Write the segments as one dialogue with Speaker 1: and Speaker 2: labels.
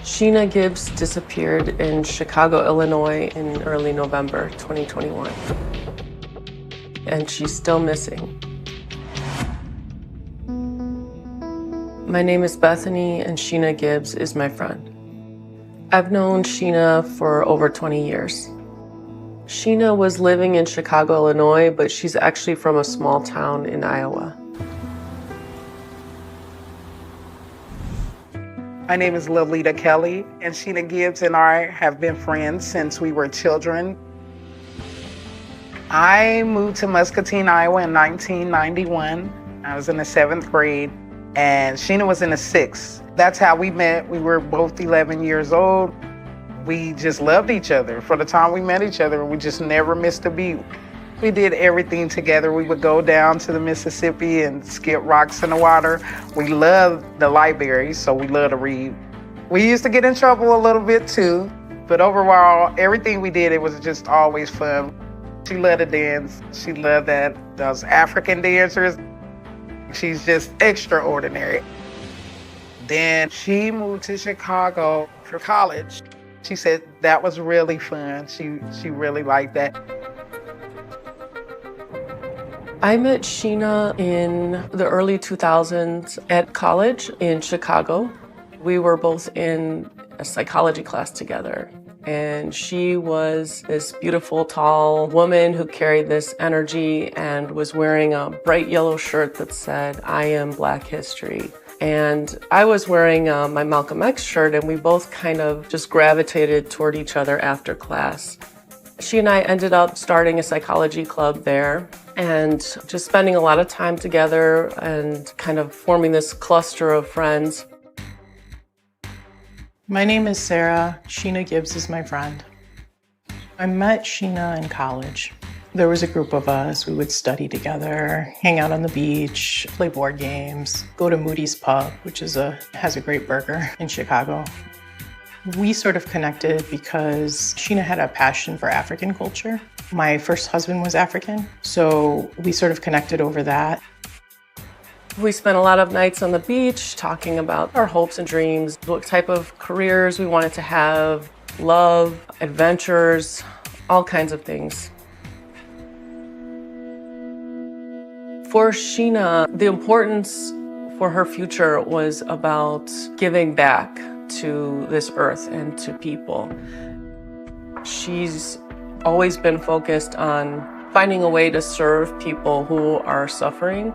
Speaker 1: Sheena Gibbs disappeared in Chicago, Illinois in early November 2021. And she's still missing. My name is Bethany, and Sheena Gibbs is my friend. I've known Sheena for over 20 years. Sheena was living in Chicago, Illinois, but she's actually from a small town in Iowa.
Speaker 2: My name is Lt.Joe Kelly, and Sheena Gibbs and I have been friends since we were children. I moved to Muscatine, Iowa in 1991. I was in the 7th grade, and Sheena was in the 6th. That's how we met. We were both 11 years old. We just loved each other. For the time we met each other, we just never missed a beat. We did everything together. We would go down to the Mississippi and skip rocks in the water. We loved the library, so we loved to read. We used to get in trouble a little bit too, but overall, everything we did, it was just always fun. She loved to dance. She loved those African dancers. She's just extraordinary. Then she moved to Chicago for college. She said that was really fun. She really liked that.
Speaker 1: I met Sheena in the early 2000s at college in Chicago. We were both in a psychology class together, and she was this beautiful, tall woman who carried this energy and was wearing a bright yellow shirt that said, "I am Black History." And I was wearing my Malcolm X shirt, and we both kind of just gravitated toward each other after class. She and I ended up starting a psychology club there and just spending a lot of time together and kind of forming this cluster of friends.
Speaker 3: My name is Sarah. Sheena Gibbs is my friend. I met Sheena in college. There was a group of us. We would study together, hang out on the beach, play board games, go to Moody's Pub, which has a great burger in Chicago. We sort of connected because Sheena had a passion for African culture. My first husband was African, so we sort of connected over that.
Speaker 1: We spent a lot of nights on the beach talking about our hopes and dreams, what type of careers we wanted to have, love, adventures, all kinds of things. For Sheena, the importance for her future was about giving back to this earth and to people. She's always been focused on finding a way to serve people who are suffering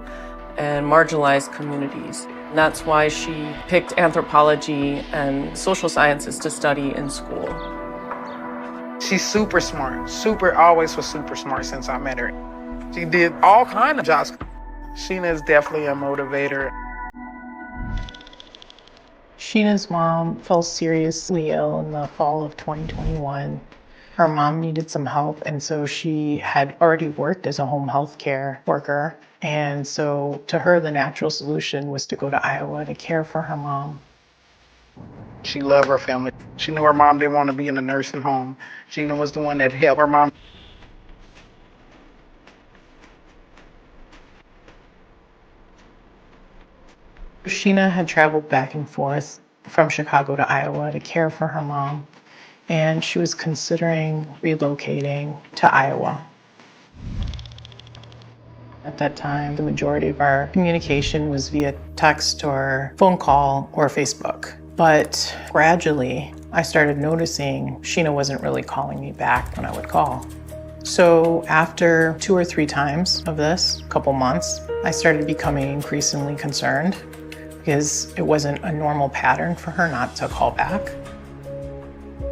Speaker 1: and marginalized communities. And that's why she picked anthropology and social sciences to study in school.
Speaker 2: She's super smart, always was super smart since I met her. She did all kinds of jobs. Sheena is definitely a motivator.
Speaker 3: Sheena's mom fell seriously ill in the fall of 2021. Her mom needed some help, and so she had already worked as a home health care worker. And so to her, the natural solution was to go to Iowa to care for her mom.
Speaker 2: She loved her family. She knew her mom didn't want to be in a nursing home. Sheena was the one that helped her mom.
Speaker 3: Sheena had traveled back and forth from Chicago to Iowa to care for her mom, and she was considering relocating to Iowa. At that time, the majority of our communication was via text or phone call or Facebook. But gradually, I started noticing Sheena wasn't really calling me back when I would call. So after 2 or 3 times of this, a couple months, I started becoming increasingly concerned because it wasn't a normal pattern for her not to call back.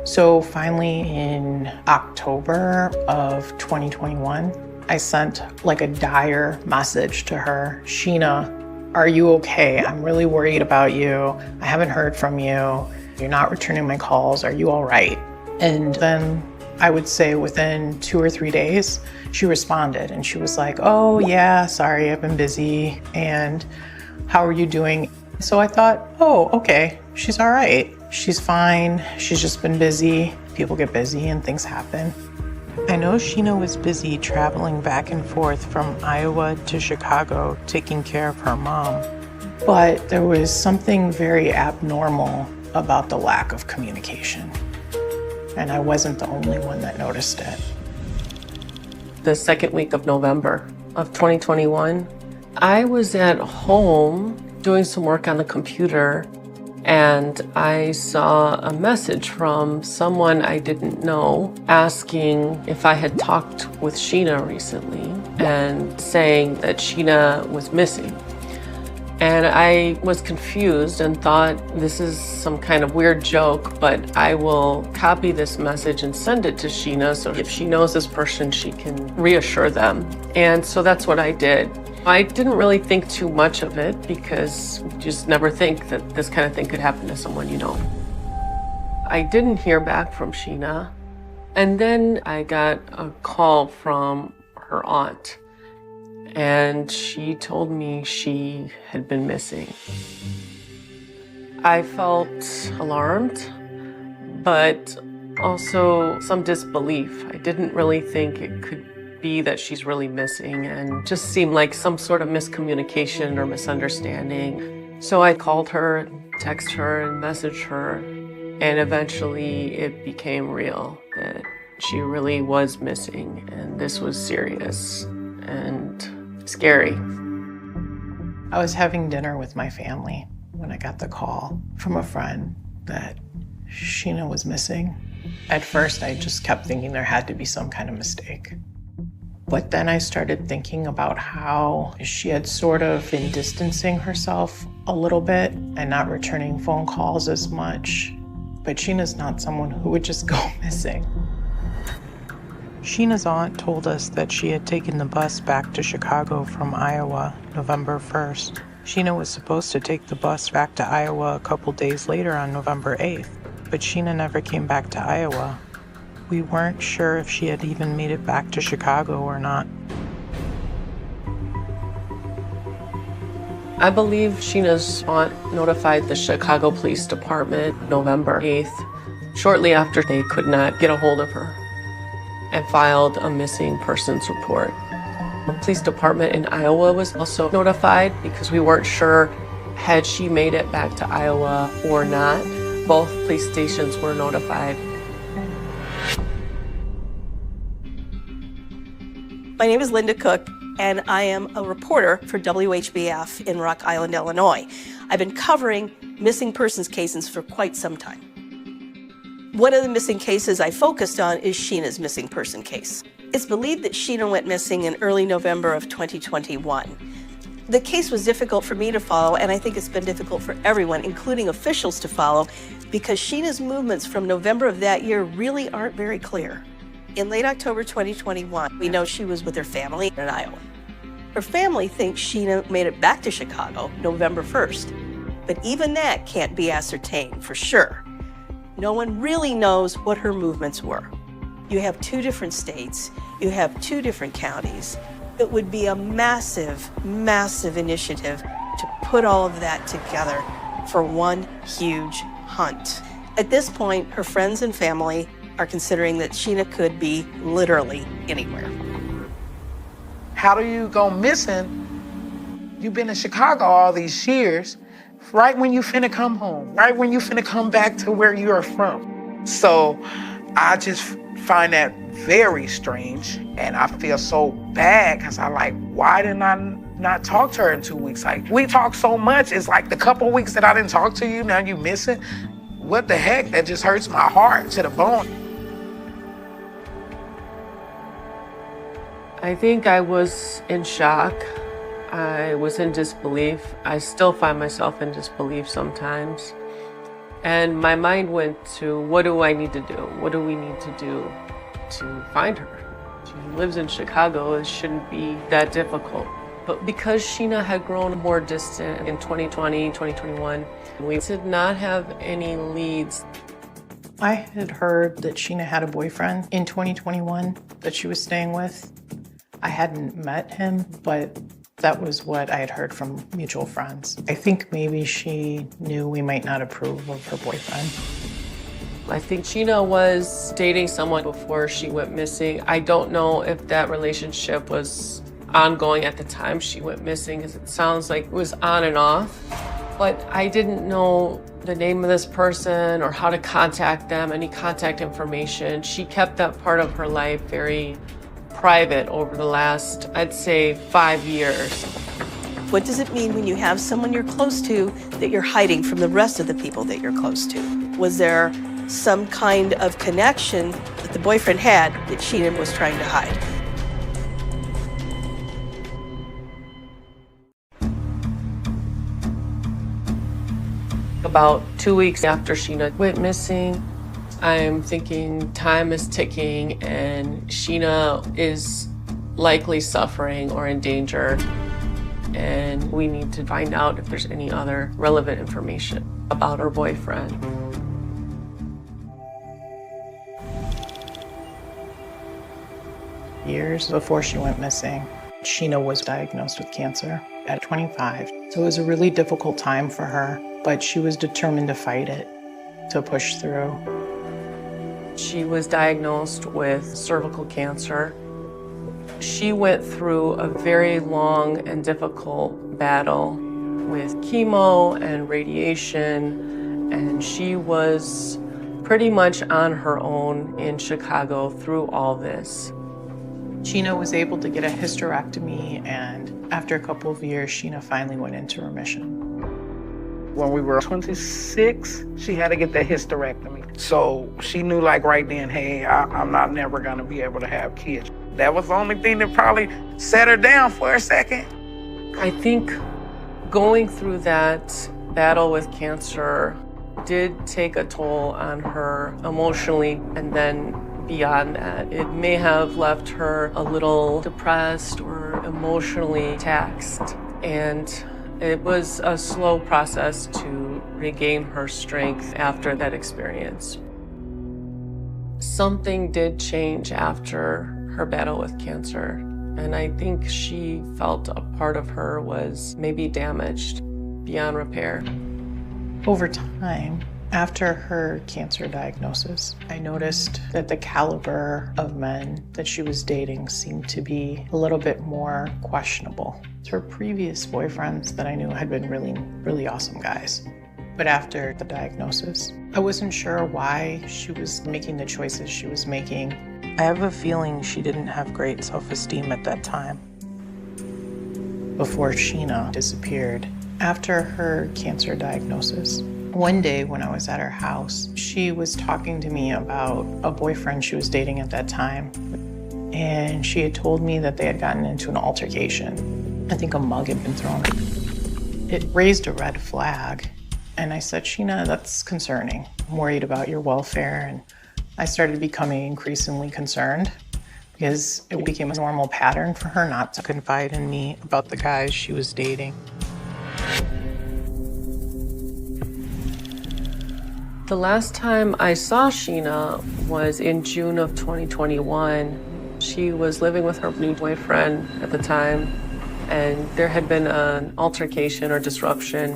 Speaker 3: So finally in October of 2021, I sent like a dire message to her. "Sheena, are you okay? I'm really worried about you. I haven't heard from you. You're not returning my calls. Are you all right?" And then I would say within 2 or 3 days, she responded and she was like, "Oh yeah, sorry, I've been busy. And how are you doing?" So I thought, oh, okay, she's all right. She's fine. She's just been busy. People get busy and things happen. I know Sheena was busy traveling back and forth from Iowa to Chicago, taking care of her mom. But there was something very abnormal about the lack of communication. And I wasn't the only one that noticed it.
Speaker 1: The second week of November of 2021, I was at home doing some work on the computer, and I saw a message from someone I didn't know asking if I had talked with Sheena recently and saying that Sheena was missing. And I was confused and thought, this is some kind of weird joke, but I will copy this message and send it to Sheena so if she knows this person, she can reassure them. And so that's what I did. I didn't really think too much of it because you just never think that this kind of thing could happen to someone you know. I didn't hear back from Sheena. And then I got a call from her aunt. And she told me she had been missing. I felt alarmed, but also some disbelief. I didn't really think it could be that she's really missing, and just seemed like some sort of miscommunication or misunderstanding. So I called her, texted her, and messaged her, and eventually it became real that she really was missing, and this was serious and scary.
Speaker 3: I was having dinner with my family when I got the call from a friend that Sheena was missing. At first, I just kept thinking there had to be some kind of mistake. But then I started thinking about how she had sort of been distancing herself a little bit and not returning phone calls as much. But Sheena's not someone who would just go missing. Sheena's aunt told us that she had taken the bus back to Chicago from Iowa November 1st. Sheena was supposed to take the bus back to Iowa a couple days later on November 8th, but Sheena never came back to Iowa. We weren't sure if she had even made it back to Chicago or not.
Speaker 1: I believe Sheena's aunt notified the Chicago Police Department November 8th, shortly after they could not get a hold of her, and filed a missing persons report. The police department in Iowa was also notified because we weren't sure had she made it back to Iowa or not. Both police stations were notified.
Speaker 4: My name is Linda Cook, and I am a reporter for WHBF in Rock Island, Illinois. I've been covering missing persons cases for quite some time. One of the missing cases I focused on is Sheena's missing person case. It's believed that Sheena went missing in early November of 2021. The case was difficult for me to follow, and I think it's been difficult for everyone, including officials, to follow, because Sheena's movements from November of that year really aren't very clear. In late October 2021, we know she was with her family in Iowa. Her family thinks Sheena made it back to Chicago November 1st, but even that can't be ascertained for sure. No one really knows what her movements were. You have two different states, you have two different counties. It would be a massive, massive initiative to put all of that together for one huge hunt. At this point, her friends and family are considering that Sheena could be literally anywhere.
Speaker 2: How do you go missing? You've been in Chicago all these years, right when you finna come home, right when you finna come back to where you're from. So I just find that very strange, and I feel so bad because why didn't I not talk to her in 2 weeks? Like, we talk so much, it's like the couple weeks that I didn't talk to you, now you missing? What the heck? That just hurts my heart to the bone.
Speaker 1: I think I was in shock. I was in disbelief. I still find myself in disbelief sometimes. And my mind went to, what do I need to do? What do we need to do to find her? She lives in Chicago. It shouldn't be that difficult. But because Sheena had grown more distant in 2020, 2021, we did not have any leads.
Speaker 3: I had heard that Sheena had a boyfriend in 2021 that she was staying with. I hadn't met him, but that was what I had heard from mutual friends. I think maybe she knew we might not approve of her boyfriend.
Speaker 1: I think Sheena was dating someone before she went missing. I don't know if that relationship was ongoing at the time she went missing, because it sounds like it was on and off. But I didn't know the name of this person or how to contact them, any contact information. She kept that part of her life very private over the last, I'd say, 5 years.
Speaker 4: What does it mean when you have someone you're close to that you're hiding from the rest of the people that you're close to? Was there some kind of connection that the boyfriend had that Sheena was trying to hide?
Speaker 1: About 2 weeks after Sheena went missing, I'm thinking time is ticking and Sheena is likely suffering or in danger. And we need to find out if there's any other relevant information about her boyfriend.
Speaker 3: Years before she went missing, Sheena was diagnosed with cancer at 25. So it was a really difficult time for her, but she was determined to fight it, to push through.
Speaker 1: She was diagnosed with cervical cancer. She went through a very long and difficult battle with chemo and radiation, and she was pretty much on her own in Chicago through all this.
Speaker 3: Sheena was able to get a hysterectomy, and after a couple of years, Sheena finally went into remission.
Speaker 2: When we were 26, she had to get that hysterectomy. So she knew like right then, hey, I'm not never gonna be able to have kids. That was the only thing that probably set her down for a second.
Speaker 1: I think going through that battle with cancer did take a toll on her emotionally, and then beyond that, it may have left her a little depressed or emotionally taxed. And it was a slow process to regain her strength after that experience. Something did change after her battle with cancer, and I think she felt a part of her was maybe damaged beyond repair.
Speaker 3: Over time, after her cancer diagnosis, I noticed that the caliber of men that she was dating seemed to be a little bit more questionable. Her previous boyfriends that I knew had been really, really awesome guys. But after the diagnosis, I wasn't sure why she was making the choices she was making. I have a feeling she didn't have great self-esteem at that time. Before Sheena disappeared, after her cancer diagnosis, one day when I was at her house, she was talking to me about a boyfriend she was dating at that time. And she had told me that they had gotten into an altercation. I think a mug had been thrown. It raised a red flag. And I said, Sheena, that's concerning. I'm worried about your welfare. And I started becoming increasingly concerned because it became a normal pattern for her not to confide in me about the guys she was dating.
Speaker 1: The last time I saw Sheena was in June of 2021. She was living with her new boyfriend at the time, and there had been an altercation or disruption.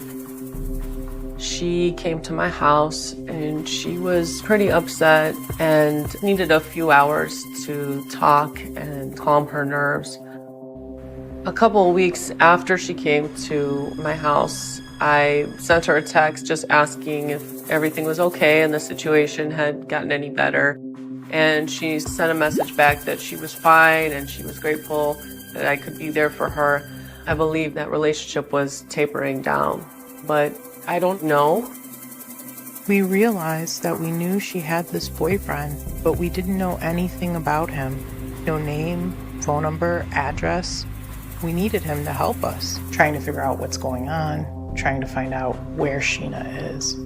Speaker 1: She came to my house and she was pretty upset and needed a few hours to talk and calm her nerves. A couple of weeks after she came to my house, I sent her a text just asking if everything was okay and the situation had gotten any better. And she sent a message back that she was fine and she was grateful that I could be there for her. I believe that relationship was tapering down, but I don't know.
Speaker 3: We realized that we knew she had this boyfriend, but we didn't know anything about him. No name, phone number, address. We needed him to help us, trying to figure out what's going on, trying to find out where Sheena is.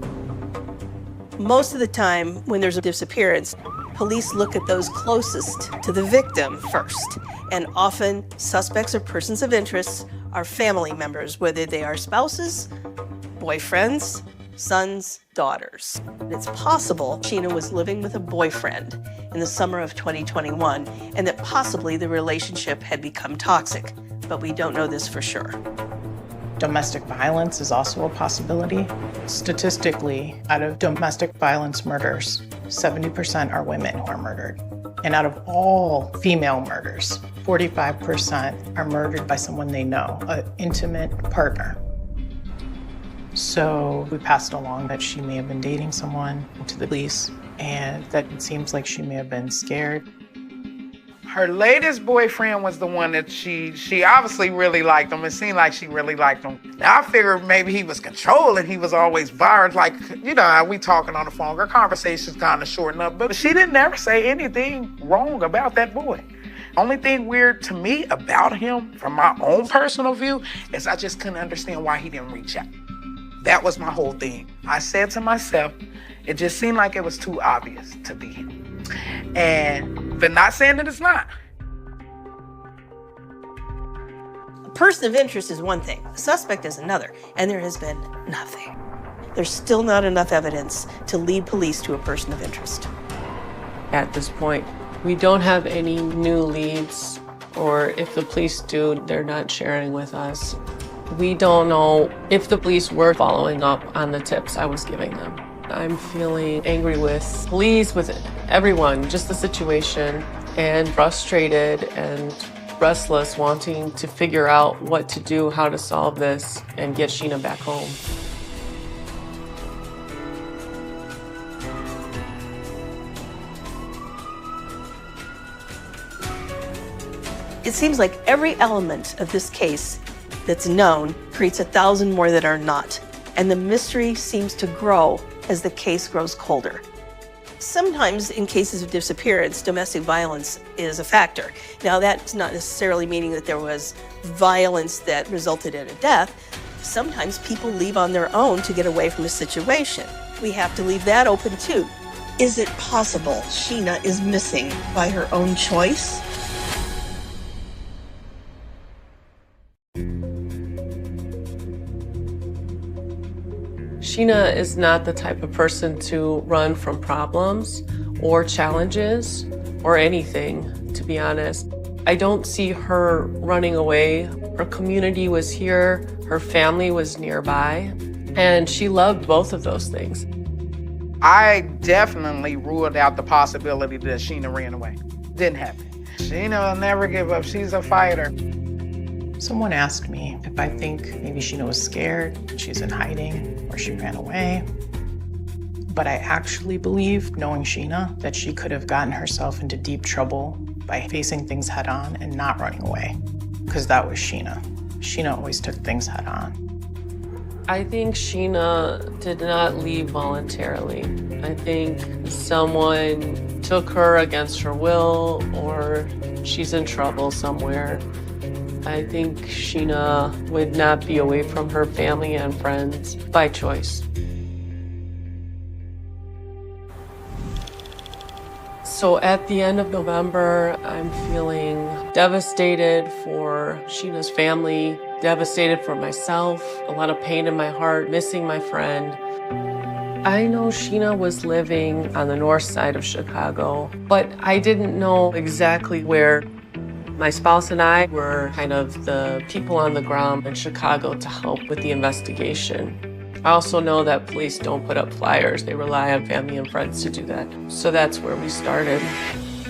Speaker 4: Most of the time when there's a disappearance, police look at those closest to the victim first. And often suspects or persons of interest are family members, whether they are spouses, boyfriends, sons, daughters. It's possible Sheena was living with a boyfriend in the summer of 2021 and that possibly the relationship had become toxic, but we don't know this for sure.
Speaker 3: Domestic violence is also a possibility. Statistically, out of domestic violence murders, 70% are women who are murdered. And out of all female murders, 45% are murdered by someone they know, an intimate partner. So So we passed along that she may have been dating someone to the police, and that it seems like she may have been scared.
Speaker 2: Her latest boyfriend was the one that she obviously really liked him. It seemed like she really liked him. Now I figured maybe he was controlling. He was always barred, like, you know, how we talking on the phone. Our conversations kind of shortened up, but she didn't ever say anything wrong about that boy. Only thing weird to me about him, from my own personal view, is I just couldn't understand why he didn't reach out. That was my whole thing. I said to myself, it just seemed like it was too obvious to be him. But not saying that it's not.
Speaker 4: A person of interest is one thing, a suspect is another, and there has been nothing. There's still not enough evidence to lead police to a person of interest.
Speaker 1: At this point, we don't have any new leads, or if the police do, they're not sharing with us. We don't know if the police were following up on the tips I was giving them. I'm feeling angry with police, with everyone, just the situation, and frustrated and restless, wanting to figure out what to do, how to solve this, and get Sheena back home.
Speaker 4: It seems like every element of this case that's known creates 1,000 more that are not, and the mystery seems to grow as the case grows colder. Sometimes in cases of disappearance, domestic violence is a factor. Now that's not necessarily meaning that there was violence that resulted in a death. Sometimes people leave on their own to get away from a situation. We have to leave that open too. Is it possible Sheena is missing by her own choice?
Speaker 1: Sheena is not the type of person to run from problems or challenges or anything, to be honest. I don't see her running away. Her community was here, her family was nearby, and she loved both of those things.
Speaker 2: I definitely ruled out the possibility that Sheena ran away. Didn't happen. Sheena will never give up. She's a fighter.
Speaker 3: Someone asked me if I think maybe Sheena was scared, she's in hiding, or she ran away. But I actually believe, knowing Sheena, that she could have gotten herself into deep trouble by facing things head on and not running away. Because that was Sheena. Sheena always took things head on.
Speaker 1: I think Sheena did not leave voluntarily. I think someone took her against her will, or she's in trouble somewhere. I think Sheena would not be away from her family and friends by choice. So at the end of November, I'm feeling devastated for Sheena's family, devastated for myself, a lot of pain in my heart, missing my friend. I know Sheena was living on the north side of Chicago, but I didn't know exactly where. My spouse and I were kind of the people on the ground in Chicago to help with the investigation. I also know that police don't put up flyers. They rely on family and friends to do that. So that's where we started.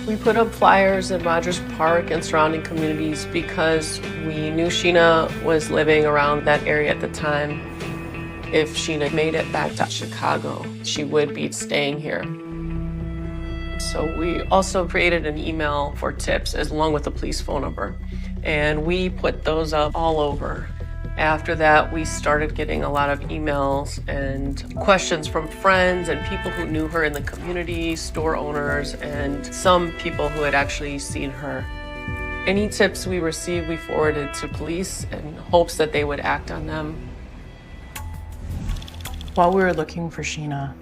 Speaker 1: We put up flyers in Rogers Park and surrounding communities because we knew Sheena was living around that area at the time. If Sheena made it back to Chicago, she would be staying here. So we also created an email for tips along with the police phone number, and we put those up all over. After that, we started getting a lot of emails and questions from friends and people who knew her in the community, store owners, and some people who had actually seen her. Any tips we received, we forwarded to police in hopes that they would act on them.
Speaker 3: While we were looking for Sheena,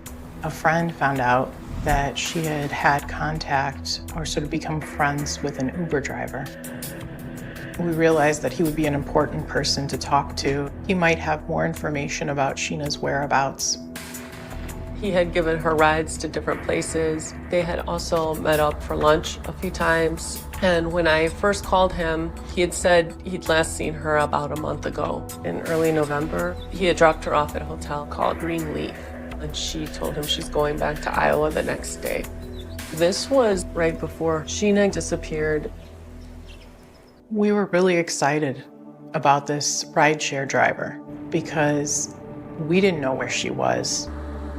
Speaker 3: a friend found out that she had had contact or sort of become friends with an Uber driver. We realized that he would be an important person to talk to. He might have more information about Sheena's whereabouts.
Speaker 1: He had given her rides to different places. They had also met up for lunch a few times. And when I first called him, he had said he'd last seen her about a month ago. In early November, he had dropped her off at a hotel called Greenleaf. And she told him she's going back to Iowa the next day. This was right before Sheena disappeared.
Speaker 3: We were really excited about this rideshare driver because We didn't know where she was,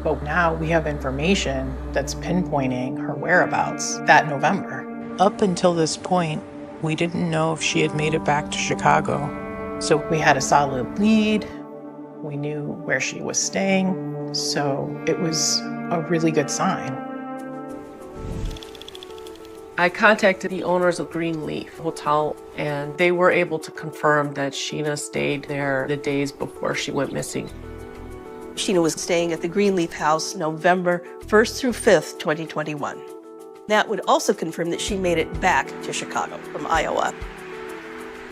Speaker 3: but now we have information that's pinpointing her whereabouts that November. Up until this point, we didn't know if she had made it back to Chicago. So we had a solid lead. We knew where she was staying. So it was a really good sign.
Speaker 1: I contacted the owners of Greenleaf Hotel, and they were able to confirm that Sheena stayed there the days before she went missing.
Speaker 4: Sheena was staying at the Greenleaf House November 1st through 5th, 2021. That would also confirm that she made it back to Chicago from Iowa.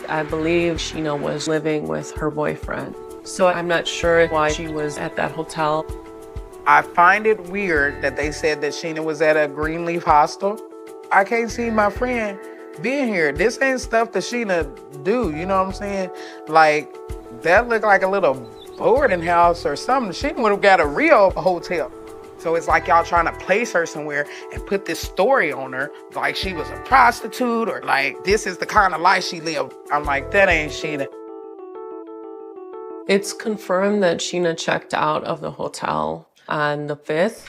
Speaker 1: I believe Sheena was living with her boyfriend, so I'm not sure why she was at that hotel.
Speaker 2: I find it weird that they said that Sheena was at a Greenleaf hostel. I can't see my friend being here. This ain't stuff that Sheena do, you know what I'm saying? Like, that looked like a little boarding house or something. Sheena would have got a real hotel. So it's like y'all trying to place her somewhere and put this story on her, like she was a prostitute or like this is the kind of life she lived. I'm like, that ain't Sheena.
Speaker 1: It's confirmed that Sheena checked out of the hotel on the 5th,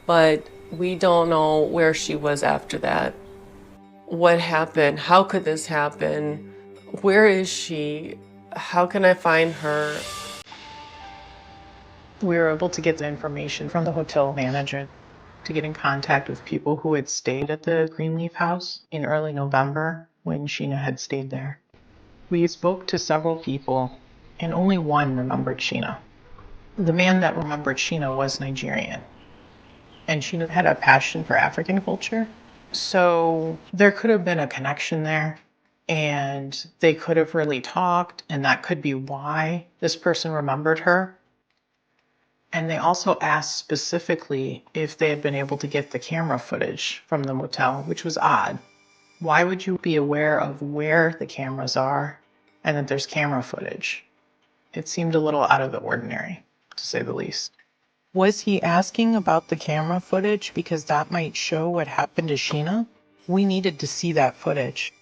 Speaker 1: but we don't know where she was after that. What happened? How could this happen? Where is she? How can I find her?
Speaker 3: We were able to get the information from the hotel manager to get in contact with people who had stayed at the Greenleaf House in early November when Sheena had stayed there. We spoke to several people, and only one remembered Sheena. The man that remembered Sheena was Nigerian, and Sheena had a passion for African culture. So there could have been a connection there, and they could have really talked, and that could be why this person remembered her. And they also asked specifically if they had been able to get the camera footage from the motel, which was odd. Why would you be aware of where the cameras are and that there's camera footage? It seemed a little out of the ordinary, to say the least. Was he asking about the camera footage because that might show what happened to Sheena? We needed to see that footage.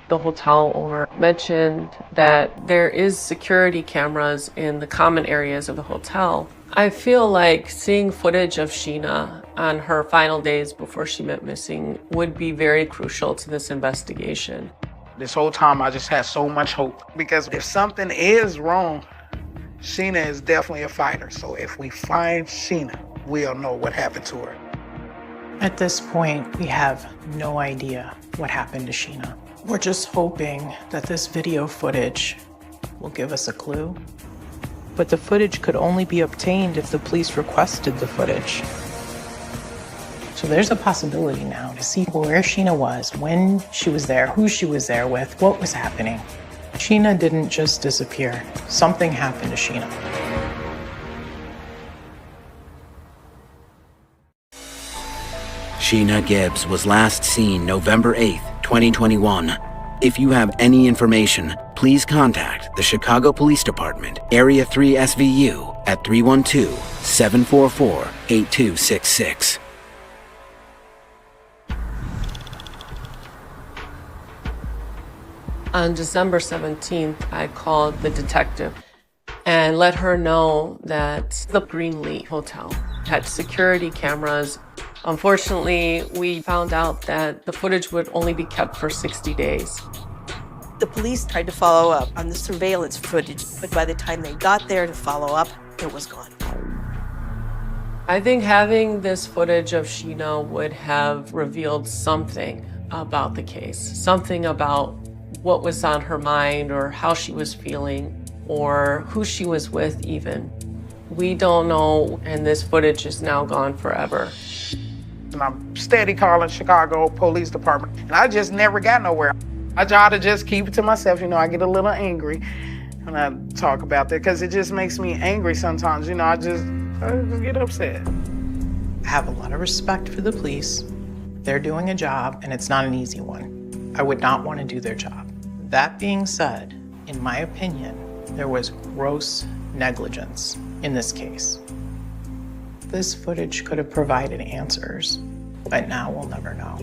Speaker 1: The hotel owner mentioned that there is security cameras in the common areas of the hotel. I feel like seeing footage of Sheena on her final days before she went missing would be very crucial to this investigation.
Speaker 2: This whole time I just had so much hope because if something is wrong, Sheena is definitely a fighter. So if we find Sheena, we'll know what happened to her.
Speaker 3: At this point, we have no idea what happened to Sheena. We're just hoping that this video footage will give us a clue. But the footage could only be obtained if the police requested the footage. So there's a possibility now to see where Sheena was, when she was there, who she was there with, what was happening. Sheena didn't just disappear. Something happened to Sheena.
Speaker 5: Sheena Gibbs was last seen November 8th, 2021. If you have any information, please contact the Chicago Police Department, Area 3 SVU at 312-744-8266.
Speaker 1: On December 17th, I called the detective and let her know that the Greenleaf Hotel had security cameras. Unfortunately, we found out that the footage would only be kept for 60 days.
Speaker 4: The police tried to follow up on the surveillance footage, but by the time they got there to follow up, it was gone.
Speaker 1: I think having this footage of Sheena would have revealed something about the case, something about what was on her mind or how she was feeling or who she was with even. We don't know, and this footage is now gone forever.
Speaker 2: And I'm steady calling Chicago Police Department, and I just never got nowhere. I try to just keep it to myself, I get a little angry when I talk about that because it just makes me angry sometimes, I just get upset.
Speaker 3: I have a lot of respect for the police. They're doing a job, and it's not an easy one. I would not want to do their job. That being said, in my opinion, there was gross negligence in this case. This footage could have provided answers, but now we'll never know.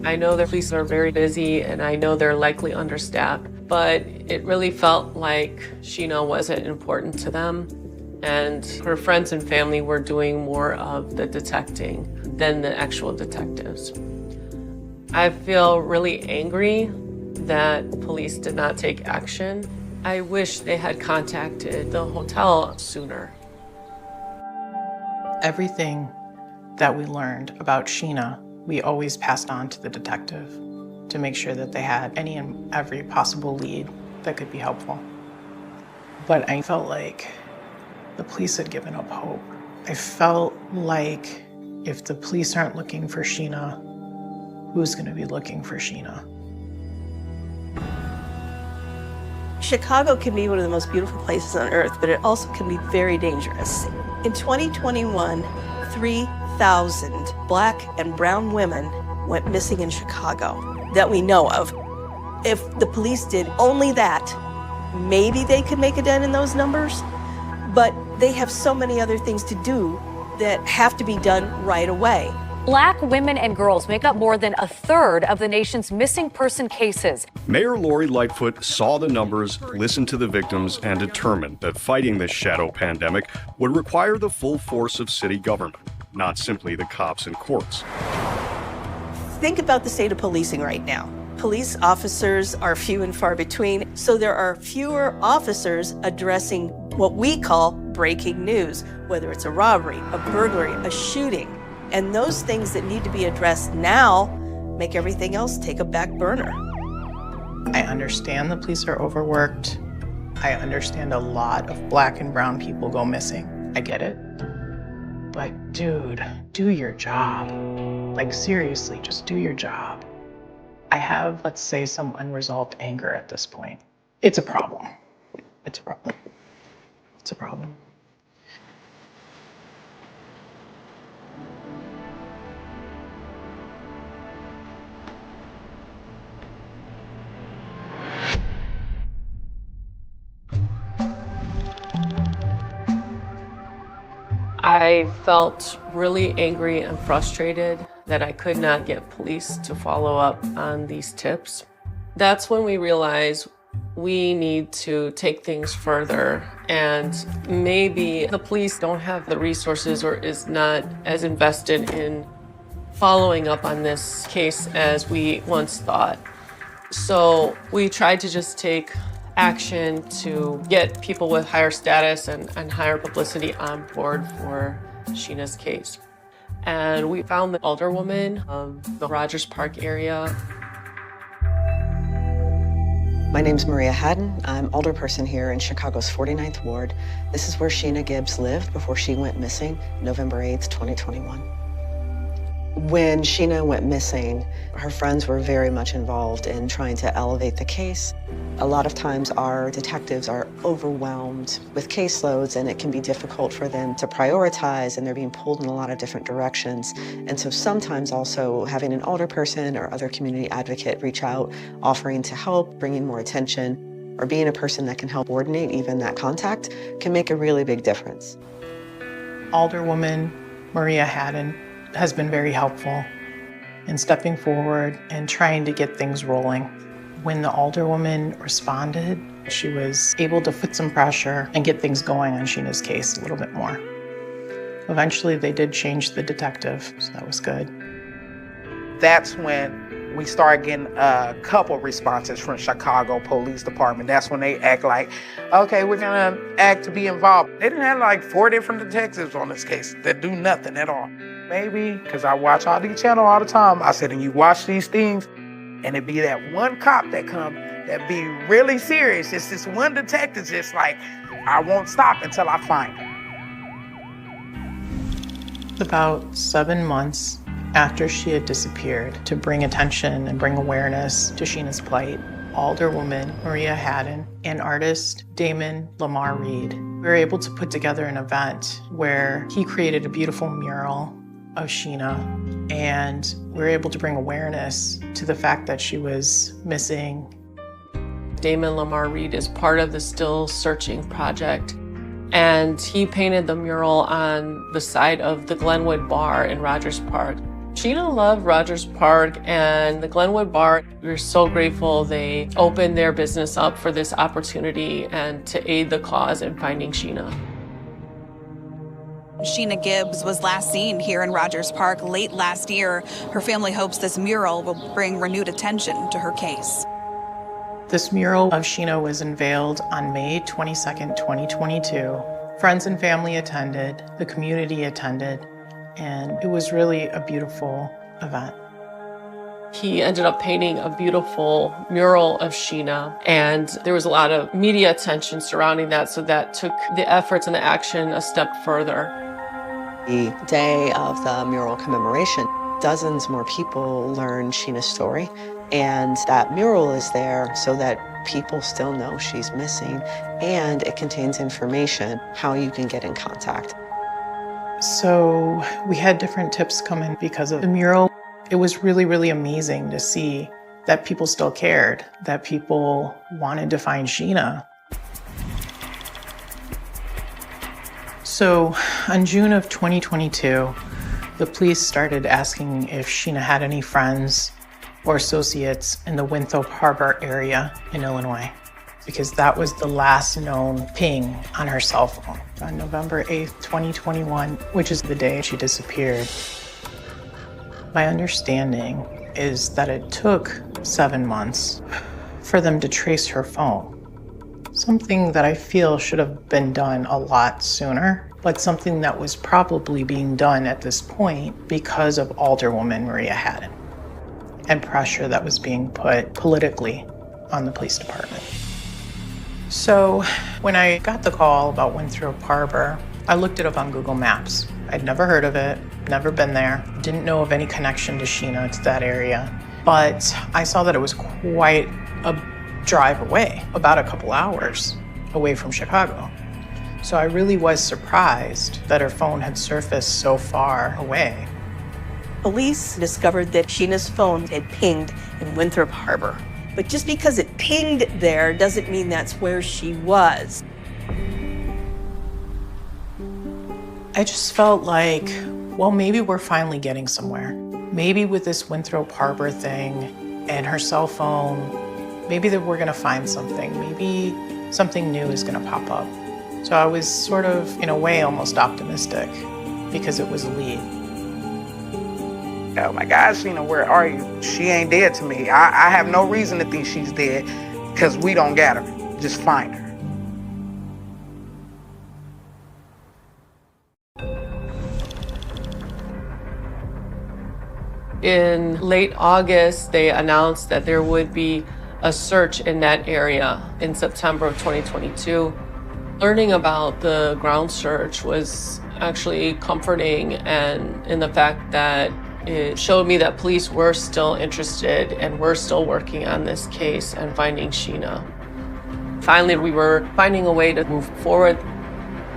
Speaker 1: I know the police are very busy and I know they're likely understaffed, but It really felt like Sheena wasn't important to them, and her friends and family were doing more of the detecting than the actual detectives. I feel really angry that police did not take action. I wish they had contacted the hotel sooner.
Speaker 3: Everything that we learned about Sheena, we always passed on to the detective to make sure that they had any and every possible lead that could be helpful. But I felt like the police had given up hope. I felt like if the police aren't looking for Sheena, who's going to be looking for Sheena?
Speaker 4: Chicago can be one of the most beautiful places on earth, but it also can be very dangerous. In 2021, 3,000 Black and brown women went missing in Chicago that we know of. If the police did only that, maybe they could make a dent in those numbers, but they have so many other things to do that have to be done right away.
Speaker 6: Black women and girls make up more than a third of the nation's missing person cases.
Speaker 7: Mayor Lori Lightfoot saw the numbers, listened to the victims, and determined that fighting this shadow pandemic would require the full force of city government, not simply the cops and courts.
Speaker 4: Think about the state of policing right now. Police officers are few and far between, so there are fewer officers addressing what we call breaking news, whether it's a robbery, a burglary, a shooting. And those things that need to be addressed now make everything else take a back burner.
Speaker 3: I understand the police are overworked. I understand a lot of Black and brown people go missing. I get it. But dude, do your job. Like seriously, just do your job. I have, let's say, some unresolved anger at this point. It's a problem. It's a problem. It's a problem.
Speaker 1: I felt really angry and frustrated that I could not get police to follow up on these tips. That's when we realized we need to take things further, and maybe the police don't have the resources or is not as invested in following up on this case as we once thought. So we tried to just take action to get people with higher status and higher publicity on board for Sheena's case. And we found the alderwoman of the Rogers Park area.
Speaker 8: My name's Maria Haddon. I'm alderperson here in Chicago's 49th Ward. This is where Sheena Gibbs lived before she went missing, November 8th, 2021. When Sheena went missing, her friends were very much involved in trying to elevate the case. A lot of times our detectives are overwhelmed with caseloads, and it can be difficult for them to prioritize, and they're being pulled in a lot of different directions. And so sometimes also having an alderperson or other community advocate reach out, offering to help, bringing more attention, or being a person that can help coordinate even that contact can make a really big difference.
Speaker 3: Alderwoman Maria Haddon has been very helpful in stepping forward and trying to get things rolling. When the alderwoman responded, she was able to put some pressure and get things going on Sheena's case a little bit more. Eventually, they did change the detective, so that was good.
Speaker 2: That's when we started getting a couple responses from Chicago Police Department. That's when they act like, okay, we're gonna act to be involved. They didn't have like 4 different detectives on this case that do nothing at all. Maybe, because I watch all these channels all the time, I said, and you watch these things, and it be that one cop that come that be really serious. It's this one detective just like, I won't stop until I find him.
Speaker 3: About 7 months after she had disappeared, to bring attention and bring awareness to Sheena's plight, Alderwoman Maria Haddon and artist Damon Lamar Reed were able to put together an event where he created a beautiful mural of Sheena, and we were able to bring awareness to the fact that she was missing.
Speaker 1: Damon Lamar Reed is part of the Still Searching project, and he painted the mural on the side of the Glenwood Bar in Rogers Park. Sheena loved Rogers Park and the Glenwood Bar. We're so grateful they opened their business up for this opportunity and to aid the cause in finding Sheena.
Speaker 9: Sheena Gibbs was last seen here in Rogers Park late last year. Her family hopes this mural will bring renewed attention to her case.
Speaker 3: This mural of Sheena was unveiled on May 22nd, 2022. Friends and family attended, the community attended, and it was really a beautiful event.
Speaker 1: He ended up painting a beautiful mural of Sheena, and there was a lot of media attention surrounding that, so that took the efforts and the action a step further.
Speaker 8: The day of the mural commemoration, dozens more people learned Sheena's story, and that mural is there so that people still know she's missing, and it contains information how you can get in contact.
Speaker 3: So we had different tips come in because of the mural. It was really, really amazing to see that people still cared, that people wanted to find Sheena. So in June of 2022, the police started asking if Sheena had any friends or associates in the Winthrop Harbor area in Illinois, because that was the last known ping on her cell phone on November 8th, 2021, which is the day she disappeared. My understanding is that it took 7 months for them to trace her phone. Something that I feel should have been done a lot sooner, but something that was probably being done at this point because of Alderwoman Maria Haddon and pressure that was being put politically on the police department. So when I got the call about Winthrop Harbor, I looked it up on Google Maps. I'd never heard of it, never been there, didn't know of any connection to Sheena to that area, but I saw that it was quite a drive away, about a couple hours away from Chicago. So I really was surprised that her phone had surfaced so far away.
Speaker 4: Police discovered that Sheena's phone had pinged in Winthrop Harbor. But just because it pinged there doesn't mean that's where she was.
Speaker 3: I just felt like, well, maybe we're finally getting somewhere. Maybe with this Winthrop Harbor thing and her cell phone, maybe that we're gonna find something. Maybe something new is gonna pop up. So I was sort of, in a way, almost optimistic because it was a lead.
Speaker 2: Oh my God, Sheena, where are you? She ain't dead to me. I have no reason to think she's dead because we don't get her. Just find her.
Speaker 1: In late August, they announced that there would be a search in that area in September of 2022. Learning about the ground search was actually comforting, and in the fact that it showed me that police were still interested and were still working on this case and finding Sheena. Finally, we were finding a way to move forward.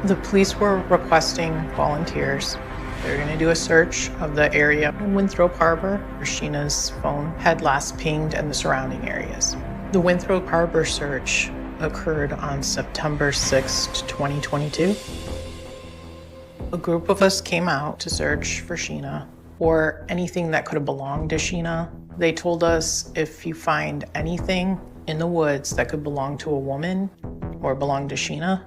Speaker 3: The police were requesting volunteers. They were going to do a search of the area in Winthrop Harbor where Sheena's phone had last pinged and the surrounding areas. The Winthrop Harbor search occurred on September 6th, 2022. A group of us came out to search for Sheena or anything that could have belonged to Sheena. They told us if you find anything in the woods that could belong to a woman or belong to Sheena,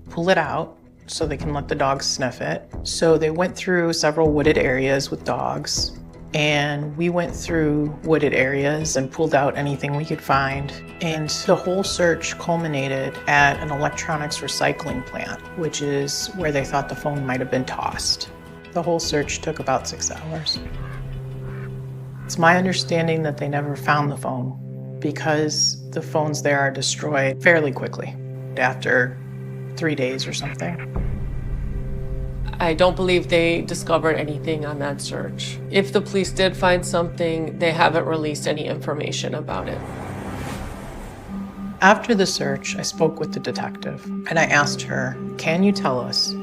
Speaker 3: pull it out so they can let the dogs sniff it. So they went through several wooded areas with dogs, and we went through wooded areas and pulled out anything we could find. And the whole search culminated at an electronics recycling plant, which is where they thought the phone might have been tossed. The whole search took about 6 hours. It's my understanding that they never found the phone because the phones there are destroyed fairly quickly, after 3 days or something.
Speaker 1: I don't believe they discovered anything on that search. If the police did find something, they haven't released any information about it.
Speaker 3: After the search, I spoke with the detective and I asked her, can you tell us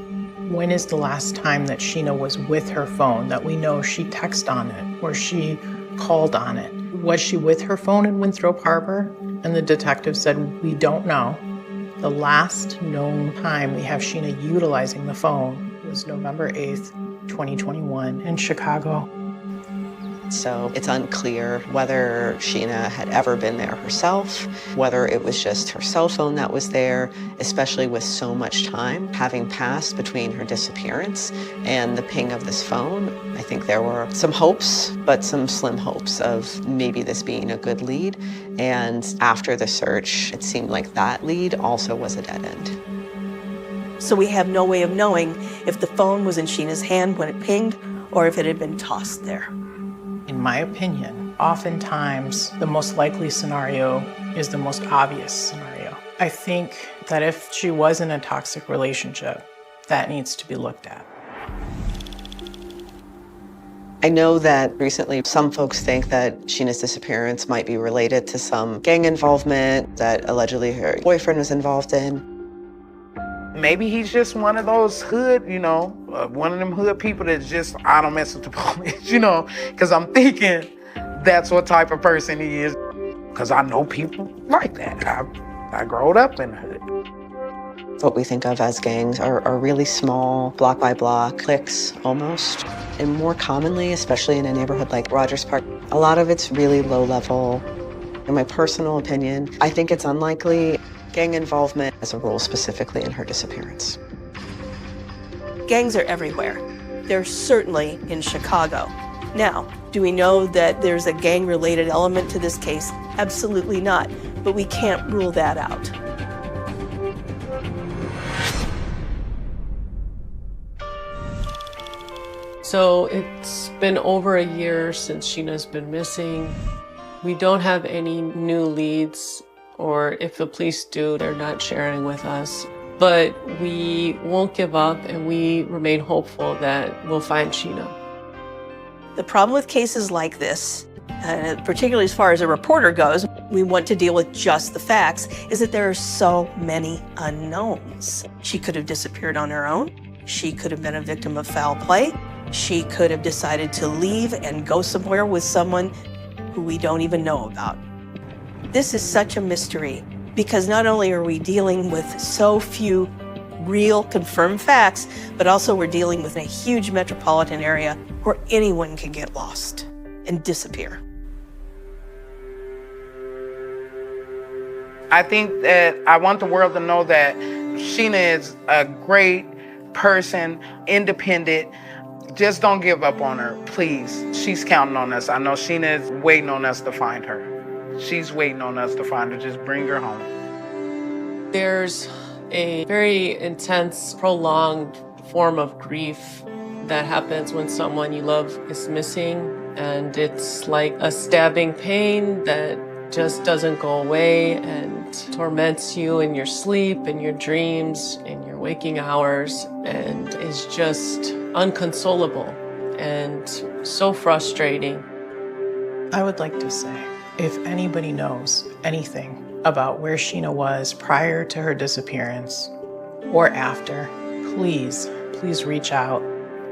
Speaker 3: when is the last time that Sheena was with her phone, that we know she texted on it or she called on it? Was she with her phone in Winthrop Harbor? And the detective said, we don't know. The last known time we have Sheena utilizing the phone was November 8th, 2021 in Chicago.
Speaker 8: So it's unclear whether Sheena had ever been there herself, whether it was just her cell phone that was there, especially with so much time having passed between her disappearance and the ping of this phone. I think there were some hopes, but some slim hopes of maybe this being a good lead. And after the search, it seemed like that lead also was a dead end.
Speaker 4: So we have no way of knowing if the phone was in Sheena's hand when it pinged or if it had been tossed there.
Speaker 3: In my opinion, oftentimes the most likely scenario is the most obvious scenario. I think that if she was in a toxic relationship, that needs to be looked at.
Speaker 8: I know that recently some folks think that Sheena's disappearance might be related to some gang involvement that allegedly her boyfriend was involved in.
Speaker 2: Maybe he's just one of those hood, one of them hood people that's just, I don't mess with the police, because I'm thinking that's what type of person he is. Because I know people like that. I growed up in the hood.
Speaker 8: What we think of as gangs are really small, block by block, cliques almost. And more commonly, especially in a neighborhood like Rogers Park, a lot of it's really low level. In my personal opinion, I think it's unlikely gang involvement as a role specifically in her disappearance.
Speaker 4: Gangs are everywhere. They're certainly in Chicago. Now, do we know that there's a gang-related element to this case? Absolutely not, but we can't rule that out.
Speaker 1: So it's been over a year since Sheena's been missing. We don't have any new leads, or if the police do, they're not sharing with us. But we won't give up, and we remain hopeful that we'll find Sheena.
Speaker 4: The problem with cases like this, particularly as far as a reporter goes, we want to deal with just the facts, is that there are so many unknowns. She could have disappeared on her own. She could have been a victim of foul play. She could have decided to leave and go somewhere with someone who we don't even know about. This is such a mystery because not only are we dealing with so few real confirmed facts, but also we're dealing with a huge metropolitan area where anyone can get lost and disappear.
Speaker 2: I think that I want the world to know that Sheena is a great person, independent. Just don't give up on her, please. She's counting on us. I know Sheena is waiting on us to find her. She's waiting on us to find her. Just bring her home.
Speaker 1: There's a very intense, prolonged form of grief that happens when someone you love is missing, and it's like a stabbing pain that just doesn't go away and torments you in your sleep, in your dreams, in your waking hours, and is just unconsolable and so frustrating.
Speaker 3: I would like to say, if anybody knows anything about where Sheena was prior to her disappearance or after, please reach out.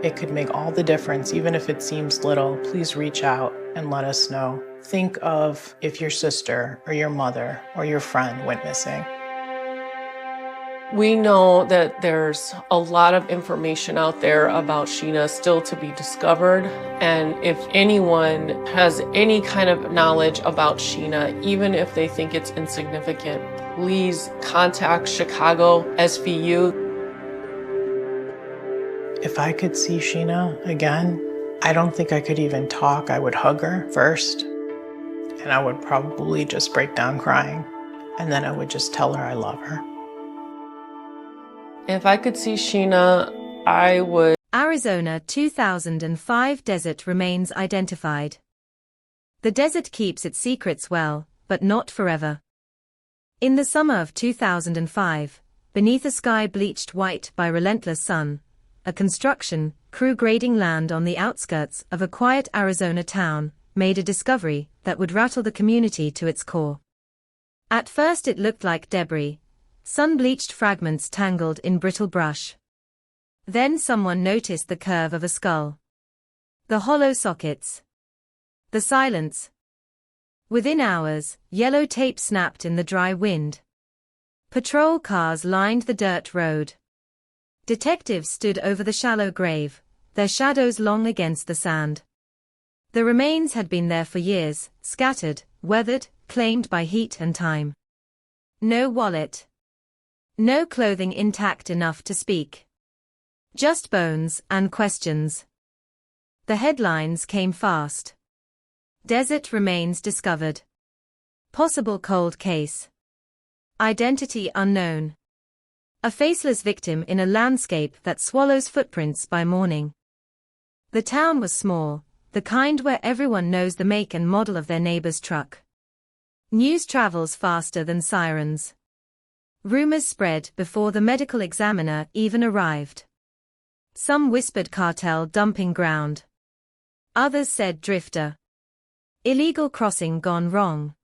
Speaker 3: It could make all the difference, even if it seems little. Please reach out and let us know. Think of if your sister or your mother or your friend went missing.
Speaker 1: We know that there's a lot of information out there about Sheena still to be discovered. And if anyone has any kind of knowledge about Sheena, even if they think it's insignificant, please contact Chicago SVU.
Speaker 3: If I could see Sheena again, I don't think I could even talk. I would hug her first, and I would probably just break down crying. And then I would just tell her I love her.
Speaker 1: If I could see Sheena, I would.
Speaker 10: Arizona 2005 desert remains identified. The desert keeps its secrets well, but not forever. In the summer of 2005, beneath a sky bleached white by relentless sun, a construction crew grading land on the outskirts of a quiet Arizona town made a discovery that would rattle the community to its core. At first it looked like debris, sun-bleached fragments tangled in brittle brush. Then someone noticed the curve of a skull. The hollow sockets. The silence. Within hours, yellow tape snapped in the dry wind. Patrol cars lined the dirt road. Detectives stood over the shallow grave, their shadows long against the sand. The remains had been there for years, scattered, weathered, claimed by heat and time. No wallet. No clothing intact enough to speak. Just bones and questions. The headlines came fast. Desert remains discovered. Possible cold case. Identity unknown. A faceless victim in a landscape that swallows footprints by morning. The town was small, the kind where everyone knows the make and model of their neighbor's truck. News travels faster than sirens. Rumors spread before the medical examiner even arrived. Some whispered cartel dumping ground. Others said drifter. Illegal crossing gone wrong.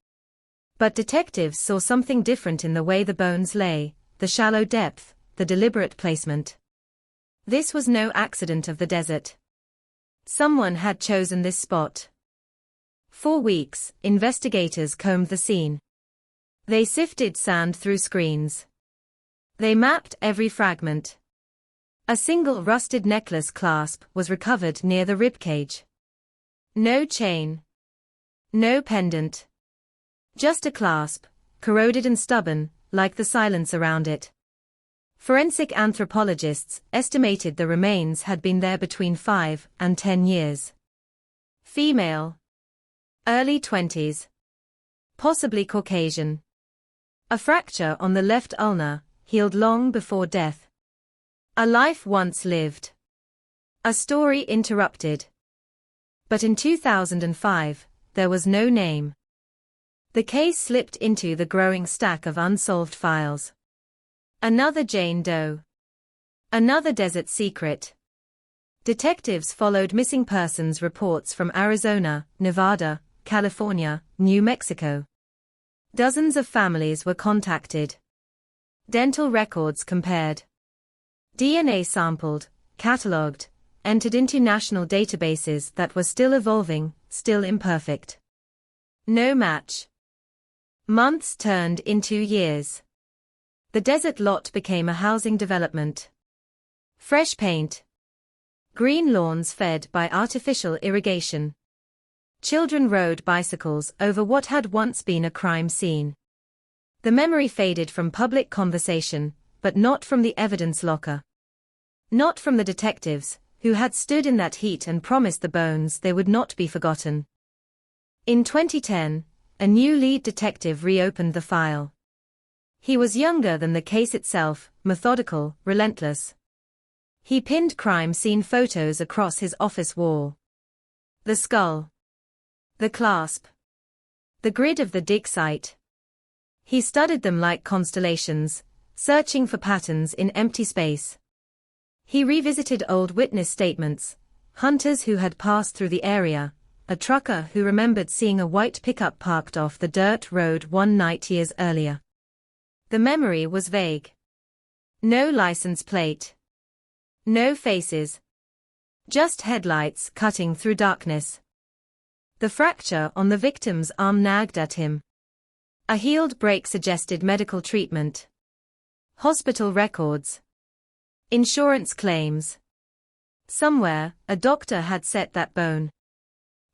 Speaker 10: But detectives saw something different in the way the bones lay, the shallow depth, the deliberate placement. This was no accident of the desert. Someone had chosen this spot. For weeks, investigators combed the scene. They sifted sand through screens. They mapped every fragment. A single rusted necklace clasp was recovered near the ribcage. No chain. No pendant. Just a clasp, corroded and stubborn, like the silence around it. Forensic anthropologists estimated the remains had been there between 5 and 10 years. Female. Early 20s. Possibly Caucasian. A fracture on the left ulna, healed long before death. A life once lived. A story interrupted. But in 2005, there was no name. The case slipped into the growing stack of unsolved files. Another Jane Doe. Another desert secret. Detectives followed missing persons reports from Arizona, Nevada, California, New Mexico. Dozens of families were contacted. Dental records compared. DNA sampled, catalogued, entered into national databases that were still evolving, still imperfect. No match. Months turned into years. The desert lot became a housing development. Fresh paint. Green lawns fed by artificial irrigation. Children rode bicycles over what had once been a crime scene. The memory faded from public conversation, but not from the evidence locker. Not from the detectives, who had stood in that heat and promised the bones they would not be forgotten. In 2010, a new lead detective reopened the file. He was younger than the case itself, methodical, relentless. He pinned crime scene photos across his office wall. The skull. The clasp. The grid of the dig site. He studied them like constellations, searching for patterns in empty space. He revisited old witness statements, hunters who had passed through the area, a trucker who remembered seeing a white pickup parked off the dirt road one night years earlier. The memory was vague. No license plate. No faces. Just headlights cutting through darkness. The fracture on the victim's arm nagged at him. A healed break suggested medical treatment. Hospital records. Insurance claims. Somewhere, a doctor had set that bone.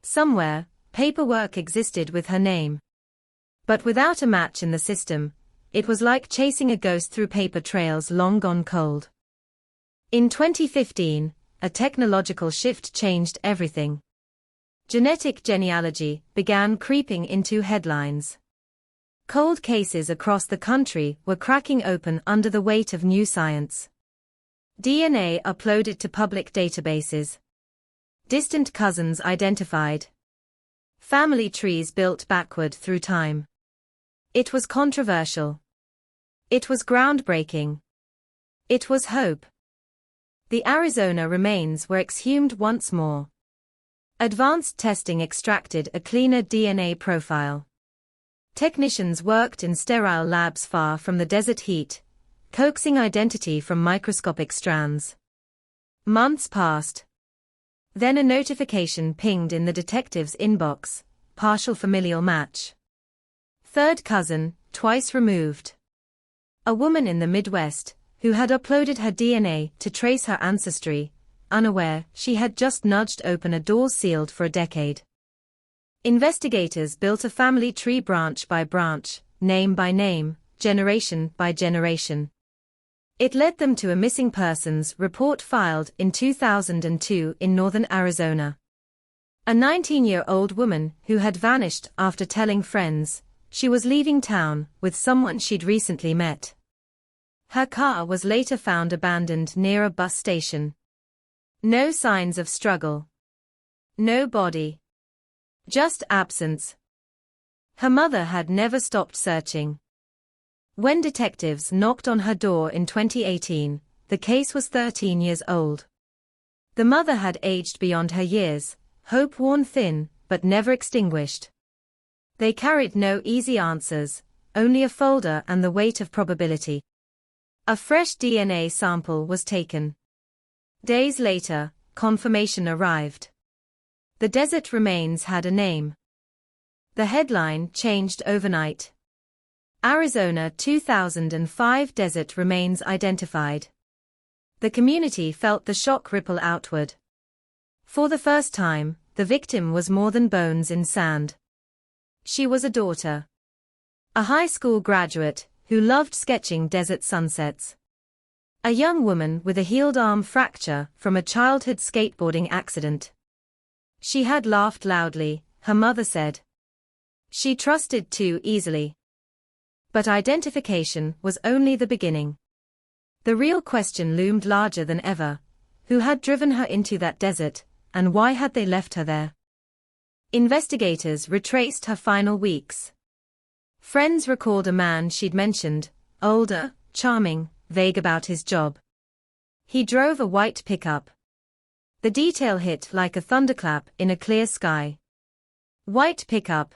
Speaker 10: Somewhere, paperwork existed with her name. But without a match in the system, it was like chasing a ghost through paper trails long gone cold. In 2015, a technological shift changed everything. Genetic genealogy began creeping into headlines. Cold cases across the country were cracking open under the weight of new science. DNA uploaded to public databases. Distant cousins identified. Family trees built backward through time. It was controversial. It was groundbreaking. It was hope. The Arizona remains were exhumed once more. Advanced testing extracted a cleaner DNA profile. Technicians worked in sterile labs far from the desert heat, coaxing identity from microscopic strands. Months passed. Then a notification pinged in the detective's inbox, partial familial match. Third cousin, twice removed. A woman in the Midwest, who had uploaded her DNA to trace her ancestry, unaware she had just nudged open a door sealed for a decade. Investigators built a family tree branch by branch, name by name, generation by generation. It led them to a missing persons report filed in 2002 in northern Arizona. A 19-year-old woman who had vanished after telling friends she was leaving town with someone she'd recently met. Her car was later found abandoned near a bus station. No signs of struggle. No body. Just absence. Her mother had never stopped searching. When detectives knocked on her door in 2018, the case was 13 years old. The mother had aged beyond her years, hope worn thin, but never extinguished. They carried no easy answers, only a folder and the weight of probability. A fresh DNA sample was taken. Days later, confirmation arrived. The desert remains had a name. The headline changed overnight. Arizona 2005 desert remains identified. The community felt the shock ripple outward. For the first time, the victim was more than bones in sand. She was a daughter. A high school graduate who loved sketching desert sunsets. A young woman with a healed arm fracture from a childhood skateboarding accident. She had laughed loudly, her mother said. She trusted too easily. But identification was only the beginning. The real question loomed larger than ever. Who had driven her into that desert, and why had they left her there? Investigators retraced her final weeks. Friends recalled a man she'd mentioned, older, charming, vague about his job. He drove a white pickup. The detail hit like a thunderclap in a clear sky. White pickup.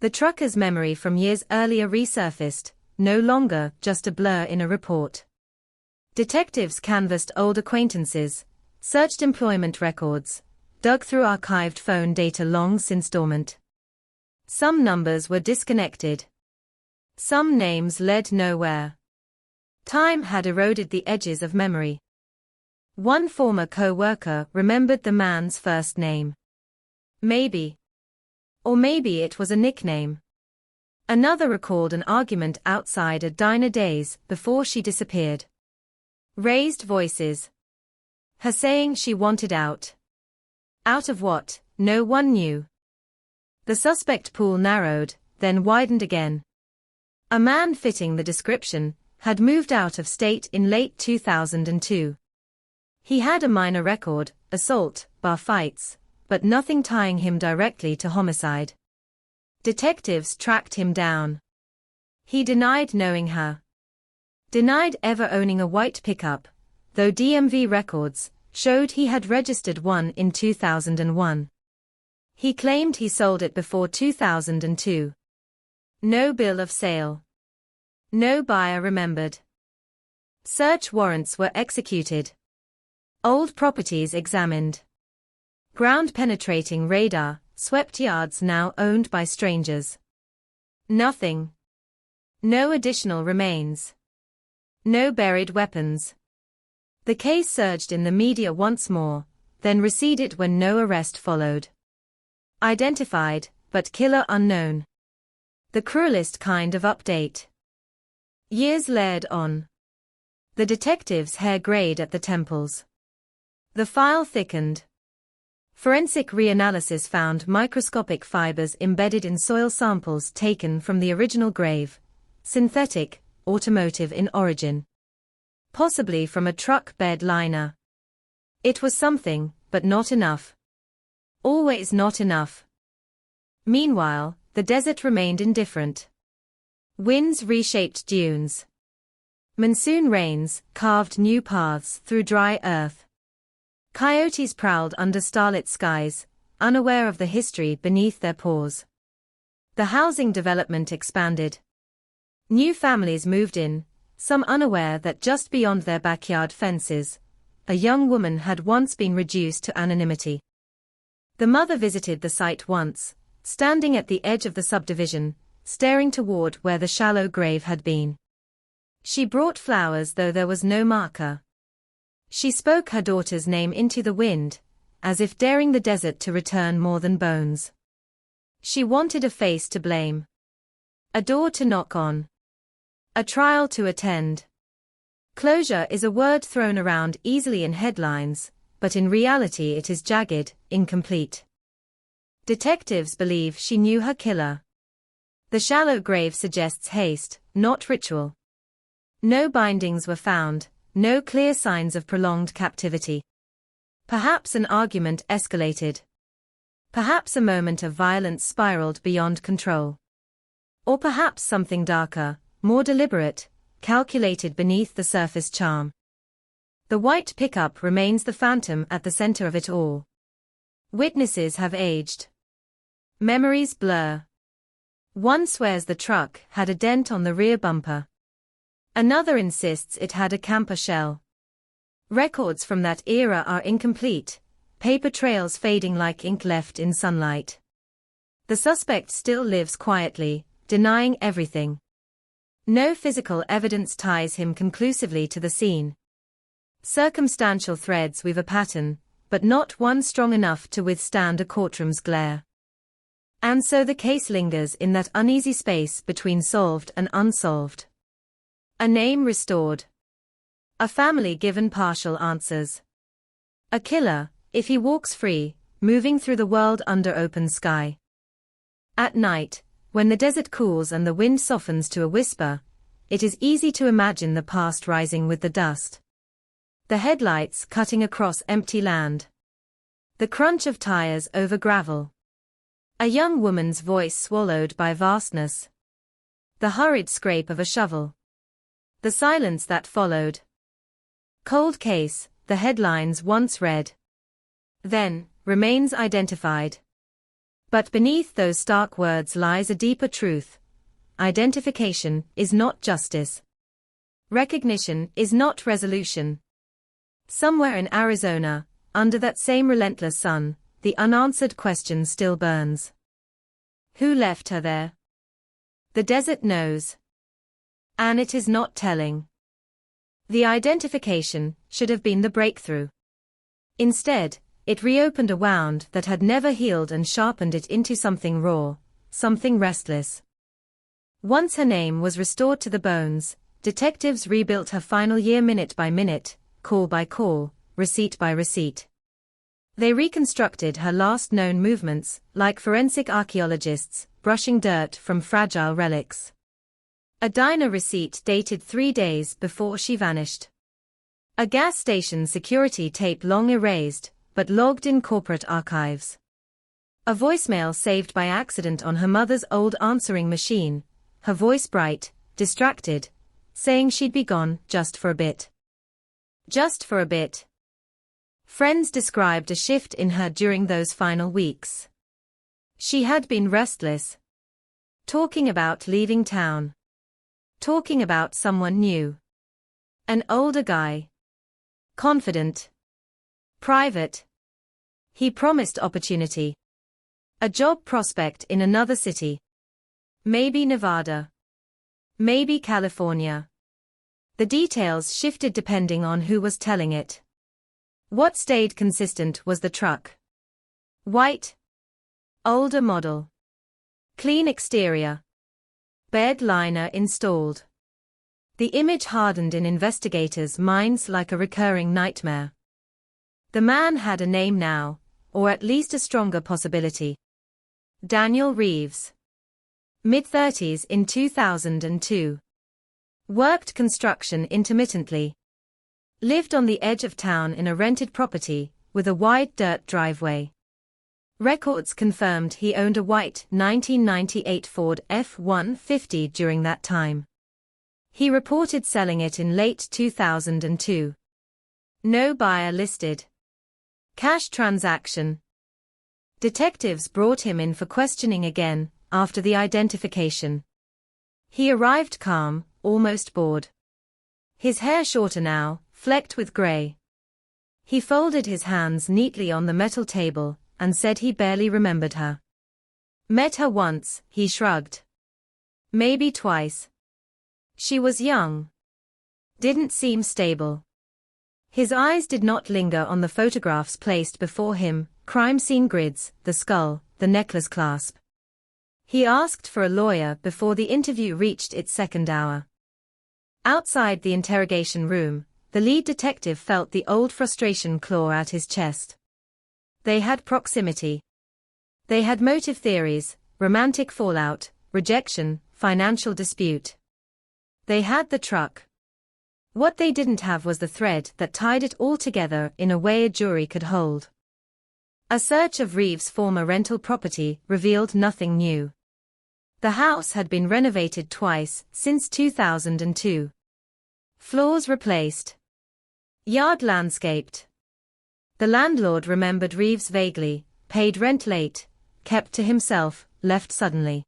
Speaker 10: The trucker's memory from years earlier resurfaced, no longer just a blur in a report. Detectives canvassed old acquaintances, searched employment records, dug through archived phone data long since dormant. Some numbers were disconnected. Some names led nowhere. Time had eroded the edges of memory. One former co-worker remembered the man's first name. Maybe. Or maybe it was a nickname. Another recalled an argument outside a diner days before she disappeared. Raised voices. Her saying she wanted out. Out of what, no one knew. The suspect pool narrowed, then widened again. A man fitting the description had moved out of state in late 2002. He had a minor record, assault, bar fights, but nothing tying him directly to homicide. Detectives tracked him down. He denied knowing her. Denied ever owning a white pickup, though DMV records showed he had registered one in 2001. He claimed he sold it before 2002. No bill of sale. No buyer remembered. Search warrants were executed. Old properties examined. Ground-penetrating radar swept yards now owned by strangers. Nothing. No additional remains. No buried weapons. The case surged in the media once more, then receded when no arrest followed. Identified, but killer unknown. The cruelest kind of update. Years layered on. The detective's hair grayed at the temples. The file thickened. Forensic reanalysis found microscopic fibers embedded in soil samples taken from the original grave. Synthetic, automotive in origin. Possibly from a truck bed liner. It was something, but not enough. Always not enough. Meanwhile, the desert remained indifferent. Winds reshaped dunes. Monsoon rains carved new paths through dry earth. Coyotes prowled under starlit skies, unaware of the history beneath their paws. The housing development expanded. New families moved in, some unaware that just beyond their backyard fences, a young woman had once been reduced to anonymity. The mother visited the site once, standing at the edge of the subdivision, staring toward where the shallow grave had been. She brought flowers though there was no marker. She spoke her daughter's name into the wind, as if daring the desert to return more than bones. She wanted a face to blame, a door to knock on, a trial to attend. Closure is a word thrown around easily in headlines, but in reality it is jagged, incomplete. Detectives believe she knew her killer. The shallow grave suggests haste, not ritual. No bindings were found, no clear signs of prolonged captivity. Perhaps an argument escalated. Perhaps a moment of violence spiraled beyond control. Or perhaps something darker, more deliberate, calculated beneath the surface charm. The white pickup remains the phantom at the center of it all. Witnesses have aged. Memories blur. One swears the truck had a dent on the rear bumper. Another insists it had a camper shell. Records from that era are incomplete, paper trails fading like ink left in sunlight. The suspect still lives quietly, denying everything. No physical evidence ties him conclusively to the scene. Circumstantial threads weave a pattern, but not one strong enough to withstand a courtroom's glare. And so the case lingers in that uneasy space between solved and unsolved. A name restored. A family given partial answers. A killer, if he walks free, moving through the world under open sky. At night, when the desert cools and the wind softens to a whisper, it is easy to imagine the past rising with the dust. The headlights cutting across empty land. The crunch of tires over gravel. A young woman's voice swallowed by vastness. The hurried scrape of a shovel. The silence that followed. Cold case, the headlines once read. Then, remains identified. But beneath those stark words lies a deeper truth. Identification is not justice. Recognition is not resolution. Somewhere in Arizona, under that same relentless sun, the unanswered question still burns. Who left her there? The desert knows. And it is not telling. The identification should have been the breakthrough. Instead, it reopened a wound that had never healed and sharpened it into something raw, something restless. Once her name was restored to the bones, detectives rebuilt her final year minute by minute, call by call, receipt by receipt. They reconstructed her last known movements, like forensic archaeologists, brushing dirt from fragile relics. A diner receipt dated 3 days before she vanished. A gas station security tape long erased, but logged in corporate archives. A voicemail saved by accident on her mother's old answering machine, her voice bright, distracted, saying she'd be gone just for a bit. Just for a bit. Friends described a shift in her during those final weeks. She had been restless. Talking about leaving town. Talking about someone new. An older guy. Confident. Private. He promised opportunity. A job prospect in another city. Maybe Nevada. Maybe California. The details shifted depending on who was telling it. What stayed consistent was the truck. White. Older model. Clean exterior. Bed liner installed. The image hardened in investigators' minds like a recurring nightmare. The man had a name now, or at least a stronger possibility. Daniel Reeves. Mid-30s in 2002. Worked construction intermittently. Lived on the edge of town in a rented property, with a wide dirt driveway. Records confirmed he owned a white 1998 Ford F-150 during that time. He reported selling it in late 2002. No buyer listed. Cash transaction. Detectives brought him in for questioning again, after the identification. He arrived calm, almost bored. His hair shorter now, flecked with gray. He folded his hands neatly on the metal table, and said he barely remembered her. Met her once, he shrugged. Maybe twice. She was young. Didn't seem stable. His eyes did not linger on the photographs placed before him, crime scene grids, the skull, the necklace clasp. He asked for a lawyer before the interview reached its second hour. Outside the interrogation room, the lead detective felt the old frustration claw at his chest. They had proximity. They had motive theories, romantic fallout, rejection, financial dispute. They had the truck. What they didn't have was the thread that tied it all together in a way a jury could hold. A search of Reeves' former rental property revealed nothing new. The house had been renovated twice since 2002. Floors replaced. Yard landscaped. The landlord remembered Reeves vaguely, paid rent late, kept to himself, left suddenly.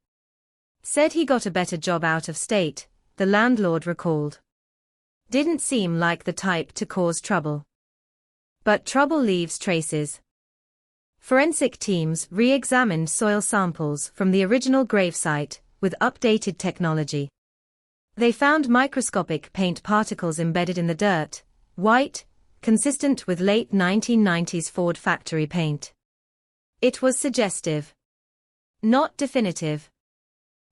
Speaker 10: Said he got a better job out of state, the landlord recalled. Didn't seem like the type to cause trouble. But trouble leaves traces. Forensic teams re-examined soil samples from the original gravesite with updated technology. They found microscopic paint particles embedded in the dirt, white, consistent with late 1990s Ford factory paint. It was suggestive. Not definitive.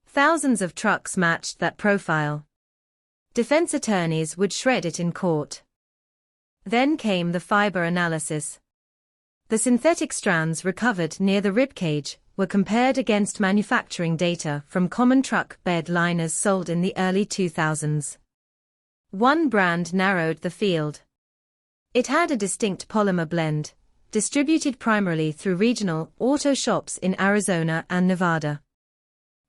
Speaker 10: Thousands of trucks matched that profile. Defense attorneys would shred it in court. Then came the fiber analysis. The synthetic strands recovered near the ribcage were compared against manufacturing data from common truck bed liners sold in the early 2000s. One brand narrowed the field. It had a distinct polymer blend, distributed primarily through regional auto shops in Arizona and Nevada.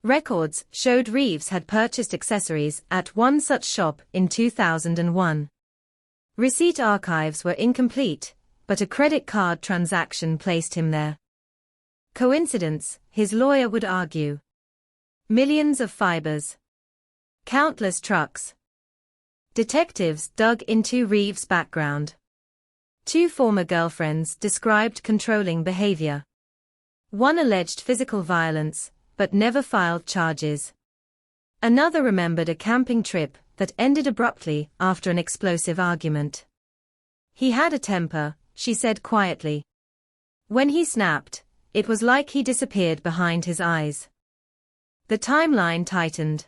Speaker 10: Records showed Reeves had purchased accessories at one such shop in 2001. Receipt archives were incomplete, but a credit card transaction placed him there. Coincidence, his lawyer would argue. Millions of fibers. Countless trucks. Detectives dug into Reeves' background. 2 former girlfriends described controlling behavior. One alleged physical violence, but never filed charges. Another remembered a camping trip that ended abruptly after an explosive argument. He had a temper, she said quietly. When he snapped, it was like he disappeared behind his eyes. The timeline tightened.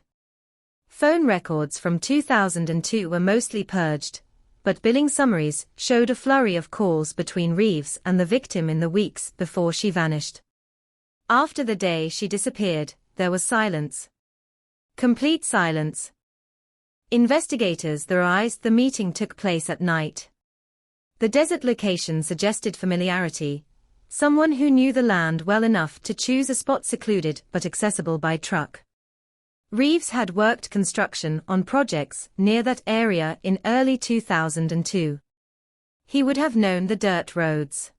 Speaker 10: Phone records from 2002 were mostly purged, but billing summaries showed a flurry of calls between Reeves and the victim in the weeks before she vanished. After the day she disappeared, there was silence. Complete silence. Investigators theorized the meeting took place at night. The desert location suggested familiarity, someone who knew the land well enough to choose a spot secluded but accessible by truck. Reeves had worked construction on projects near that area in early 2002. He would have known the dirt roads.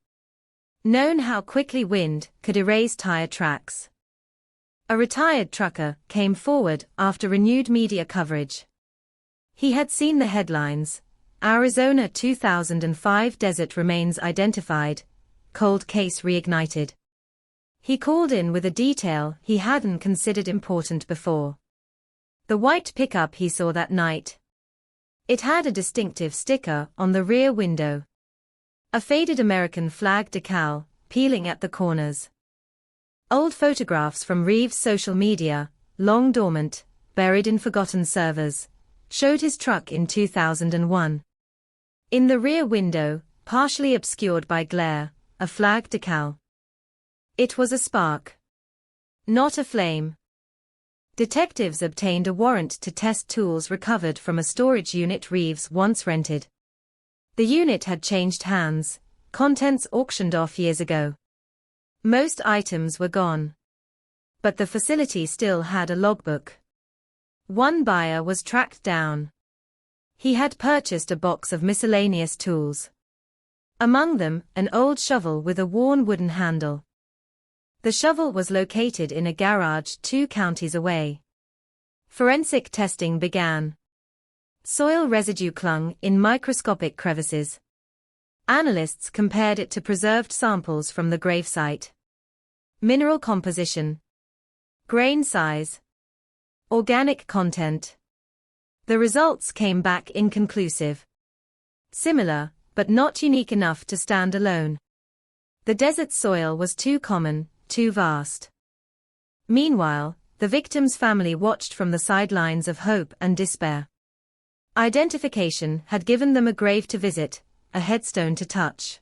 Speaker 10: Known how quickly wind could erase tire tracks. A retired trucker came forward after renewed media coverage. He had seen the headlines, Arizona 2005 desert remains identified, cold case reignited. He called in with a detail he hadn't considered important before. The white pickup he saw that night. It had a distinctive sticker on the rear window. A faded American flag decal, peeling at the corners. Old photographs from Reeves' social media, long dormant, buried in forgotten servers, showed his truck in 2001. In the rear window, partially obscured by glare, a flag decal. It was a spark. Not a flame. Detectives obtained a warrant to test tools recovered from a storage unit Reeves once rented. The unit had changed hands, contents auctioned off years ago. Most items were gone. But the facility still had a logbook. One buyer was tracked down. He had purchased a box of miscellaneous tools. Among them, an old shovel with a worn wooden handle. The shovel was located in a garage 2 counties away. Forensic testing began. Soil residue clung in microscopic crevices. Analysts compared it to preserved samples from the gravesite. Mineral composition. Grain size. Organic content. The results came back inconclusive. Similar, but not unique enough to stand alone. The desert soil was too common, too vast. Meanwhile, the victim's family watched from the sidelines of hope and despair. Identification had given them a grave to visit, a headstone to touch.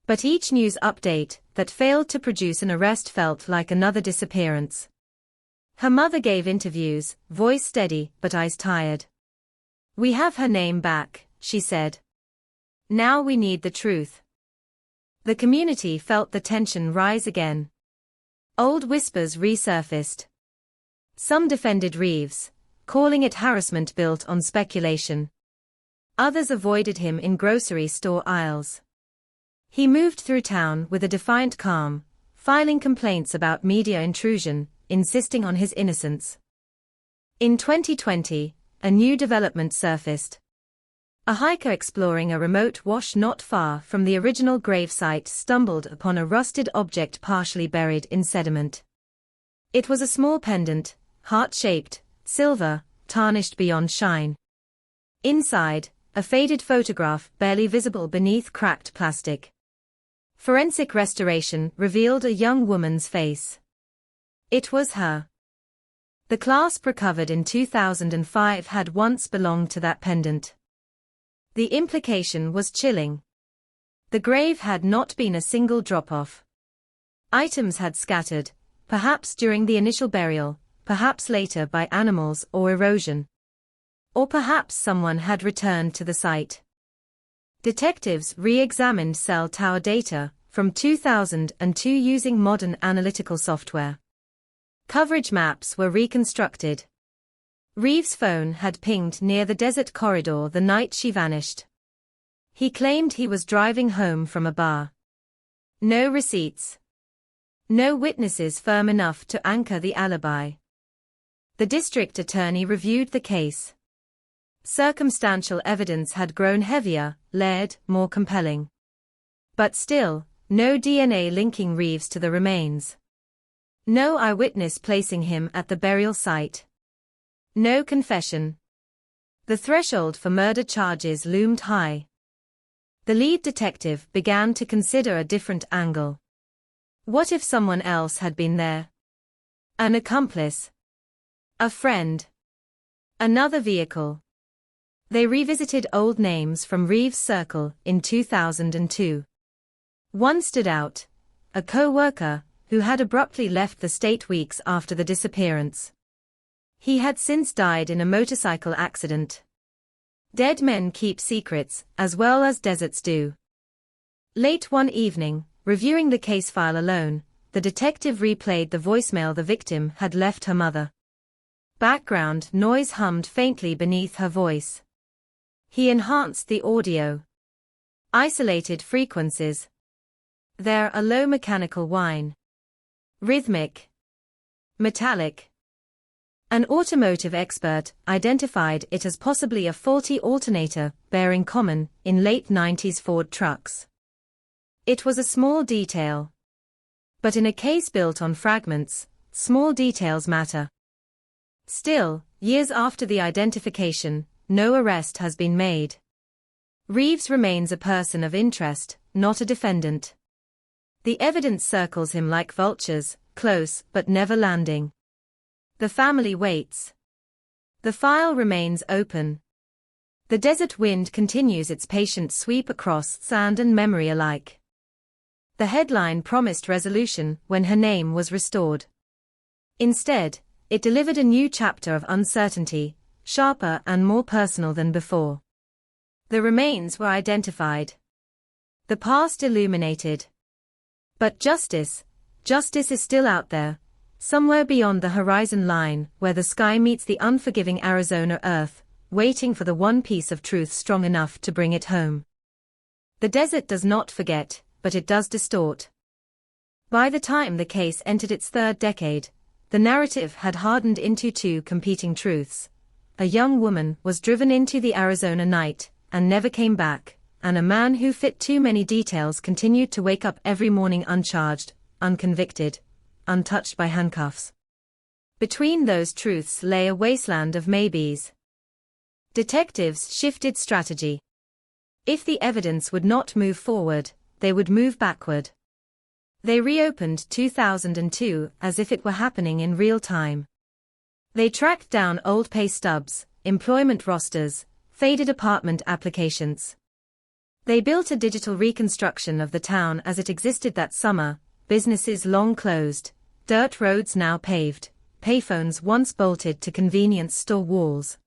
Speaker 10: But each news update that failed to produce an arrest felt like another disappearance. Her mother gave interviews, voice steady but eyes tired. "We have her name back," she said. "Now we need the truth." The community felt the tension rise again. Old whispers resurfaced. Some defended Reeves, calling it harassment built on speculation. Others avoided him in grocery store aisles. He moved through town with a defiant calm, filing complaints about media intrusion, insisting on his innocence. In 2020, a new development surfaced. A hiker exploring a remote wash not far from the original grave site stumbled upon a rusted object partially buried in sediment. It was a small pendant, heart-shaped, silver, tarnished beyond shine. Inside, a faded photograph barely visible beneath cracked plastic. Forensic restoration revealed a young woman's face. It was her. The clasp recovered in 2005 had once belonged to that pendant. The implication was chilling. The grave had not been a single drop-off. Items had scattered, perhaps during the initial burial, perhaps later by animals or erosion. Or perhaps someone had returned to the site. Detectives re-examined cell tower data from 2002 using modern analytical software. Coverage maps were reconstructed. Reeves' phone had pinged near the desert corridor the night she vanished. He claimed he was driving home from a bar. No receipts. No witnesses firm enough to anchor the alibi. The district attorney reviewed the case. Circumstantial evidence had grown heavier, layered, more compelling. But still, no DNA linking Reeves to the remains. No eyewitness placing him at the burial site. No confession. The threshold for murder charges loomed high. The lead detective began to consider a different angle. What if someone else had been there? An accomplice? A friend? Another vehicle? They revisited old names from Reeves' circle in 2002. One stood out, a co-worker who had abruptly left the state weeks after the disappearance. He had since died in a motorcycle accident. Dead men keep secrets, as well as deserts do. Late one evening, reviewing the case file alone, the detective replayed the voicemail the victim had left her mother. Background noise hummed faintly beneath her voice. He enhanced the audio. Isolated frequencies. There a low mechanical whine. Rhythmic. Metallic. An automotive expert identified it as possibly a faulty alternator bearing common in late 90s Ford trucks. It was a small detail. But in a case built on fragments, small details matter. Still, years after the identification, no arrest has been made. Reeves remains a person of interest, not a defendant. The evidence circles him like vultures, close but never landing. The family waits. The file remains open. The desert wind continues its patient sweep across sand and memory alike. The headline promised resolution when her name was restored. Instead, it delivered a new chapter of uncertainty, sharper and more personal than before. The remains were identified. The past illuminated. But justice is still out there, somewhere beyond the horizon line where the sky meets the unforgiving Arizona earth, waiting for the one piece of truth strong enough to bring it home. The desert does not forget, but it does distort. By the time the case entered its third decade, the narrative had hardened into two competing truths. A young woman was driven into the Arizona night and never came back, and a man who fit too many details continued to wake up every morning uncharged, unconvicted, untouched by handcuffs. Between those truths lay a wasteland of maybes. Detectives shifted strategy. If the evidence would not move forward, they would move backward. They reopened 2002 as if it were happening in real time. They tracked down old pay stubs, employment rosters, faded apartment applications. They built a digital reconstruction of the town as it existed that summer, businesses long closed, dirt roads now paved, payphones once bolted to convenience store walls.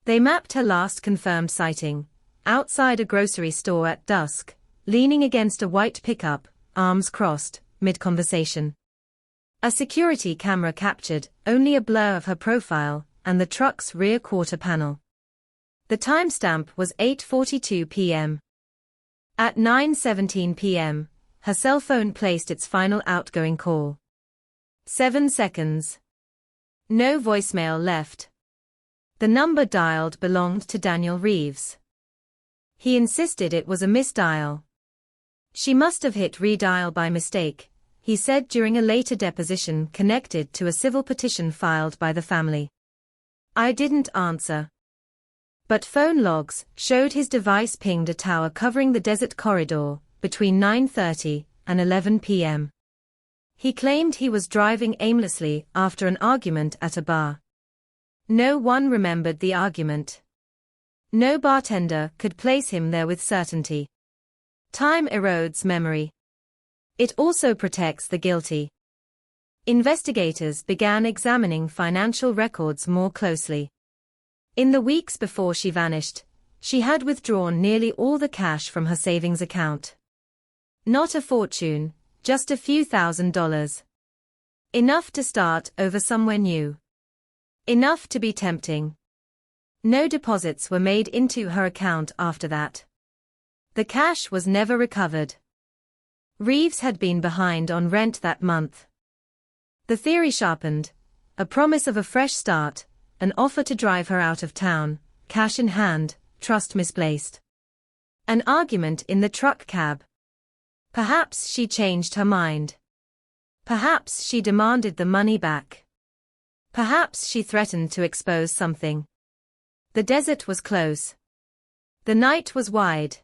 Speaker 10: They mapped her last confirmed sighting, outside a grocery store at dusk, leaning against a white pickup, arms crossed, mid-conversation. A security camera captured only a blur of her profile and the truck's rear quarter panel. The timestamp was 8:42 p.m. At 9:17 p.m., her cell phone placed its final outgoing call. 7 seconds. No voicemail left. The number dialed belonged to Daniel Reeves. He insisted it was a misdial. She must have hit redial by mistake, he said during a later deposition connected to a civil petition filed by the family. I didn't answer. But phone logs showed his device pinged a tower covering the desert corridor between 9:30 and 11 p.m. He claimed he was driving aimlessly after an argument at a bar. No one remembered the argument. No bartender could place him there with certainty. Time erodes memory. It also protects the guilty. Investigators began examining financial records more closely. In the weeks before she vanished, she had withdrawn nearly all the cash from her savings account. Not a fortune, just a few $1,000s. Enough to start over somewhere new. Enough to be tempting. No deposits were made into her account after that. The cash was never recovered. Reeves had been behind on rent that month. The theory sharpened, a promise of a fresh start, an offer to drive her out of town, cash in hand, trust misplaced. An argument in the truck cab. Perhaps she changed her mind. Perhaps she demanded the money back. Perhaps she threatened to expose something. The desert was close. The night was wide.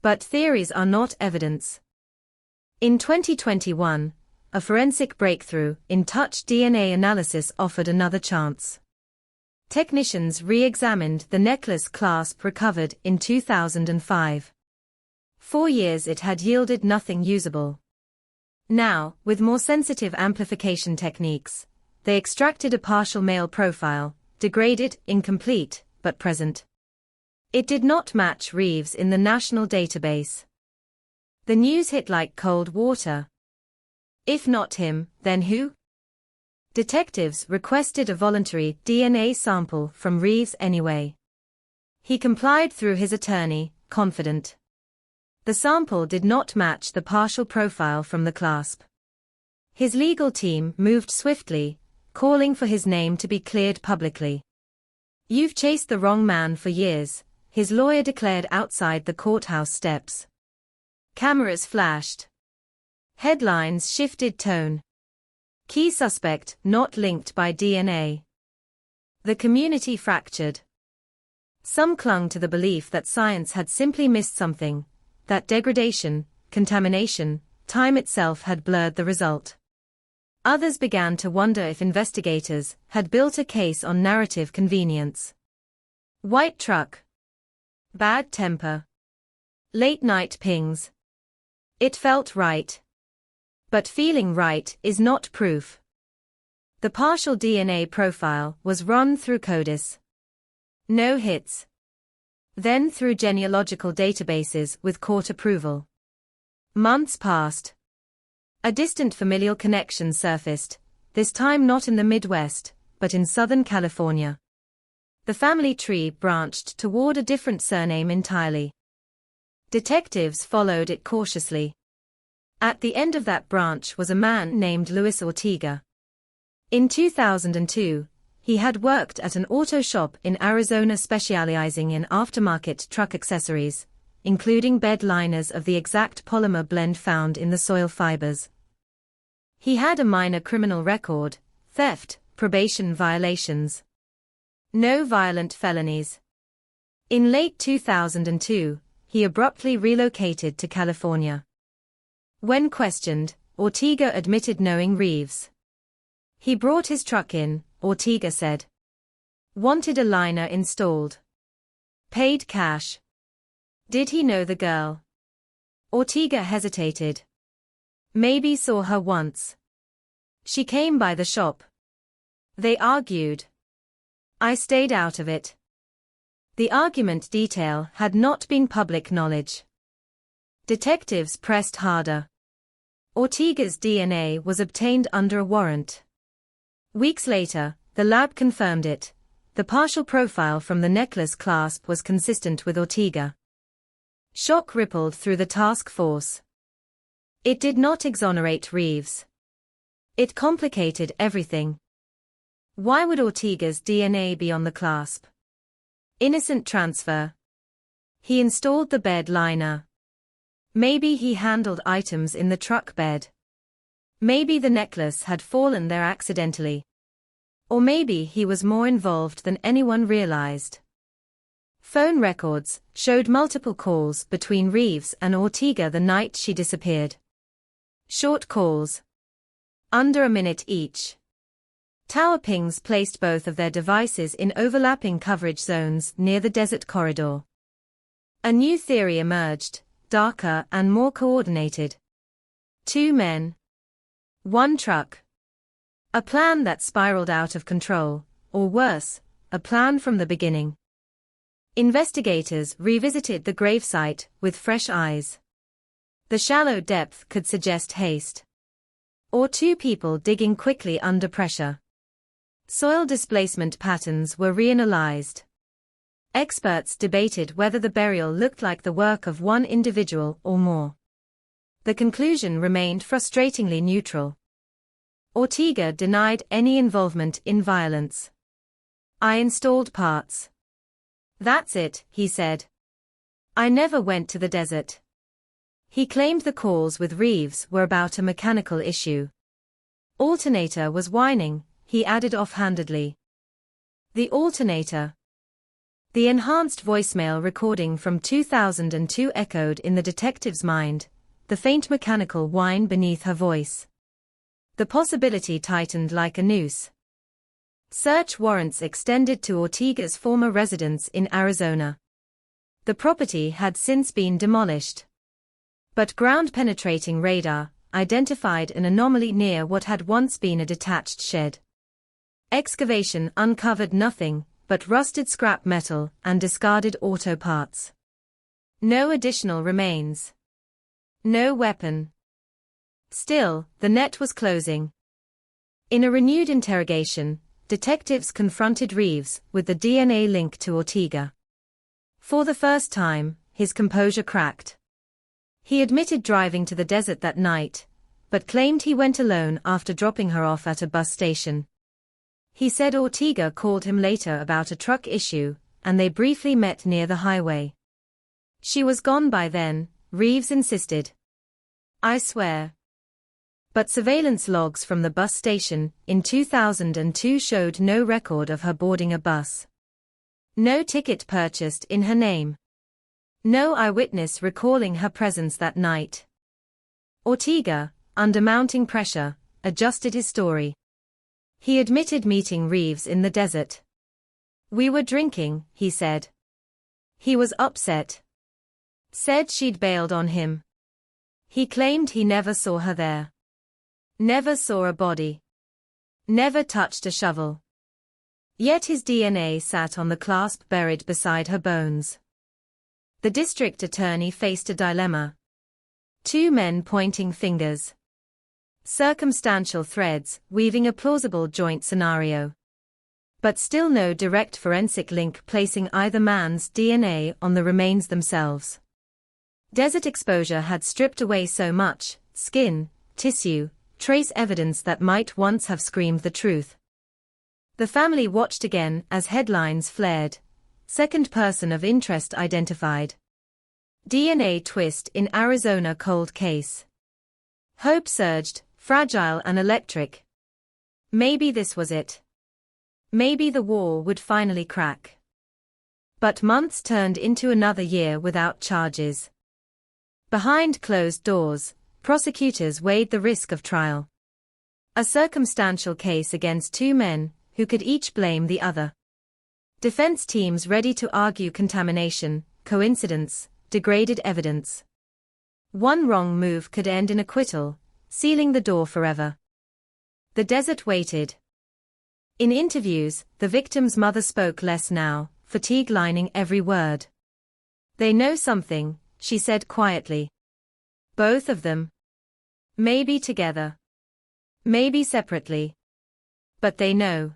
Speaker 10: But theories are not evidence. In 2021, a forensic breakthrough in touch DNA analysis offered another chance. Technicians re-examined the necklace clasp recovered in 2005. 4 years it had yielded nothing usable. Now, with more sensitive amplification techniques, they extracted a partial male profile, degraded, incomplete, but present. It did not match Reeves in the national database. The news hit like cold water. If not him, then who? Detectives requested a voluntary DNA sample from Reeves anyway. He complied through his attorney, confident. The sample did not match the partial profile from the clasp. His legal team moved swiftly, calling for his name to be cleared publicly. You've chased the wrong man for years, his lawyer declared outside the courthouse steps. Cameras flashed. Headlines shifted tone. Key suspect not linked by DNA. The community fractured. Some clung to the belief that science had simply missed something, that degradation, contamination, time itself had blurred the result. Others began to wonder if investigators had built a case on narrative convenience. White truck. Bad temper. Late night pings. It felt right. But feeling right is not proof. The partial DNA profile was run through CODIS. No hits. Then through genealogical databases with court approval. Months passed. A distant familial connection surfaced, this time not in the Midwest, but in Southern California. The family tree branched toward a different surname entirely. Detectives followed it cautiously. At the end of that branch was a man named Luis Ortega. In 2002, he had worked at an auto shop in Arizona specializing in aftermarket truck accessories, including bed liners of the exact polymer blend found in the soil fibers. He had a minor criminal record, theft, probation violations. No violent felonies. In late 2002, he abruptly relocated to California. When questioned, Ortega admitted knowing Reeves. He brought his truck in, Ortega said. Wanted a liner installed. Paid cash. Did he know the girl? Ortega hesitated. Maybe saw her once. She came by the shop. They argued. I stayed out of it. The argument detail had not been public knowledge. Detectives pressed harder. Ortega's DNA was obtained under a warrant. Weeks later, the lab confirmed it. The partial profile from the necklace clasp was consistent with Ortega. Shock rippled through the task force. It did not exonerate Reeves. It complicated everything. Why would Ortega's DNA be on the clasp? Innocent transfer. He installed the bed liner. Maybe he handled items in the truck bed. Maybe the necklace had fallen there accidentally. Or maybe he was more involved than anyone realized. Phone records showed multiple calls between Reeves and Ortega the night she disappeared. Short calls. Under a minute each. Tower pings placed both of their devices in overlapping coverage zones near the desert corridor. A new theory emerged, darker and more coordinated. 2 men. 1 truck. A plan that spiraled out of control, or worse, a plan from the beginning. Investigators revisited the gravesite with fresh eyes. The shallow depth could suggest haste. Or 2 people digging quickly under pressure. Soil displacement patterns were reanalyzed. Experts debated whether the burial looked like the work of one individual or more. The conclusion remained frustratingly neutral. Ortega denied any involvement in violence. I installed parts. That's it, he said. I never went to the desert. He claimed the calls with Reeves were about a mechanical issue. Alternator was whining, he added offhandedly. The alternator. The enhanced voicemail recording from 2002 echoed in the detective's mind, the faint mechanical whine beneath her voice. The possibility tightened like a noose. Search warrants extended to Ortega's former residence in Arizona. The property had since been demolished. But ground-penetrating radar identified an anomaly near what had once been a detached shed. Excavation uncovered nothing but rusted scrap metal and discarded auto parts. No additional remains. No weapon. Still, the net was closing. In a renewed interrogation, detectives confronted Reeves with the DNA link to Ortega. For the first time, his composure cracked. He admitted driving to the desert that night, but claimed he went alone after dropping her off at a bus station. He said Ortega called him later about a truck issue, and they briefly met near the highway. She was gone by then, Reeves insisted. I swear. But surveillance logs from the bus station in 2002 showed no record of her boarding a bus. No ticket purchased in her name. No eyewitness recalling her presence that night. Ortega, under mounting pressure, adjusted his story. He admitted meeting Reeves in the desert. We were drinking, he said. He was upset. Said she'd bailed on him. He claimed he never saw her there. Never saw a body. Never touched a shovel. Yet his DNA sat on the clasp buried beside her bones. The district attorney faced a dilemma. 2 men pointing fingers. Circumstantial threads weaving a plausible joint scenario. But still no direct forensic link placing either man's DNA on the remains themselves. Desert exposure had stripped away so much skin, tissue, trace evidence that might once have screamed the truth. The family watched again as headlines flared. Second person of interest identified. DNA twist in Arizona cold case. Hope surged, fragile and electric. Maybe this was it. Maybe the wall would finally crack. But months turned into another year without charges. Behind closed doors, prosecutors weighed the risk of trial. A circumstantial case against two men, who could each blame the other. Defense teams ready to argue contamination, coincidence, degraded evidence. One wrong move could end in acquittal, sealing the door forever. The desert waited. In interviews, the victim's mother spoke less now, fatigue lining every word. They know something, she said quietly. Both of them. Maybe together. Maybe separately. But they know.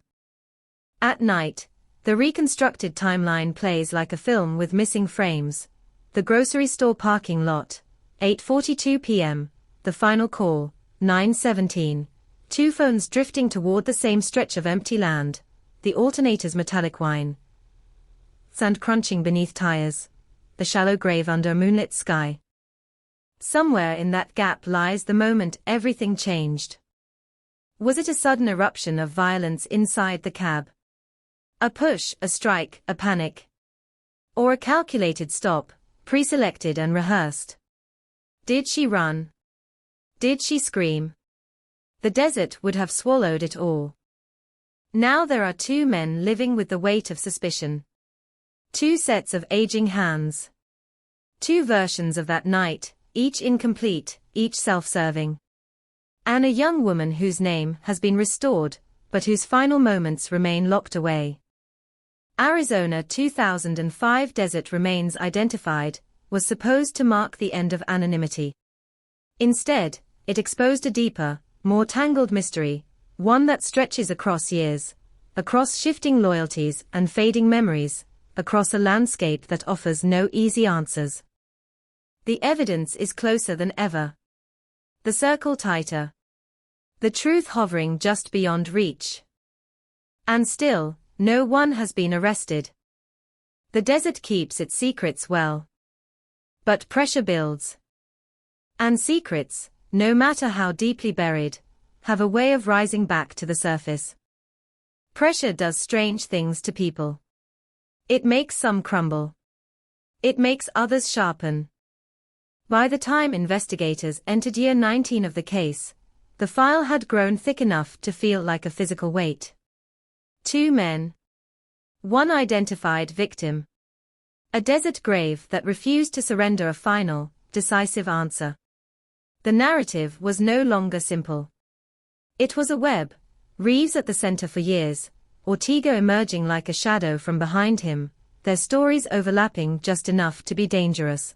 Speaker 10: At night, the reconstructed timeline plays like a film with missing frames. The grocery store parking lot, 8:42 p.m., the final call, 9:17. Two phones drifting toward the same stretch of empty land, the alternator's metallic whine. Sand crunching beneath tires. The shallow grave under a moonlit sky. Somewhere in that gap lies the moment everything changed. Was it a sudden eruption of violence inside the cab? A push, a strike, a panic? Or a calculated stop, pre-selected and rehearsed? Did she run? Did she scream? The desert would have swallowed it all. Now there are two men living with the weight of suspicion. Two sets of aging hands. Two versions of that night, each incomplete, each self-serving. And a young woman whose name has been restored, but whose final moments remain locked away. Arizona 2005 Desert Remains Identified was supposed to mark the end of anonymity. Instead, it exposed a deeper, more tangled mystery, one that stretches across years, across shifting loyalties and fading memories, across a landscape that offers no easy answers. The evidence is closer than ever. The circle tighter. The truth hovering just beyond reach. And still, no one has been arrested. The desert keeps its secrets well. But pressure builds. And secrets, no matter how deeply buried, have a way of rising back to the surface. Pressure does strange things to people. It makes some crumble. It makes others sharpen. By the time investigators entered year 19 of the case, the file had grown thick enough to feel like a physical weight. Two men. One identified victim. A desert grave that refused to surrender a final, decisive answer. The narrative was no longer simple. It was a web, Reeves at the center for years, Ortega emerging like a shadow from behind him, their stories overlapping just enough to be dangerous.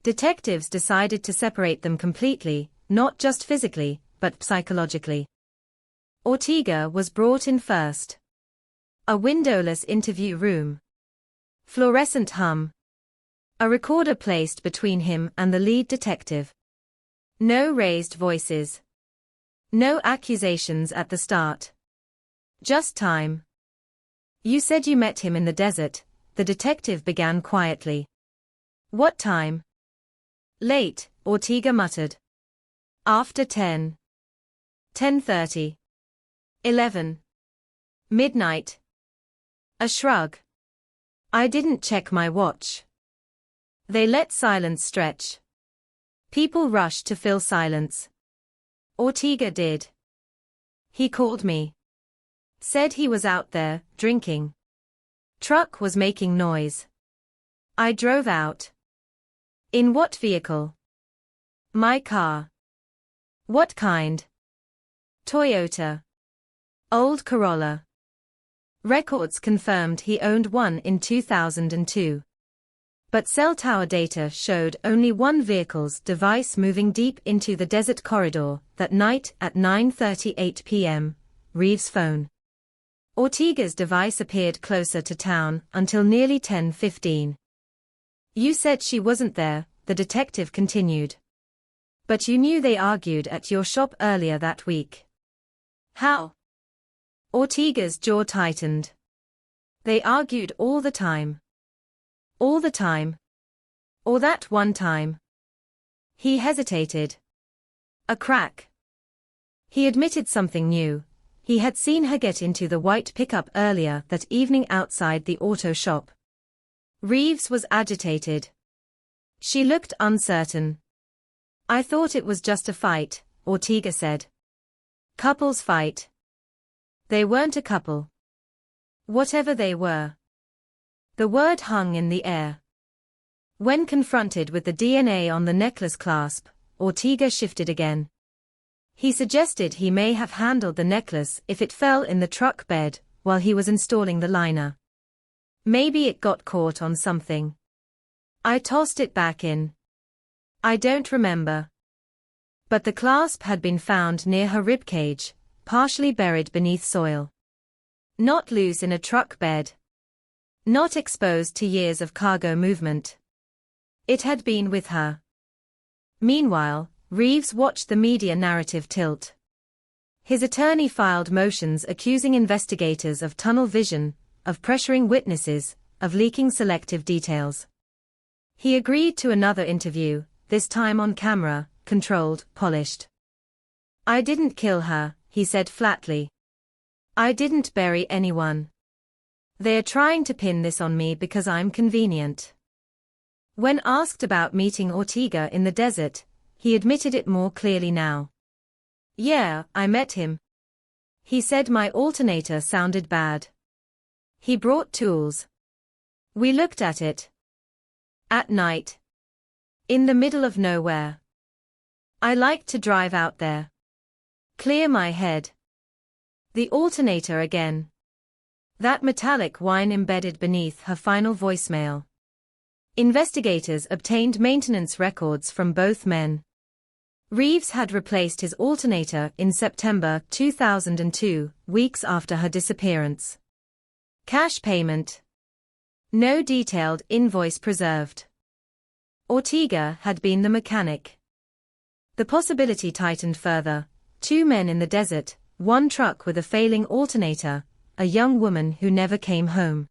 Speaker 10: Detectives decided to separate them completely, not just physically, but psychologically. Ortega was brought in first. A windowless interview room. Fluorescent hum. A recorder placed between him and the lead detective. No raised voices. No accusations at the start. Just time. You said you met him in the desert, the detective began quietly. What time? Late, Ortega muttered. After 10. 10:30. 11. Midnight. A shrug. I didn't check my watch. They let silence stretch. People rushed to fill silence. Ortega did. He called me. Said he was out there, drinking. Truck was making noise. I drove out. In what vehicle? My car. What kind? Toyota. Old Corolla. Records confirmed he owned one in 2002. But cell tower data showed only one vehicle's device moving deep into the desert corridor that night at 9:38 p.m., Reeves' phone. Ortega's device appeared closer to town until nearly 10:15. You said she wasn't there, the detective continued. But you knew they argued at your shop earlier that week. How? Ortega's jaw tightened. They argued all the time. All the time. Or that one time. He hesitated. A crack. He admitted something new. He had seen her get into the white pickup earlier that evening outside the auto shop. Reeves was agitated. She looked uncertain. I thought it was just a fight, Ortega said. Couples fight. They weren't a couple. Whatever they were. The word hung in the air. When confronted with the DNA on the necklace clasp, Ortega shifted again. He suggested he may have handled the necklace if it fell in the truck bed while he was installing the liner. Maybe it got caught on something. I tossed it back in. I don't remember. But the clasp had been found near her ribcage, partially buried beneath soil. Not loose in a truck bed. Not exposed to years of cargo movement. It had been with her. Meanwhile, Reeves watched the media narrative tilt. His attorney filed motions accusing investigators of tunnel vision, of pressuring witnesses, of leaking selective details. He agreed to another interview, this time on camera, controlled, polished. I didn't kill her, he said flatly. I didn't bury anyone. They're trying to pin this on me because I'm convenient. When asked about meeting Ortega in the desert, he admitted it more clearly now. Yeah, I met him. He said my alternator sounded bad. He brought tools. We looked at it. At night. In the middle of nowhere. I liked to drive out there. Clear my head. The alternator again. That metallic whine embedded beneath her final voicemail. Investigators obtained maintenance records from both men. Reeves had replaced his alternator in September 2002, weeks after her disappearance. Cash payment. No detailed invoice preserved. Ortega had been the mechanic. The possibility tightened further. 2 men in the desert, 1 truck with a failing alternator, a young woman who never came home.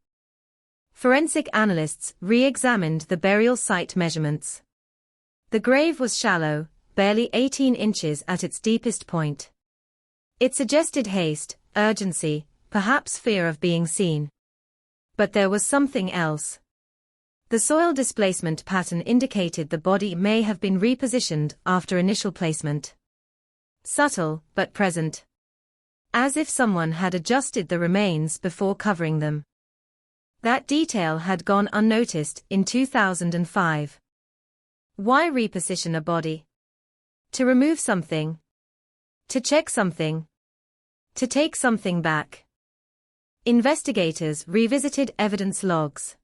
Speaker 10: Forensic analysts re-examined the burial site measurements. The grave was shallow, barely 18 inches at its deepest point. It suggested haste, urgency, perhaps fear of being seen. But there was something else. The soil displacement pattern indicated the body may have been repositioned after initial placement. Subtle, but present. As if someone had adjusted the remains before covering them. That detail had gone unnoticed in 2005. Why reposition a body? To remove something. To check something. To take something back. Investigators revisited evidence logs.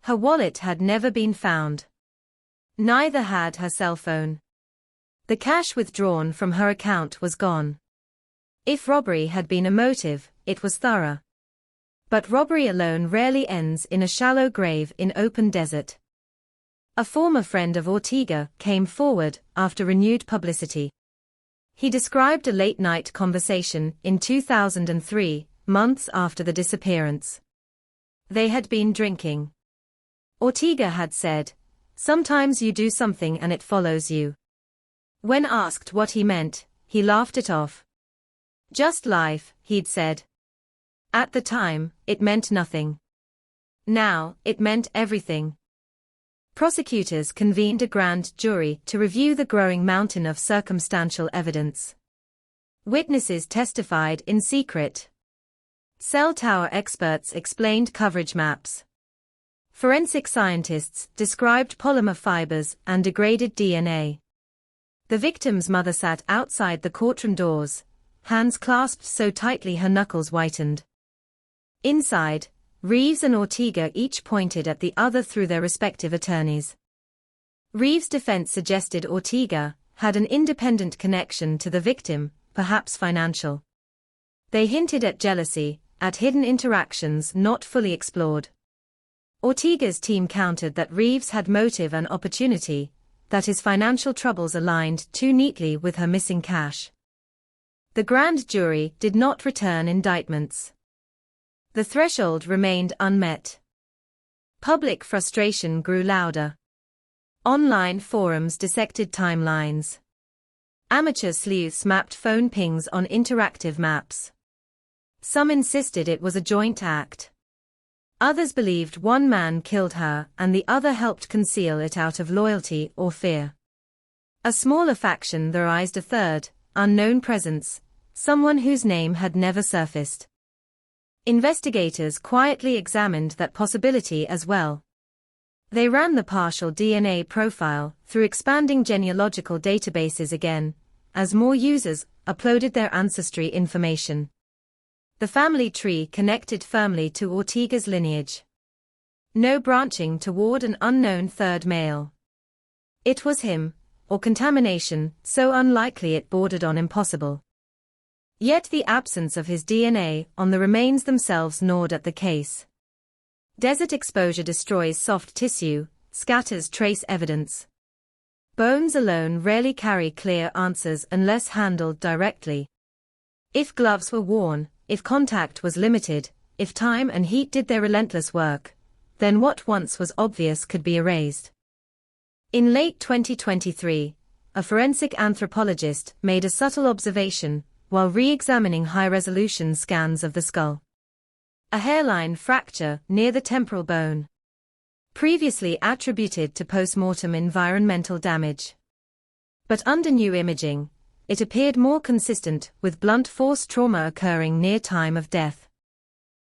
Speaker 10: Her wallet had never been found. Neither had her cell phone. The cash withdrawn from her account was gone. If robbery had been a motive, it was thorough. But robbery alone rarely ends in a shallow grave in open desert. A former friend of Ortega came forward after renewed publicity. He described a late-night conversation in 2003, months after the disappearance. They had been drinking. Ortega had said, "Sometimes you do something and it follows you." When asked what he meant, he laughed it off. Just life, he'd said. At the time, it meant nothing. Now, it meant everything. Prosecutors convened a grand jury to review the growing mountain of circumstantial evidence. Witnesses testified in secret. Cell tower experts explained coverage maps. Forensic scientists described polymer fibers and degraded DNA. The victim's mother sat outside the courtroom doors, hands clasped so tightly her knuckles whitened. Inside, Reeves and Ortega each pointed at the other through their respective attorneys. Reeves' defense suggested Ortega had an independent connection to the victim, perhaps financial. They hinted at jealousy, at hidden interactions not fully explored. Ortega's team countered that Reeves had motive and opportunity, that his financial troubles aligned too neatly with her missing cash. The grand jury did not return indictments. The threshold remained unmet. Public frustration grew louder. Online forums dissected timelines. Amateur sleuths mapped phone pings on interactive maps. Some insisted it was a joint act. Others believed one man killed her and the other helped conceal it out of loyalty or fear. A smaller faction theorized a third, unknown presence, someone whose name had never surfaced. Investigators quietly examined that possibility as well. They ran the partial DNA profile through expanding genealogical databases again, as more users uploaded their ancestry information. The family tree connected firmly to Ortega's lineage. No branching toward an unknown third male. It was him, or contamination, so unlikely it bordered on impossible. Yet the absence of his DNA on the remains themselves gnawed at the case. Desert exposure destroys soft tissue, scatters trace evidence. Bones alone rarely carry clear answers unless handled directly. If gloves were worn, if contact was limited, if time and heat did their relentless work, then what once was obvious could be erased. In late 2023, a forensic anthropologist made a subtle observation while re-examining high-resolution scans of the skull. A hairline fracture near the temporal bone. Previously attributed to post-mortem environmental damage. But under new imaging, it appeared more consistent with blunt force trauma occurring near time of death.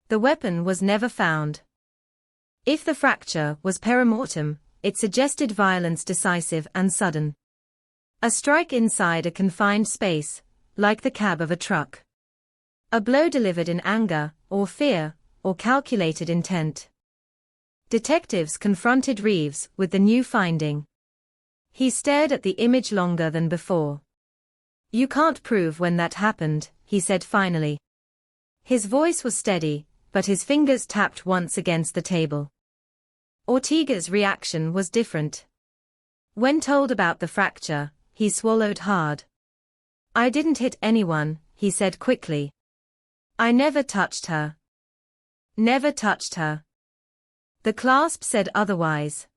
Speaker 10: The weapon was never found. If the fracture was perimortem, it suggested violence decisive and sudden. A strike inside a confined space, like the cab of a truck. A blow delivered in anger, or fear, or calculated intent. Detectives confronted Reeves with the new finding. He stared at the image longer than before. "You can't prove when that happened," he said finally. His voice was steady, but his fingers tapped once against the table. Ortega's reaction was different. When told about the fracture, he swallowed hard. "I didn't hit anyone," he said quickly. "I never touched her. Never touched her." The clasp said otherwise.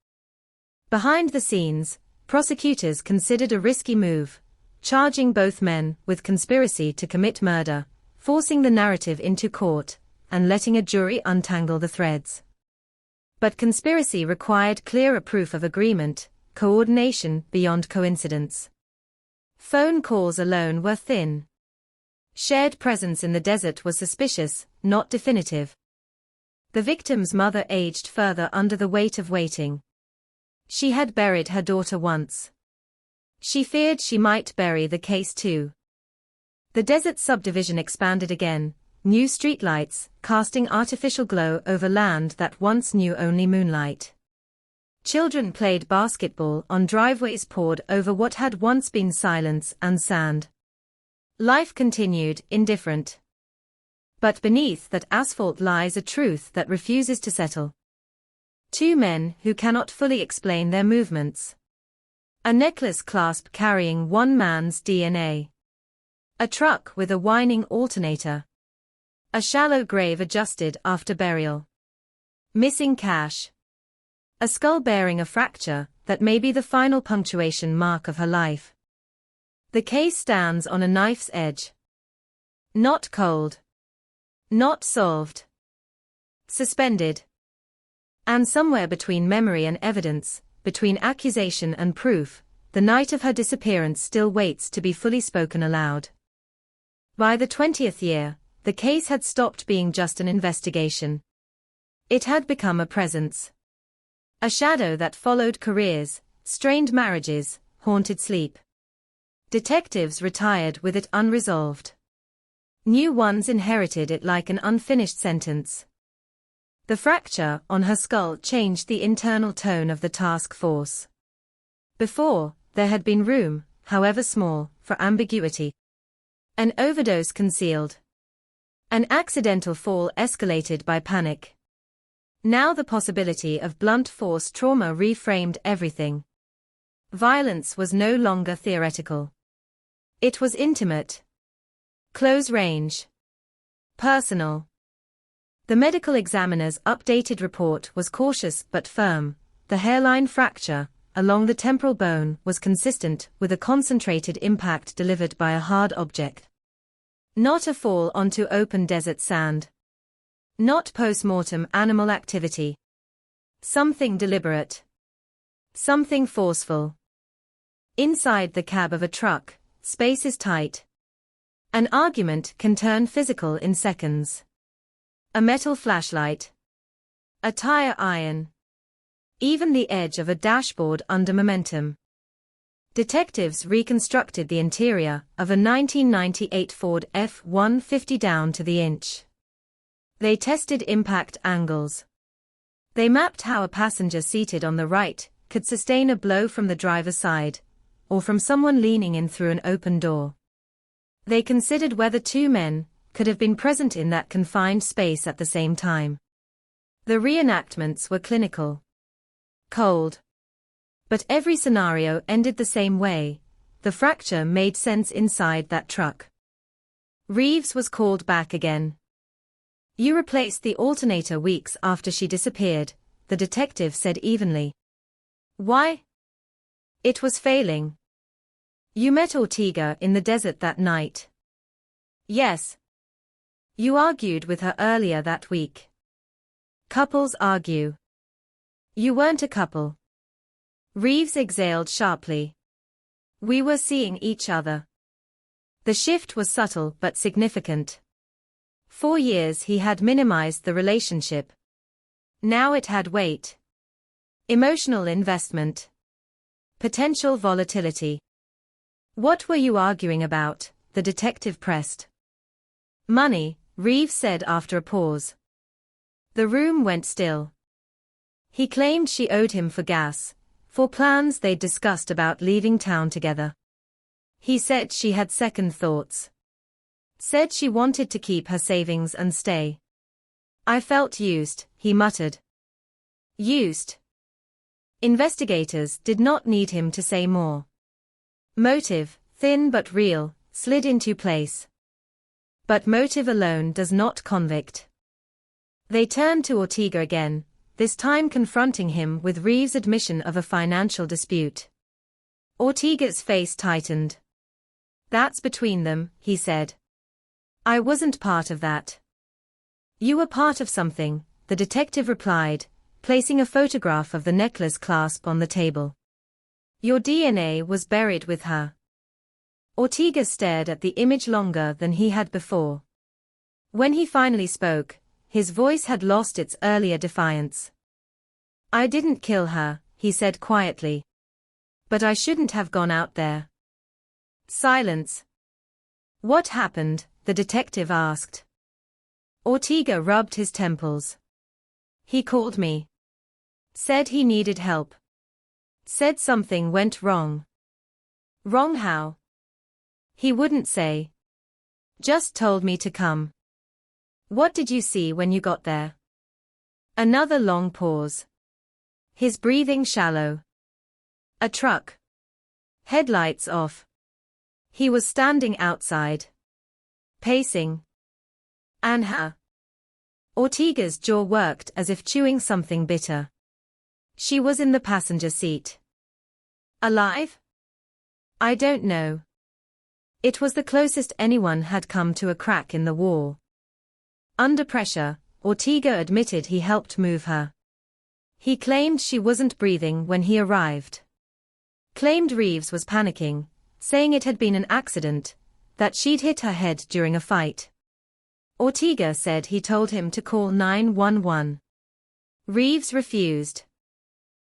Speaker 10: Behind the scenes, prosecutors considered a risky move, charging both men with conspiracy to commit murder, forcing the narrative into court, and letting a jury untangle the threads. But conspiracy required clearer proof of agreement, coordination beyond coincidence. Phone calls alone were thin. Shared presence in the desert was suspicious, not definitive. The victim's mother aged further under the weight of waiting. She had buried her daughter once. She feared she might bury the case too. The desert subdivision expanded again, new streetlights casting artificial glow over land that once knew only moonlight. Children played basketball on driveways poured over what had once been silence and sand. Life continued, indifferent. But beneath that asphalt lies a truth that refuses to settle. Two men who cannot fully explain their movements. A necklace clasp carrying one man's DNA. A truck with a whining alternator. A shallow grave adjusted after burial. Missing cash. A skull bearing a fracture that may be the final punctuation mark of her life. The case stands on a knife's edge. Not cold. Not solved. Suspended. And somewhere between memory and evidence, between accusation and proof, the night of her disappearance still waits to be fully spoken aloud. By the 20th year, the case had stopped being just an investigation. It had become a presence. A shadow that followed careers, strained marriages, haunted sleep. Detectives retired with it unresolved. New ones inherited it like an unfinished sentence. The fracture on her skull changed the internal tone of the task force. Before, there had been room, however small, for ambiguity. An overdose concealed. An accidental fall escalated by panic. Now the possibility of blunt force trauma reframed everything. Violence was no longer theoretical. It was intimate. Close range. Personal. The medical examiner's updated report was cautious but firm. The hairline fracture, along the temporal bone, was consistent with a concentrated impact delivered by a hard object. Not a fall onto open desert sand. Not post-mortem animal activity. Something deliberate. Something forceful. Inside the cab of a truck, space is tight. An argument can turn physical in seconds. A metal flashlight. A tire iron. Even the edge of a dashboard under momentum. Detectives reconstructed the interior of a 1998 Ford F-150 down to the inch. They tested impact angles. They mapped how a passenger seated on the right could sustain a blow from the driver's side, or from someone leaning in through an open door. They considered whether two men could have been present in that confined space at the same time. The reenactments were clinical. Cold. But every scenario ended the same way. The fracture made sense inside that truck. Reeves was called back again. You replaced the alternator weeks after she disappeared, the detective said evenly. Why? It was failing. You met Ortega in the desert that night. Yes. You argued with her earlier that week. Couples argue. You weren't a couple. Reeves exhaled sharply. We were seeing each other. The shift was subtle but significant. 4 years he had minimized the relationship. Now it had weight. Emotional investment. Potential volatility. What were you arguing about? The detective pressed. Money, Reeves said after a pause. The room went still. He claimed she owed him for gas, for plans they'd discussed about leaving town together. He said she had second thoughts. Said she wanted to keep her savings and stay. I felt used, he muttered. Used. Investigators did not need him to say more. Motive, thin but real, slid into place. But motive alone does not convict. They turned to Ortega again, this time confronting him with Reeves' admission of a financial dispute. Ortega's face tightened. That's between them, he said. I wasn't part of that. You were part of something, the detective replied, placing a photograph of the necklace clasp on the table. Your DNA was buried with her. Ortega stared at the image longer than he had before. When he finally spoke, his voice had lost its earlier defiance. I didn't kill her, he said quietly. But I shouldn't have gone out there. Silence. What happened? The detective asked. Ortega rubbed his temples. He called me. Said he needed help. Said something went wrong. Wrong how? He wouldn't say. Just told me to come. What did you see when you got there? Another long pause. His breathing shallow. A truck. Headlights off. He was standing outside. Pacing. Anha. Ortega's jaw worked as if chewing something bitter. She was in the passenger seat. Alive? I don't know. It was the closest anyone had come to a crack in the wall. Under pressure, Ortega admitted he helped move her. He claimed she wasn't breathing when he arrived. Claimed Reeves was panicking, saying it had been an accident, that she'd hit her head during a fight. Ortega said he told him to call 911. Reeves refused.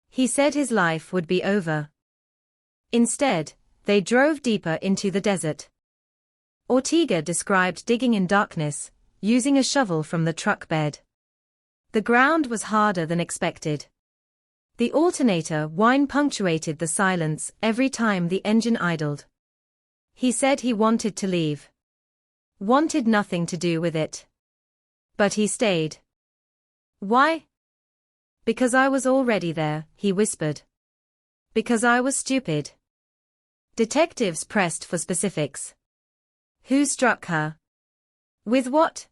Speaker 10: He said his life would be over. Instead, they drove deeper into the desert. Ortega described digging in darkness, using a shovel from the truck bed. The ground was harder than expected. The alternator whine punctuated the silence every time the engine idled. He said he wanted to leave. Wanted nothing to do with it. But he stayed. Why? Because I was already there, he whispered. Because I was stupid. Detectives pressed for specifics. Who struck her? With what?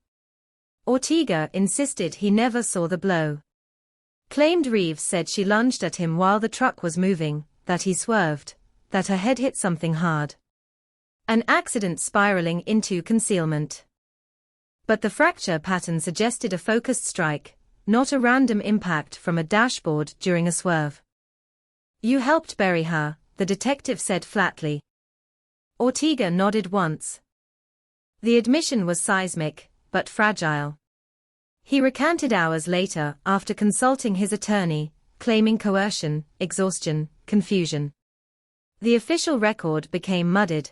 Speaker 10: Ortega insisted he never saw the blow. Claimed Reeves said she lunged at him while the truck was moving, that he swerved, that her head hit something hard. An accident spiraling into concealment. But the fracture pattern suggested a focused strike, not a random impact from a dashboard during a swerve. "You helped bury her," the detective said flatly. Ortega nodded once. The admission was seismic, but fragile. He recanted hours later after consulting his attorney, claiming coercion, exhaustion, confusion. The official record became muddied.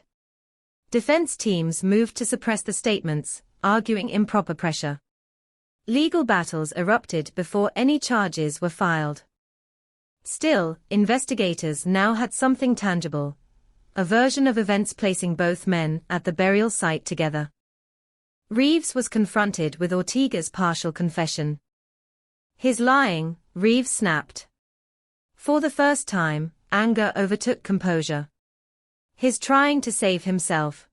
Speaker 10: Defense teams moved to suppress the statements, arguing improper pressure. Legal battles erupted before any charges were filed. Still, investigators now had something tangible, a version of events placing both men at the burial site together. Reeves was confronted with Ortega's partial confession. "He's lying," Reeves snapped. For the first time, anger overtook composure. "He's trying to save himself.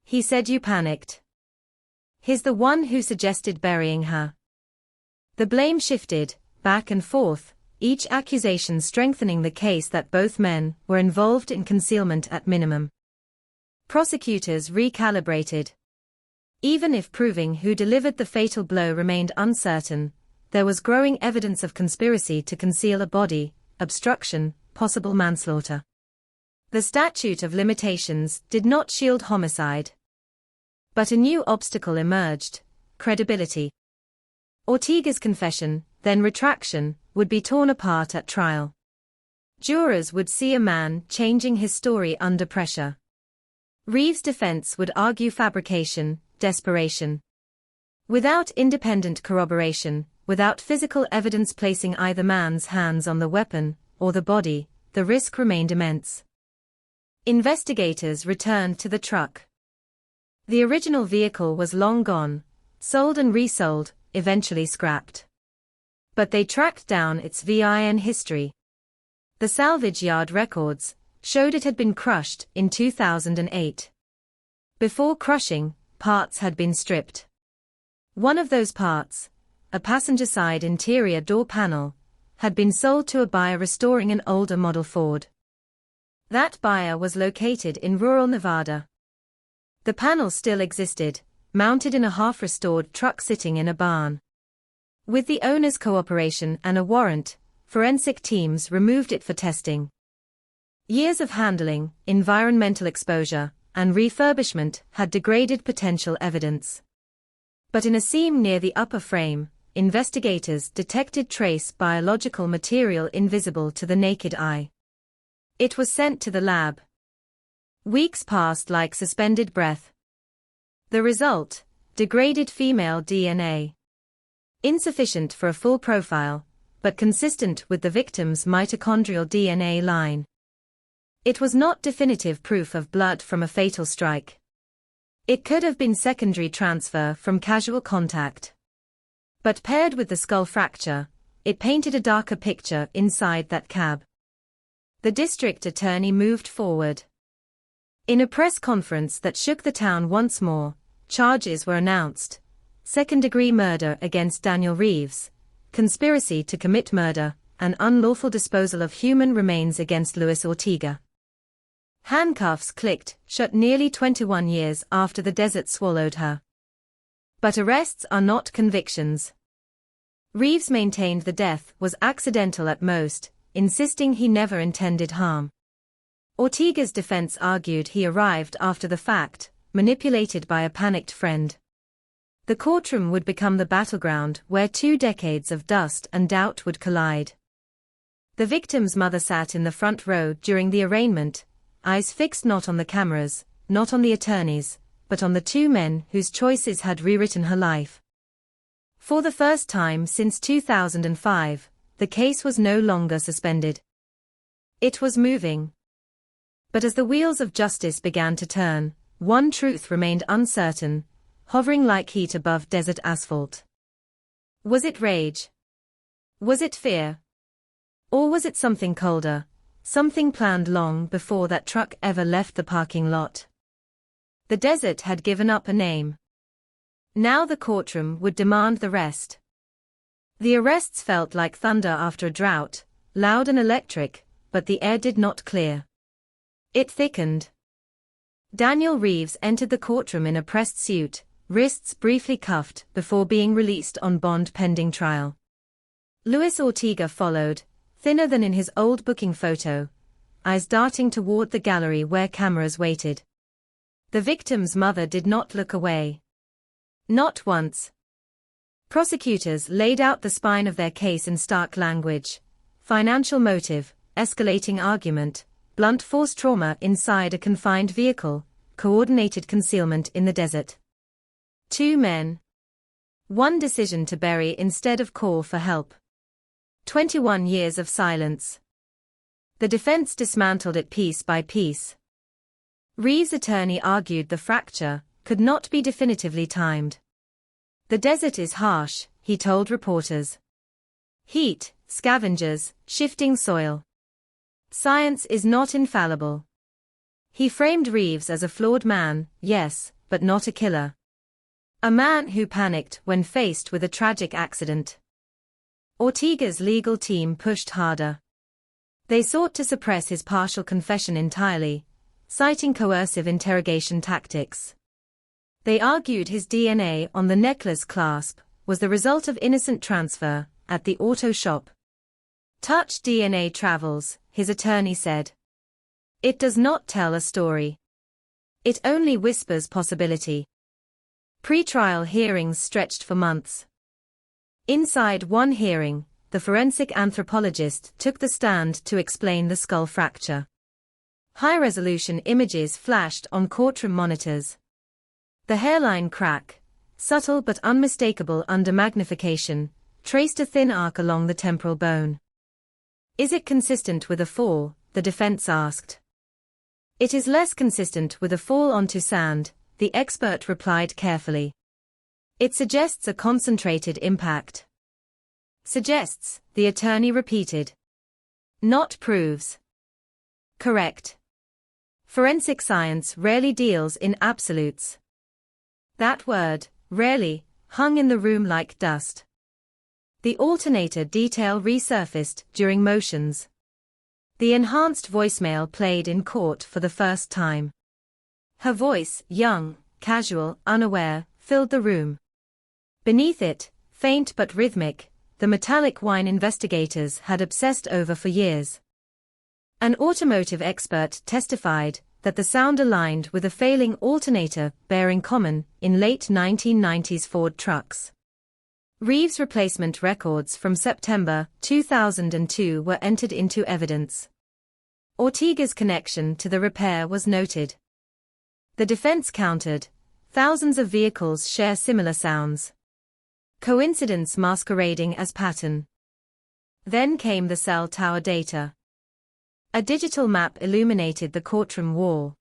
Speaker 10: He said you panicked. He's the one who suggested burying her." The blame shifted, back and forth, each accusation strengthening the case that both men were involved in concealment at minimum. Prosecutors recalibrated. Even if proving who delivered the fatal blow remained uncertain, there was growing evidence of conspiracy to conceal a body, obstruction, possible manslaughter. The statute of limitations did not shield homicide. But a new obstacle emerged: credibility. Ortega's confession, then retraction, would be torn apart at trial. Jurors would see a man changing his story under pressure. Reeves' defense would argue fabrication, desperation. Without independent corroboration, without physical evidence placing either man's hands on the weapon or the body, the risk remained immense. Investigators returned to the truck. The original vehicle was long gone, sold and resold, eventually scrapped. But they tracked down its VIN history. The salvage yard records showed it had been crushed in 2008. Before crushing, parts had been stripped. One of those parts, a passenger side interior door panel, had been sold to a buyer restoring an older model Ford. That buyer was located in rural Nevada. The panel still existed, mounted in a half-restored truck sitting in a barn. With the owner's cooperation and a warrant, forensic teams removed it for testing. Years of handling, environmental exposure, and refurbishment had degraded potential evidence. But in a seam near the upper frame, investigators detected trace biological material invisible to the naked eye. It was sent to the lab. Weeks passed like suspended breath. The result: degraded female DNA. Insufficient for a full profile, but consistent with the victim's mitochondrial DNA line. It was not definitive proof of blood from a fatal strike. It could have been secondary transfer from casual contact. But paired with the skull fracture, it painted a darker picture inside that cab. The district attorney moved forward. In a press conference that shook the town once more, charges were announced: second-degree murder against Daniel Reeves, conspiracy to commit murder, and unlawful disposal of human remains against Luis Ortega. Handcuffs clicked shut nearly 21 years after the desert swallowed her. But arrests are not convictions. Reeves maintained the death was accidental at most, insisting he never intended harm. Ortega's defense argued he arrived after the fact, manipulated by a panicked friend. The courtroom would become the battleground where 2 decades of dust and doubt would collide. The victim's mother sat in the front row during the arraignment, eyes fixed not on the cameras, not on the attorneys, but on the 2 men whose choices had rewritten her life. For the first time since 2005, the case was no longer suspended. It was moving. But as the wheels of justice began to turn, one truth remained uncertain, hovering like heat above desert asphalt. Was it rage? Was it fear? Or was it something colder, something planned long before that truck ever left the parking lot? The desert had given up a name. Now the courtroom would demand the rest. The arrests felt like thunder after a drought, loud and electric, but the air did not clear. It thickened. Daniel Reeves entered the courtroom in a pressed suit, wrists briefly cuffed before being released on bond pending trial. Luis Ortega followed, thinner than in his old booking photo, eyes darting toward the gallery where cameras waited. The victim's mother did not look away. Not once. Prosecutors laid out the spine of their case in stark language: financial motive, escalating argument, blunt force trauma inside a confined vehicle, coordinated concealment in the desert. 2 men. 1 decision to bury instead of call for help. 21 years of silence. The defense dismantled it piece by piece. Reeves' attorney argued the fracture could not be definitively timed. The desert is harsh, he told reporters. Heat, scavengers, shifting soil. Science is not infallible. He framed Reeves as a flawed man, yes, but not a killer. A man who panicked when faced with a tragic accident. Ortega's legal team pushed harder. They sought to suppress his partial confession entirely, citing coercive interrogation tactics. They argued his DNA on the necklace clasp was the result of innocent transfer at the auto shop. Touch DNA travels, his attorney said. It does not tell a story. It only whispers possibility. Pre-trial hearings stretched for months. Inside one hearing, the forensic anthropologist took the stand to explain the skull fracture. High-resolution images flashed on courtroom monitors. The hairline crack, subtle but unmistakable under magnification, traced a thin arc along the temporal bone. Is it consistent with a fall? The defense asked. It is less consistent with a fall onto sand, the expert replied carefully. It suggests a concentrated impact. Suggests, the attorney repeated. Not proves. Correct. Forensic science rarely deals in absolutes. That word, rarely, hung in the room like dust. The alternator detail resurfaced during motions. The enhanced voicemail played in court for the first time. Her voice, young, casual, unaware, filled the room. Beneath it, faint but rhythmic, the metallic whine investigators had obsessed over for years. An automotive expert testified that the sound aligned with a failing alternator bearing common in late 1990s Ford trucks. Reeves' replacement records from September 2002 were entered into evidence. Ortega's connection to the repair was noted. The defense countered, thousands of vehicles share similar sounds. Coincidence masquerading as pattern. Then came the cell tower data. A digital map illuminated the courtroom wall.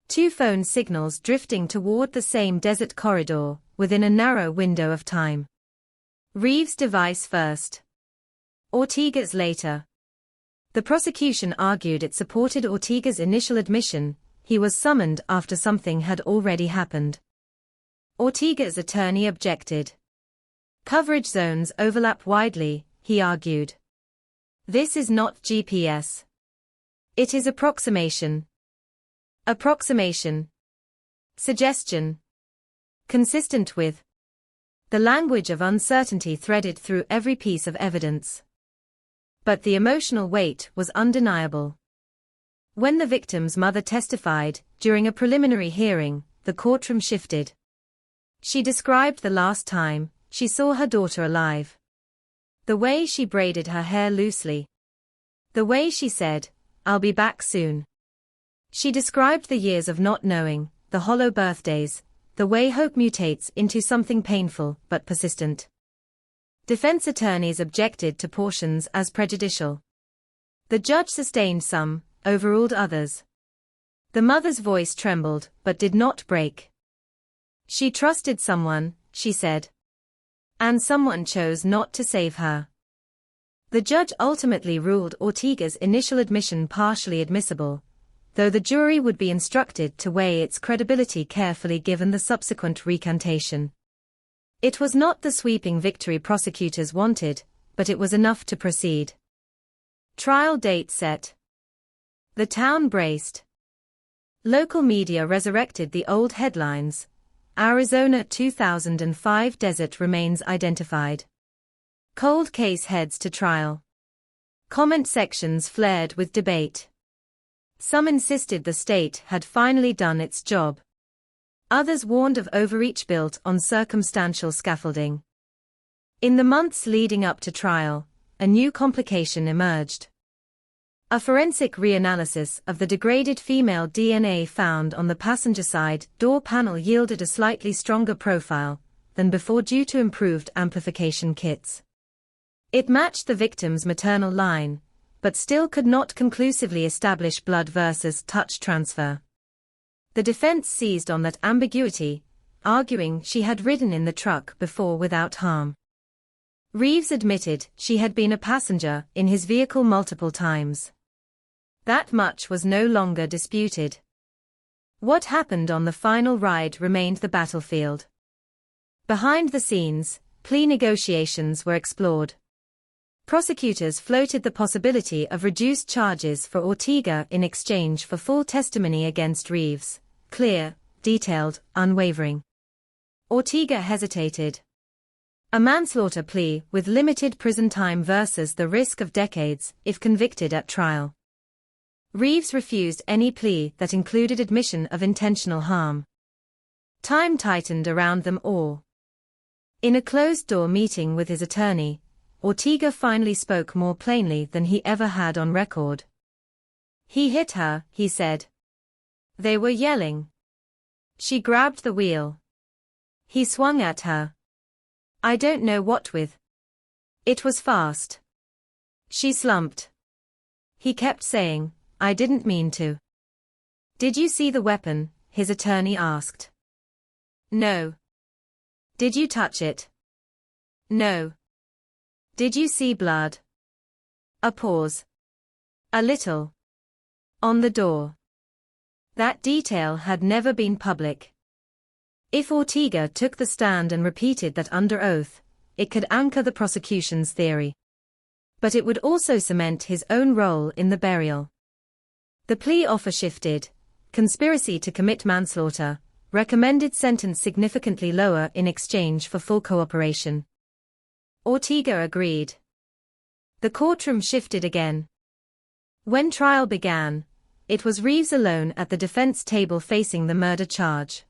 Speaker 10: 2 phone signals drifting toward the same desert corridor, within a narrow window of time. Reeves' device first. Ortega's later. The prosecution argued it supported Ortega's initial admission, he was summoned after something had already happened. Ortega's attorney objected. Coverage zones overlap widely, he argued. This is not GPS. It is approximation. Approximation. Suggestion. Consistent with. The language of uncertainty threaded through every piece of evidence. But the emotional weight was undeniable. When the victim's mother testified, during a preliminary hearing, the courtroom shifted. She described the last time she saw her daughter alive. The way she braided her hair loosely. The way she said, "I'll be back soon." She described the years of not knowing, the hollow birthdays, the way hope mutates into something painful but persistent. Defense attorneys objected to portions as prejudicial. The judge sustained some, overruled others. The mother's voice trembled but did not break. She trusted someone, she said. And someone chose not to save her. The judge ultimately ruled Ortega's initial admission partially admissible, though the jury would be instructed to weigh its credibility carefully given the subsequent recantation. It was not the sweeping victory prosecutors wanted, but it was enough to proceed. Trial date set. The town braced. Local media resurrected the old headlines. Arizona 2005 desert remains identified. Cold case heads to trial. Comment sections flared with debate. Some insisted the state had finally done its job. Others warned of overreach built on circumstantial scaffolding. In the months leading up to trial, a new complication emerged. A forensic reanalysis of the degraded female DNA found on the passenger side door panel yielded a slightly stronger profile than before due to improved amplification kits. It matched the victim's maternal line, but still could not conclusively establish blood versus touch transfer. The defense seized on that ambiguity, arguing she had ridden in the truck before without harm. Reeves admitted she had been a passenger in his vehicle multiple times. That much was no longer disputed. What happened on the final ride remained the battlefield. Behind the scenes, plea negotiations were explored. Prosecutors floated the possibility of reduced charges for Ortega in exchange for full testimony against Reeves, clear, detailed, unwavering. Ortega hesitated. A manslaughter plea with limited prison time versus the risk of decades if convicted at trial. Reeves refused any plea that included admission of intentional harm. Time tightened around them all. In a closed-door meeting with his attorney, Ortega finally spoke more plainly than he ever had on record. He hit her, he said. They were yelling. She grabbed the wheel. He swung at her. I don't know what with. It was fast. She slumped. He kept saying, I didn't mean to. Did you see the weapon? His attorney asked. No. Did you touch it? No. Did you see blood? A pause. A little. On the door. That detail had never been public. If Ortega took the stand and repeated that under oath, it could anchor the prosecution's theory. But it would also cement his own role in the burial. The plea offer shifted. Conspiracy to commit manslaughter, recommended sentence significantly lower in exchange for full cooperation. Ortega agreed. The courtroom shifted again. When trial began, it was Reeves alone at the defense table facing the murder charge.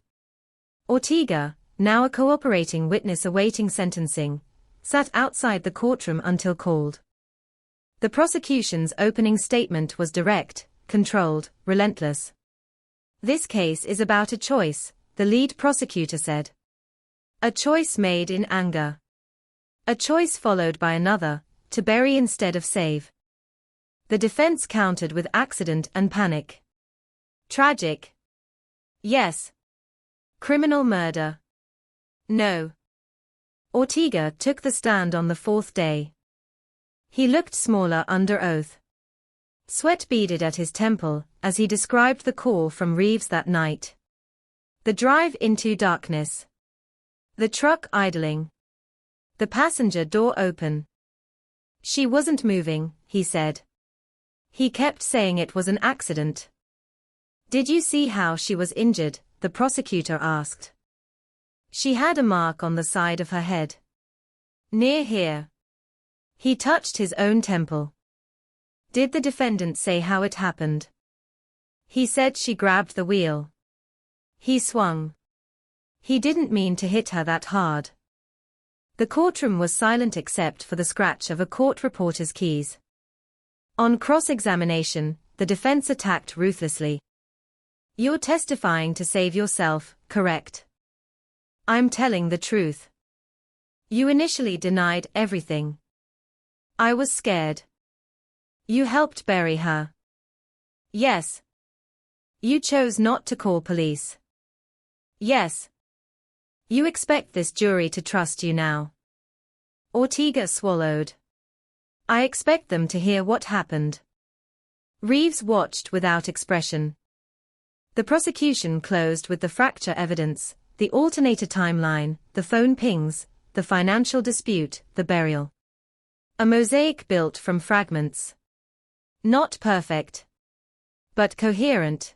Speaker 10: Ortega, now a cooperating witness awaiting sentencing, sat outside the courtroom until called. The prosecution's opening statement was direct, controlled, relentless. This case is about a choice, the lead prosecutor said. A choice made in anger. A choice followed by another, to bury instead of save. The defense countered with accident and panic. Tragic. Yes. Criminal murder. No. Ortega took the stand on the fourth day. He looked smaller under oath. Sweat beaded at his temple as he described the call from Reeves that night. The drive into darkness. The truck idling. The passenger door open. She wasn't moving, he said. He kept saying it was an accident. Did you see how she was injured? The prosecutor asked. She had a mark on the side of her head. Near here. He touched his own temple. Did the defendant say how it happened? He said she grabbed the wheel. He swung. He didn't mean to hit her that hard. The courtroom was silent except for the scratch of a court reporter's keys. On cross-examination, the defense attacked ruthlessly. You're testifying to save yourself, correct? I'm telling the truth. You initially denied everything. I was scared. You helped bury her. Yes. You chose not to call police. Yes. You expect this jury to trust you now. Ortega swallowed. I expect them to hear what happened. Reeves watched without expression. The prosecution closed with the fracture evidence, the alternator timeline, the phone pings, the financial dispute, the burial. A mosaic built from fragments. Not perfect. But coherent.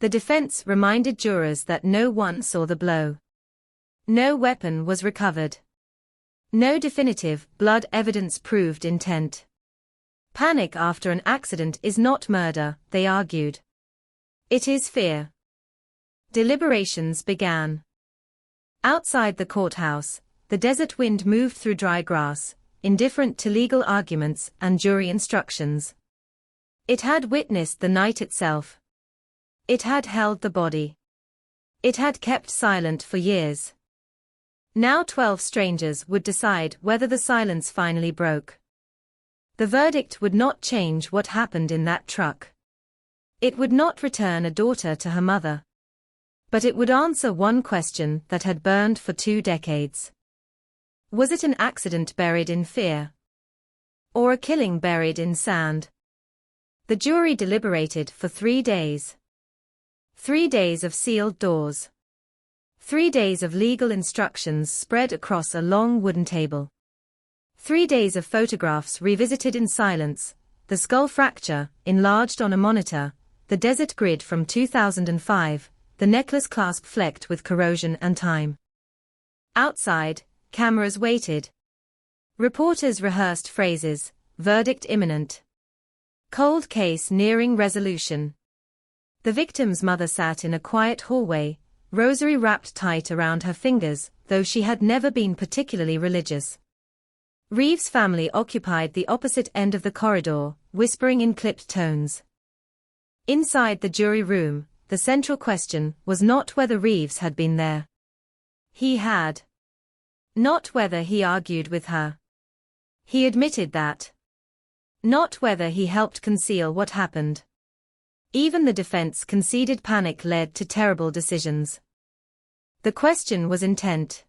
Speaker 10: The defense reminded jurors that no one saw the blow. No weapon was recovered. No definitive blood evidence proved intent. Panic after an accident is not murder, they argued. It is fear. Deliberations began. Outside the courthouse, the desert wind moved through dry grass, indifferent to legal arguments and jury instructions. It had witnessed the night itself. It had held the body. It had kept silent for years. Now 12 strangers would decide whether the silence finally broke. The verdict would not change what happened in that truck. It would not return a daughter to her mother. But it would answer one question that had burned for 2 decades. Was it an accident buried in fear? Or a killing buried in sand? The jury deliberated for 3 days. 3 days of sealed doors. 3 days of legal instructions spread across a long wooden table. 3 days of photographs revisited in silence, the skull fracture, enlarged on a monitor, the desert grid from 2005, the necklace clasp flecked with corrosion and time. Outside, cameras waited. Reporters rehearsed phrases, verdict imminent. Cold case nearing resolution. The victim's mother sat in a quiet hallway, rosary wrapped tight around her fingers, though she had never been particularly religious. Reeves' family occupied the opposite end of the corridor, whispering in clipped tones. Inside the jury room, the central question was not whether Reeves had been there. He had. Not whether he argued with her. He admitted that. Not whether he helped conceal what happened. Even the defense conceded panic led to terrible decisions. The question was intent.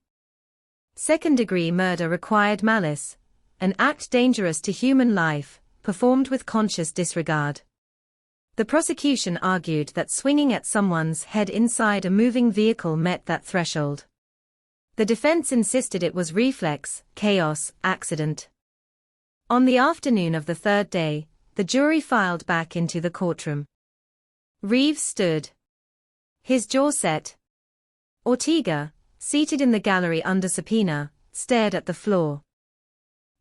Speaker 10: Second-degree murder required malice, an act dangerous to human life, performed with conscious disregard. The prosecution argued that swinging at someone's head inside a moving vehicle met that threshold. The defense insisted it was reflex, chaos, accident. On the afternoon of the 3rd day, the jury filed back into the courtroom. Reeves stood. His jaw set. Ortega, seated in the gallery under subpoena, stared at the floor.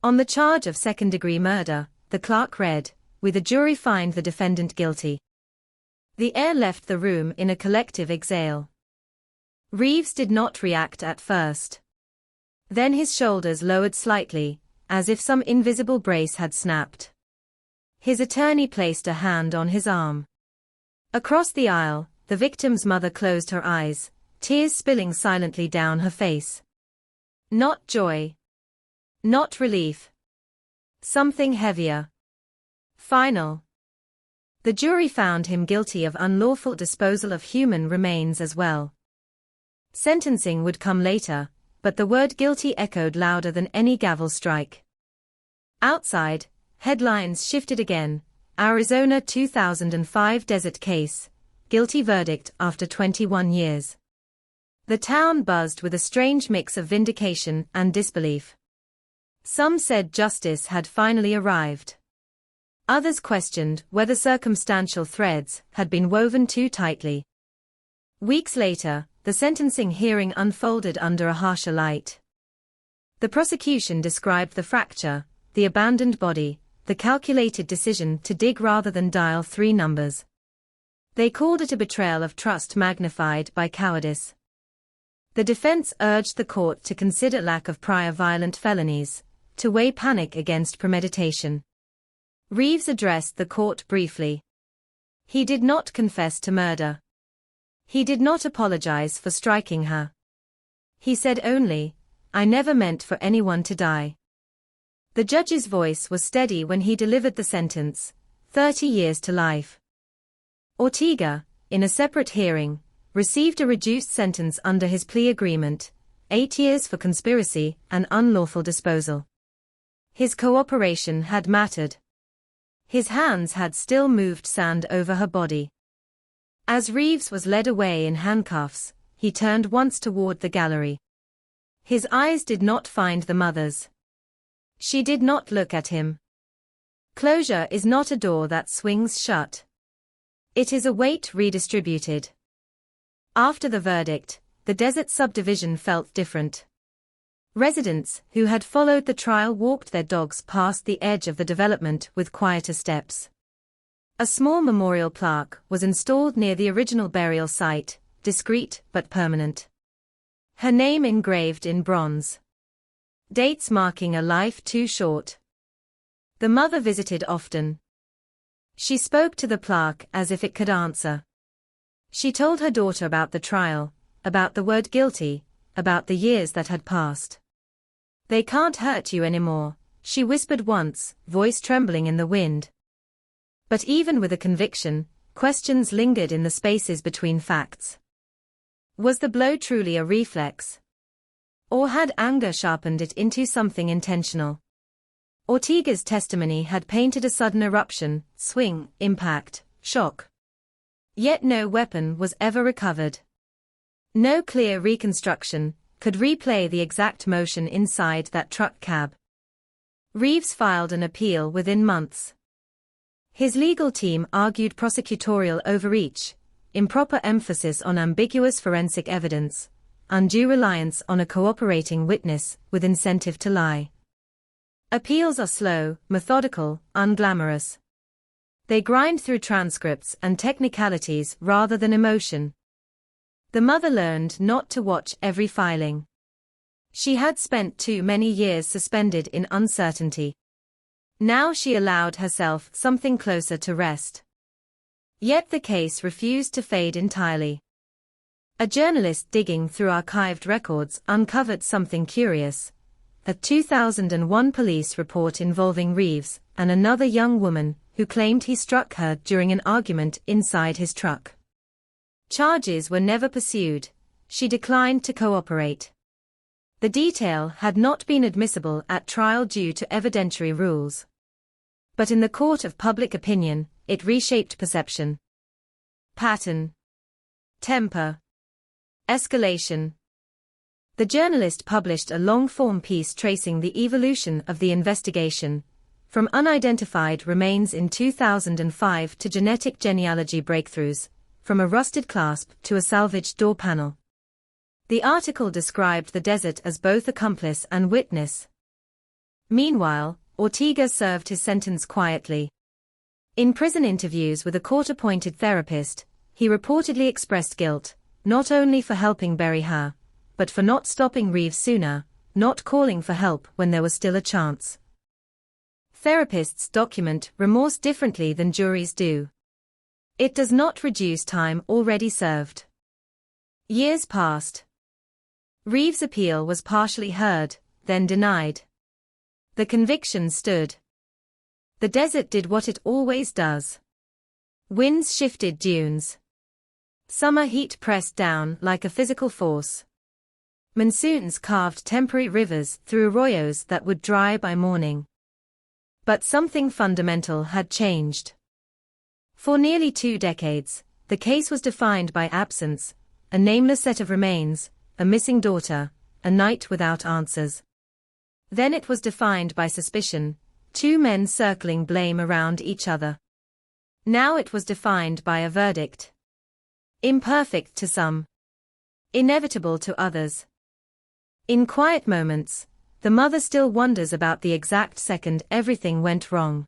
Speaker 10: On the charge of second-degree murder, the clerk read, "We the jury find the defendant guilty." The air left the room in a collective exhale. Reeves did not react at first. Then his shoulders lowered slightly, as if some invisible brace had snapped. His attorney placed a hand on his arm. Across the aisle, the victim's mother closed her eyes, tears spilling silently down her face. Not joy. Not relief. Something heavier. Final. The jury found him guilty of unlawful disposal of human remains as well. Sentencing would come later, but the word guilty echoed louder than any gavel strike. Outside, headlines shifted again. Arizona 2005 desert case, guilty verdict after 21 years. The town buzzed with a strange mix of vindication and disbelief. Some said justice had finally arrived. Others questioned whether circumstantial threads had been woven too tightly. Weeks later, the sentencing hearing unfolded under a harsher light. The prosecution described the fracture, the abandoned body, the calculated decision to dig rather than dial 3 numbers. They called it a betrayal of trust magnified by cowardice. The defense urged the court to consider lack of prior violent felonies, to weigh panic against premeditation. Reeves addressed the court briefly. He did not confess to murder. He did not apologize for striking her. He said only, "I never meant for anyone to die." The judge's voice was steady when he delivered the sentence, 30 years to life. Ortega, in a separate hearing, received a reduced sentence under his plea agreement, 8 years for conspiracy and unlawful disposal. His cooperation had mattered. His hands had still moved sand over her body. As Reeves was led away in handcuffs, he turned once toward the gallery. His eyes did not find the mother's. She did not look at him. Closure is not a door that swings shut. It is a weight redistributed. After the verdict, the desert subdivision felt different. Residents who had followed the trial walked their dogs past the edge of the development with quieter steps. A small memorial plaque was installed near the original burial site, discreet but permanent. Her name engraved in bronze. Dates marking a life too short. The mother visited often. She spoke to the plaque as if it could answer. She told her daughter about the trial, about the word guilty, about the years that had passed. "They can't hurt you anymore," she whispered once, voice trembling in the wind. But even with a conviction, questions lingered in the spaces between facts. Was the blow truly a reflex? Or had anger sharpened it into something intentional? Ortega's testimony had painted a sudden eruption, swing, impact, shock. Yet no weapon was ever recovered. No clear reconstruction could replay the exact motion inside that truck cab. Reeves filed an appeal within months. His legal team argued prosecutorial overreach, improper emphasis on ambiguous forensic evidence, undue reliance on a cooperating witness with incentive to lie. Appeals are slow, methodical, unglamorous. They grind through transcripts and technicalities rather than emotion. The mother learned not to watch every filing. She had spent too many years suspended in uncertainty. Now she allowed herself something closer to rest. Yet the case refused to fade entirely. A journalist digging through archived records uncovered something curious. A 2001 police report involving Reeves and another young woman who claimed he struck her during an argument inside his truck. Charges were never pursued. She declined to cooperate. The detail had not been admissible at trial due to evidentiary rules. But in the court of public opinion, it reshaped perception. Pattern. Temper. Escalation. The journalist published a long-form piece tracing the evolution of the investigation, from unidentified remains in 2005 to genetic genealogy breakthroughs, from a rusted clasp to a salvaged door panel. The article described the desert as both accomplice and witness. Meanwhile, Ortega served his sentence quietly. In prison interviews with a court-appointed therapist, he reportedly expressed guilt, not only for helping bury her, but for not stopping Reeves sooner, not calling for help when there was still a chance. Therapists document remorse differently than juries do. It does not reduce time already served. Years passed. Reeves' appeal was partially heard, then denied. The conviction stood. The desert did what it always does. Winds shifted dunes. Summer heat pressed down like a physical force. Monsoons carved temporary rivers through arroyos that would dry by morning. But something fundamental had changed. For nearly 2 decades, the case was defined by absence, a nameless set of remains, a missing daughter, a night without answers. Then it was defined by suspicion, 2 men circling blame around each other. Now it was defined by a verdict. Imperfect to some. Inevitable to others. In quiet moments, the mother still wonders about the exact second everything went wrong.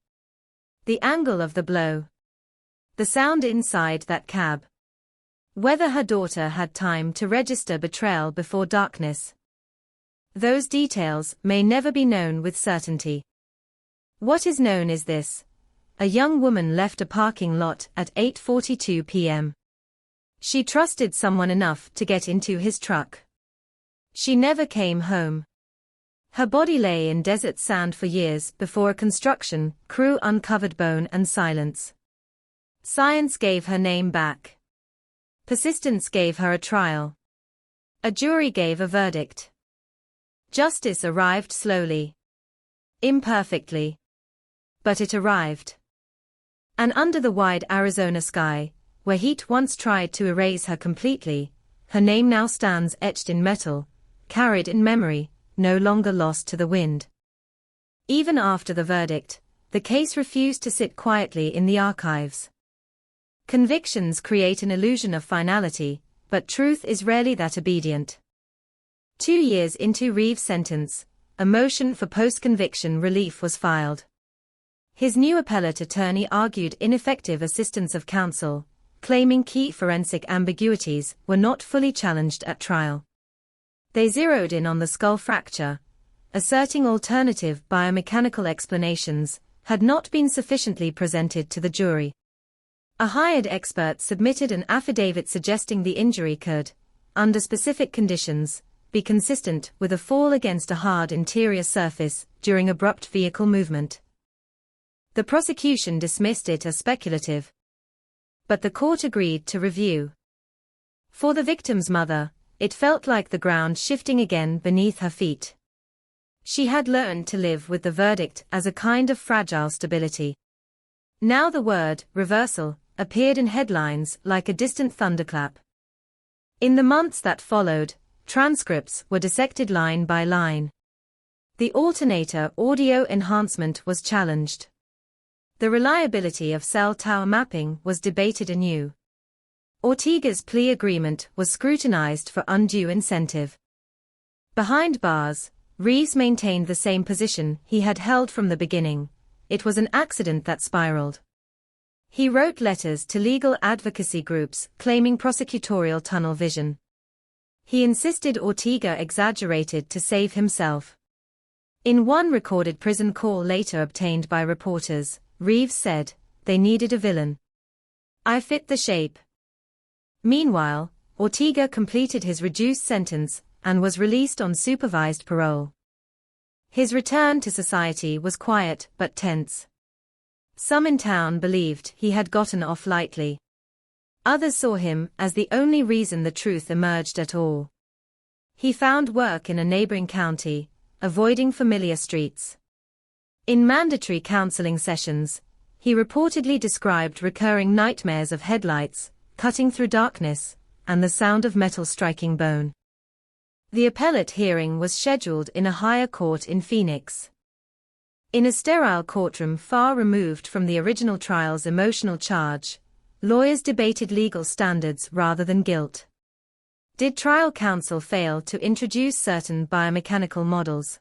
Speaker 10: The angle of the blow. The sound inside that cab. Whether her daughter had time to register betrayal before darkness. Those details may never be known with certainty. What is known is this. A young woman left a parking lot at 8:42 p.m. She trusted someone enough to get into his truck. She never came home. Her body lay in desert sand for years before a construction crew uncovered bone and silence. Science gave her name back. Persistence gave her a trial. A jury gave a verdict. Justice arrived slowly. Imperfectly. But it arrived. And under the wide Arizona sky, where heat once tried to erase her completely, her name now stands etched in metal, carried in memory, no longer lost to the wind. Even after the verdict, the case refused to sit quietly in the archives. Convictions create an illusion of finality, but truth is rarely that obedient. 2 years into Reeves' sentence, a motion for post-conviction relief was filed. His new appellate attorney argued ineffective assistance of counsel, claiming key forensic ambiguities were not fully challenged at trial. They zeroed in on the skull fracture, asserting alternative biomechanical explanations had not been sufficiently presented to the jury. A hired expert submitted an affidavit suggesting the injury could, under specific conditions, be consistent with a fall against a hard interior surface during abrupt vehicle movement. The prosecution dismissed it as speculative, but the court agreed to review. For the victim's mother, it felt like the ground shifting again beneath her feet. She had learned to live with the verdict as a kind of fragile stability. Now the word, reversal, appeared in headlines like a distant thunderclap. In the months that followed, transcripts were dissected line by line. The alternator audio enhancement was challenged. The reliability of cell tower mapping was debated anew. Ortega's plea agreement was scrutinized for undue incentive. Behind bars, Reeves maintained the same position he had held from the beginning. It was an accident that spiraled. He wrote letters to legal advocacy groups claiming prosecutorial tunnel vision. He insisted Ortega exaggerated to save himself. In one recorded prison call later obtained by reporters, Reeves said, "They needed a villain. I fit the shape." Meanwhile, Ortega completed his reduced sentence and was released on supervised parole. His return to society was quiet but tense. Some in town believed he had gotten off lightly. Others saw him as the only reason the truth emerged at all. He found work in a neighboring county, avoiding familiar streets. In mandatory counseling sessions, he reportedly described recurring nightmares of headlights, cutting through darkness, and the sound of metal striking bone. The appellate hearing was scheduled in a higher court in Phoenix. In a sterile courtroom far removed from the original trial's emotional charge, lawyers debated legal standards rather than guilt. Did trial counsel fail to introduce certain biomechanical models?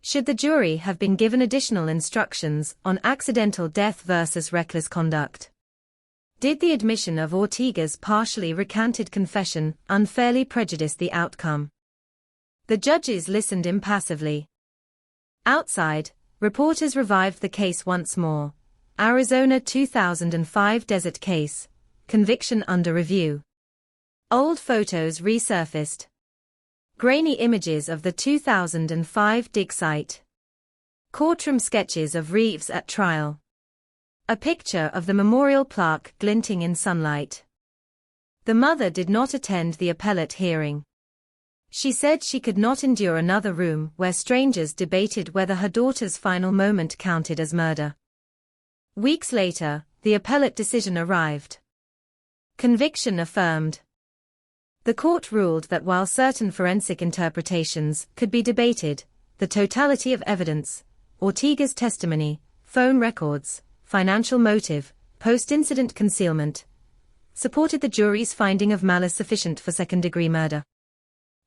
Speaker 10: Should the jury have been given additional instructions on accidental death versus reckless conduct? Did the admission of Ortega's partially recanted confession unfairly prejudice the outcome? The judges listened impassively. Outside, reporters revived the case once more. Arizona 2005 desert case, conviction under review. Old photos resurfaced. Grainy images of the 2005 dig site. Courtroom sketches of Reeves at trial. A picture of the memorial plaque glinting in sunlight. The mother did not attend the appellate hearing. She said she could not endure another room where strangers debated whether her daughter's final moment counted as murder. Weeks later, the appellate decision arrived. Conviction affirmed. The court ruled that while certain forensic interpretations could be debated, the totality of evidence, Ortega's testimony, phone records, financial motive, post-incident concealment, supported the jury's finding of malice sufficient for second-degree murder.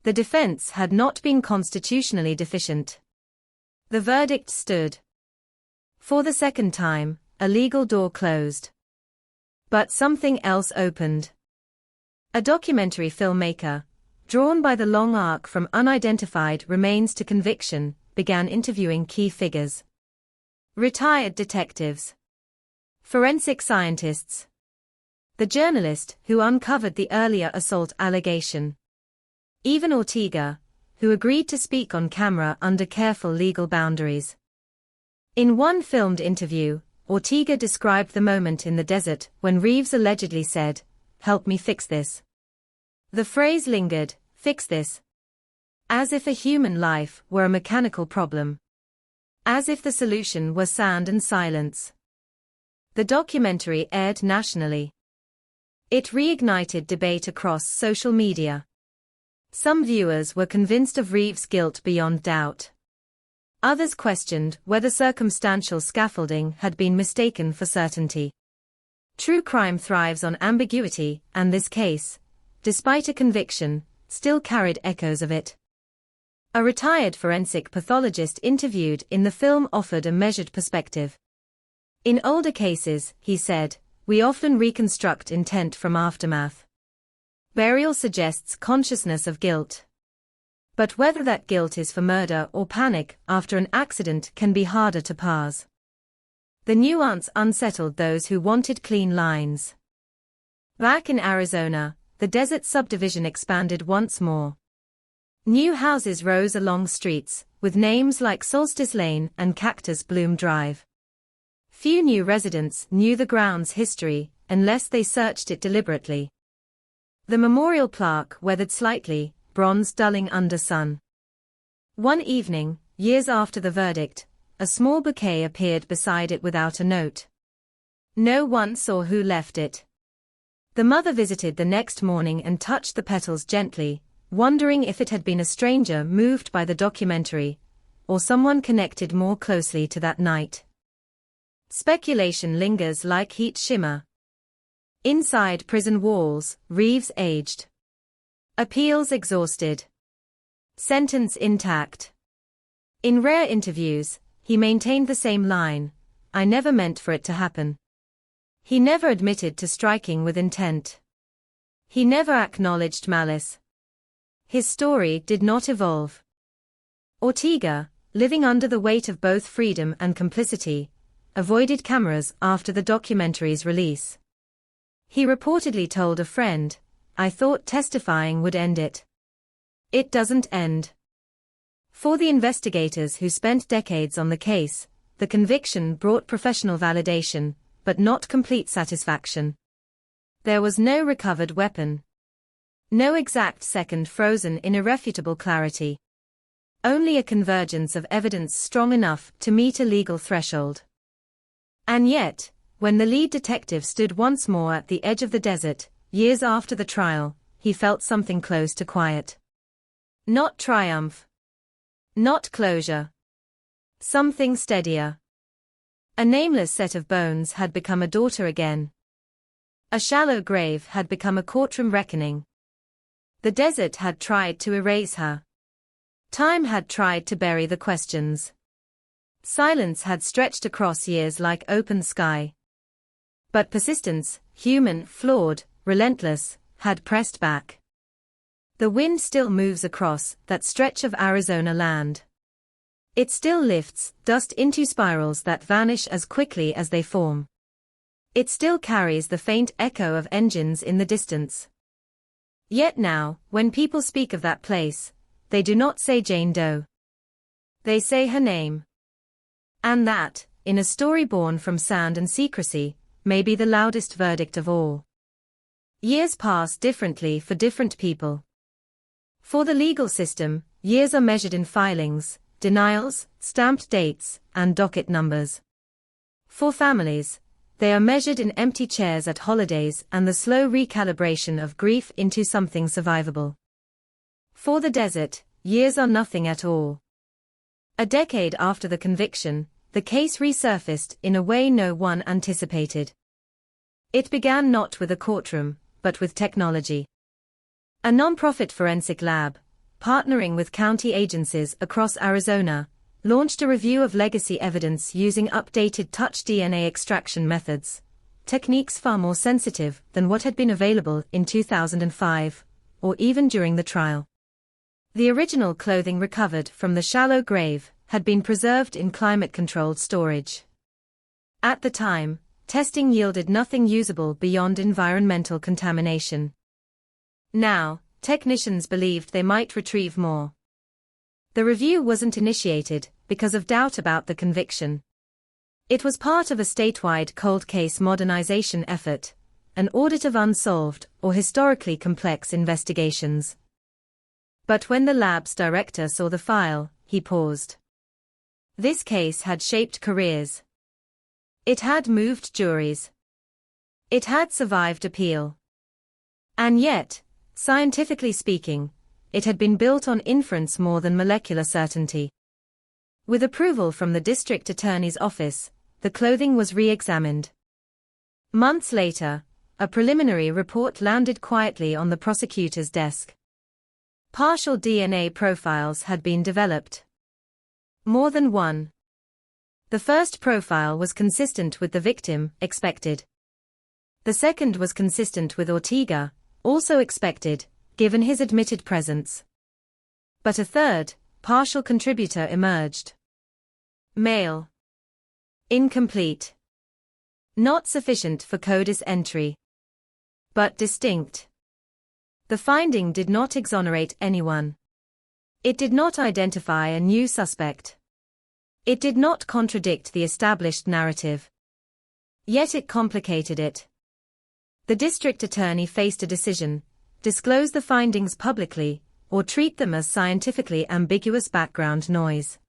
Speaker 10: The defense had not been constitutionally deficient. The verdict stood. For the second time, a legal door closed. But something else opened. A documentary filmmaker, drawn by the long arc from unidentified remains to conviction, began interviewing key figures. Retired detectives. Forensic scientists. The journalist who uncovered the earlier assault allegation. Even Ortega, who agreed to speak on camera under careful legal boundaries. In one filmed interview, Ortega described the moment in the desert when Reeves allegedly said, "Help me fix this." The phrase lingered, "Fix this." As if a human life were a mechanical problem. As if the solution were sand and silence. The documentary aired nationally. It reignited debate across social media. Some viewers were convinced of Reeves' guilt beyond doubt. Others questioned whether circumstantial scaffolding had been mistaken for certainty. True crime thrives on ambiguity, and this case, despite a conviction, still carried echoes of it. A retired forensic pathologist interviewed in the film offered a measured perspective. In older cases, he said, we often reconstruct intent from aftermath. Burial suggests consciousness of guilt. But whether that guilt is for murder or panic after an accident can be harder to parse. The nuance unsettled those who wanted clean lines. Back in Arizona, the desert subdivision expanded once more. New houses rose along streets, with names like Solstice Lane and Cactus Bloom Drive. Few new residents knew the ground's history, unless they searched it deliberately. The memorial plaque weathered slightly, bronze dulling under sun. One evening, years after the verdict, a small bouquet appeared beside it without a note. No one saw who left it. The mother visited the next morning and touched the petals gently, wondering if it had been a stranger moved by the documentary, or someone connected more closely to that night. Speculation lingers like heat shimmer. Inside prison walls, Reeves aged. Appeals exhausted. Sentence intact. In rare interviews, he maintained the same line, I never meant for it to happen. He never admitted to striking with intent. He never acknowledged malice. His story did not evolve. Ortega, living under the weight of both freedom and complicity, avoided cameras after the documentary's release. He reportedly told a friend, I thought testifying would end it. It doesn't end. For the investigators who spent decades on the case, the conviction brought professional validation, but not complete satisfaction. There was no recovered weapon. No exact second frozen in irrefutable clarity. Only a convergence of evidence strong enough to meet a legal threshold. And yet, when the lead detective stood once more at the edge of the desert, years after the trial, he felt something close to quiet. Not triumph. Not closure. Something steadier. A nameless set of bones had become a daughter again. A shallow grave had become a courtroom reckoning. The desert had tried to erase her. Time had tried to bury the questions. Silence had stretched across years like open sky. But persistence, human, flawed, relentless, had pressed back. The wind still moves across that stretch of Arizona land. It still lifts dust into spirals that vanish as quickly as they form. It still carries the faint echo of engines in the distance. Yet now, when people speak of that place, they do not say Jane Doe. They say her name. And that, in a story born from sound and secrecy, may be the loudest verdict of all. Years pass differently for different people. For the legal system, years are measured in filings, denials, stamped dates, and docket numbers. For families, they are measured in empty chairs at holidays and the slow recalibration of grief into something survivable. For the desert, years are nothing at all. A decade after the conviction, the case resurfaced in a way no one anticipated. It began not with a courtroom, but with technology. A non-profit forensic lab, partnering with county agencies across Arizona, launched a review of legacy evidence using updated touch DNA extraction methods, techniques far more sensitive than what had been available in 2005, or even during the trial. The original clothing recovered from the shallow grave had been preserved in climate-controlled storage. At the time, testing yielded nothing usable beyond environmental contamination. Now, technicians believed they might retrieve more. The review wasn't initiated because of doubt about the conviction. It was part of a statewide cold case modernization effort, an audit of unsolved or historically complex investigations. But when the lab's director saw the file, he paused. This case had shaped careers. It had moved juries. It had survived appeal. And yet, scientifically speaking, it had been built on inference more than molecular certainty. With approval from the district attorney's office, the clothing was re-examined. Months later, a preliminary report landed quietly on the prosecutor's desk. Partial DNA profiles had been developed. More than one. The first profile was consistent with the victim, expected. The second was consistent with Ortega, also expected, given his admitted presence. But a third, partial contributor emerged. Male. Incomplete. Not sufficient for CODIS entry. But distinct. The finding did not exonerate anyone. It did not identify a new suspect. It did not contradict the established narrative. Yet it complicated it. The district attorney faced a decision: disclose the findings publicly, or treat them as scientifically ambiguous background noise.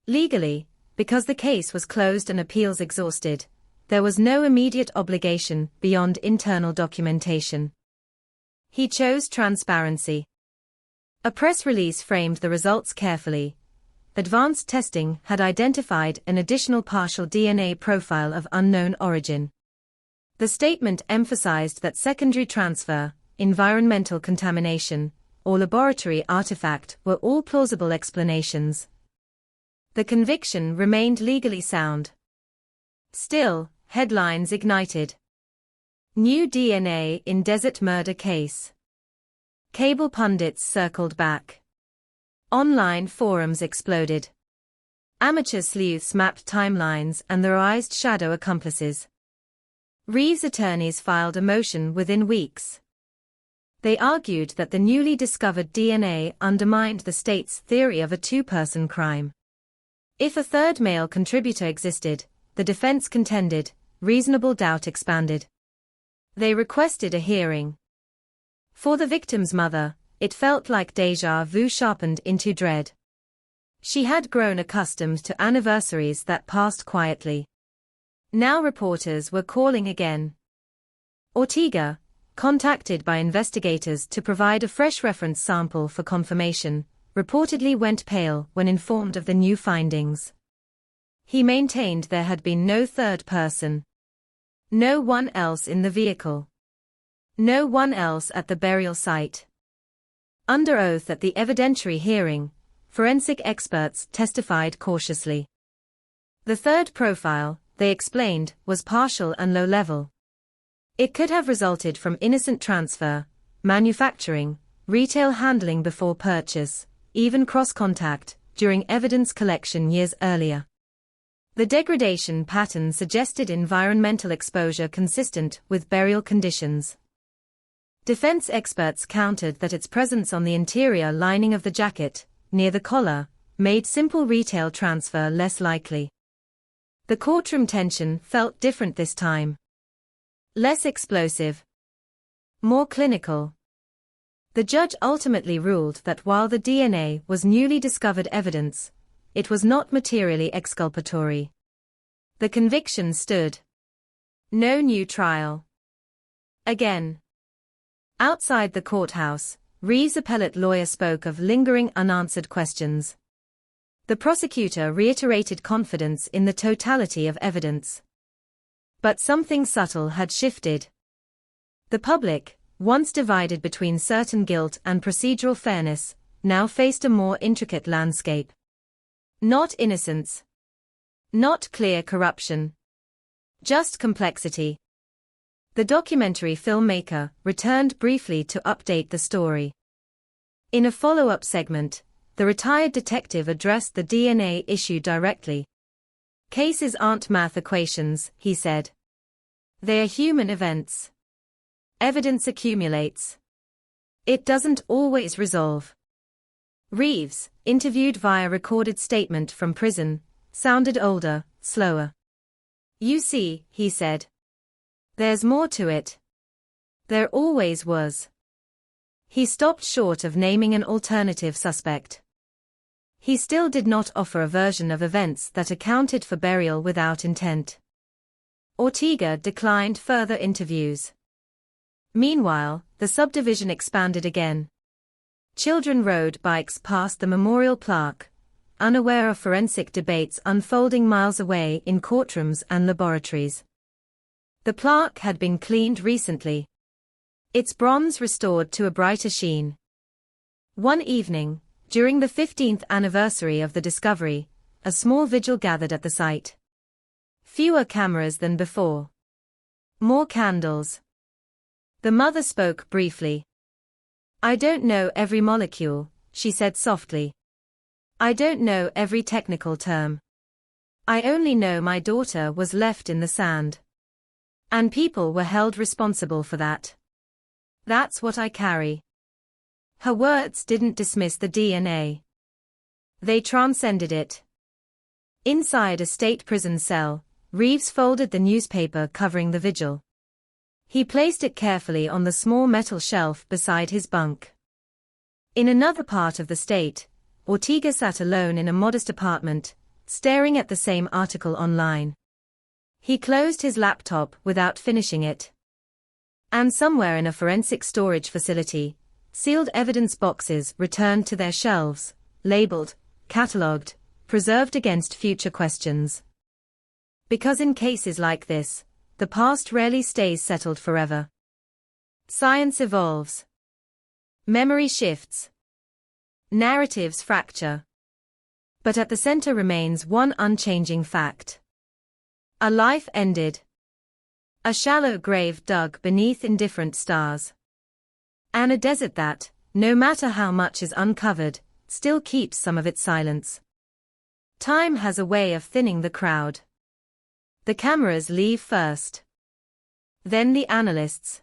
Speaker 10: Legally, because the case was closed and appeals exhausted, there was no immediate obligation beyond internal documentation. He chose transparency. A press release framed the results carefully. Advanced testing had identified an additional partial DNA profile of unknown origin. The statement emphasized that secondary transfer, environmental contamination, or laboratory artifact were all plausible explanations. The conviction remained legally sound. Still, headlines ignited. New DNA in desert murder case. Cable pundits circled back. Online forums exploded. Amateur sleuths mapped timelines and theorized shadow accomplices. Reeves' attorneys filed a motion within weeks. They argued that the newly discovered DNA undermined the state's theory of a two-person crime. If a third male contributor existed, the defense contended, reasonable doubt expanded. They requested a hearing. For the victim's mother, it felt like déjà vu sharpened into dread. She had grown accustomed to anniversaries that passed quietly. Now reporters were calling again. Ortega, contacted by investigators to provide a fresh reference sample for confirmation, reportedly went pale when informed of the new findings. He maintained there had been no third person. No one else in the vehicle. No one else at the burial site. Under oath at the evidentiary hearing, forensic experts testified cautiously. The third profile, they explained, was partial and low-level. It could have resulted from innocent transfer, manufacturing, retail handling before purchase, even cross-contact, during evidence collection years earlier. The degradation pattern suggested environmental exposure consistent with burial conditions. Defense experts countered that its presence on the interior lining of the jacket, near the collar, made simple retail transfer less likely. The courtroom tension felt different this time. Less explosive. More clinical. The judge ultimately ruled that while the DNA was newly discovered evidence, it was not materially exculpatory. The conviction stood. No new trial. Again. Outside the courthouse, Reeves' appellate lawyer spoke of lingering unanswered questions. The prosecutor reiterated confidence in the totality of evidence. But something subtle had shifted. The public, once divided between certain guilt and procedural fairness, now faced a more intricate landscape. Not innocence. Not clear corruption. Just complexity. The documentary filmmaker returned briefly to update the story. In a follow-up segment, the retired detective addressed the DNA issue directly. Cases aren't math equations, he said. They are human events. Evidence accumulates. It doesn't always resolve. Reeves, interviewed via recorded statement from prison, sounded older, slower. You see, he said. There's more to it. There always was. He stopped short of naming an alternative suspect. He still did not offer a version of events that accounted for burial without intent. Ortega declined further interviews. Meanwhile, the subdivision expanded again. Children rode bikes past the memorial plaque, unaware of forensic debates unfolding miles away in courtrooms and laboratories. The plaque had been cleaned recently. Its bronze restored to a brighter sheen. One evening, during the 15th anniversary of the discovery, a small vigil gathered at the site. Fewer cameras than before. More candles. The mother spoke briefly. "I don't know every molecule," she said softly. "I don't know every technical term. I only know my daughter was left in the sand. And people were held responsible for that. That's what I carry." Her words didn't dismiss the DNA. They transcended it. Inside a state prison cell, Reeves folded the newspaper covering the vigil. He placed it carefully on the small metal shelf beside his bunk. In another part of the state, Ortega sat alone in a modest apartment, staring at the same article online. He closed his laptop without finishing it. And somewhere in a forensic storage facility, sealed evidence boxes returned to their shelves, labeled, catalogued, preserved against future questions. Because in cases like this, the past rarely stays settled forever. Science evolves. Memory shifts. Narratives fracture. But at the center remains one unchanging fact. A life ended. A shallow grave dug beneath indifferent stars. And a desert that, no matter how much is uncovered, still keeps some of its silence. Time has a way of thinning the crowd. The cameras leave first. Then the analysts.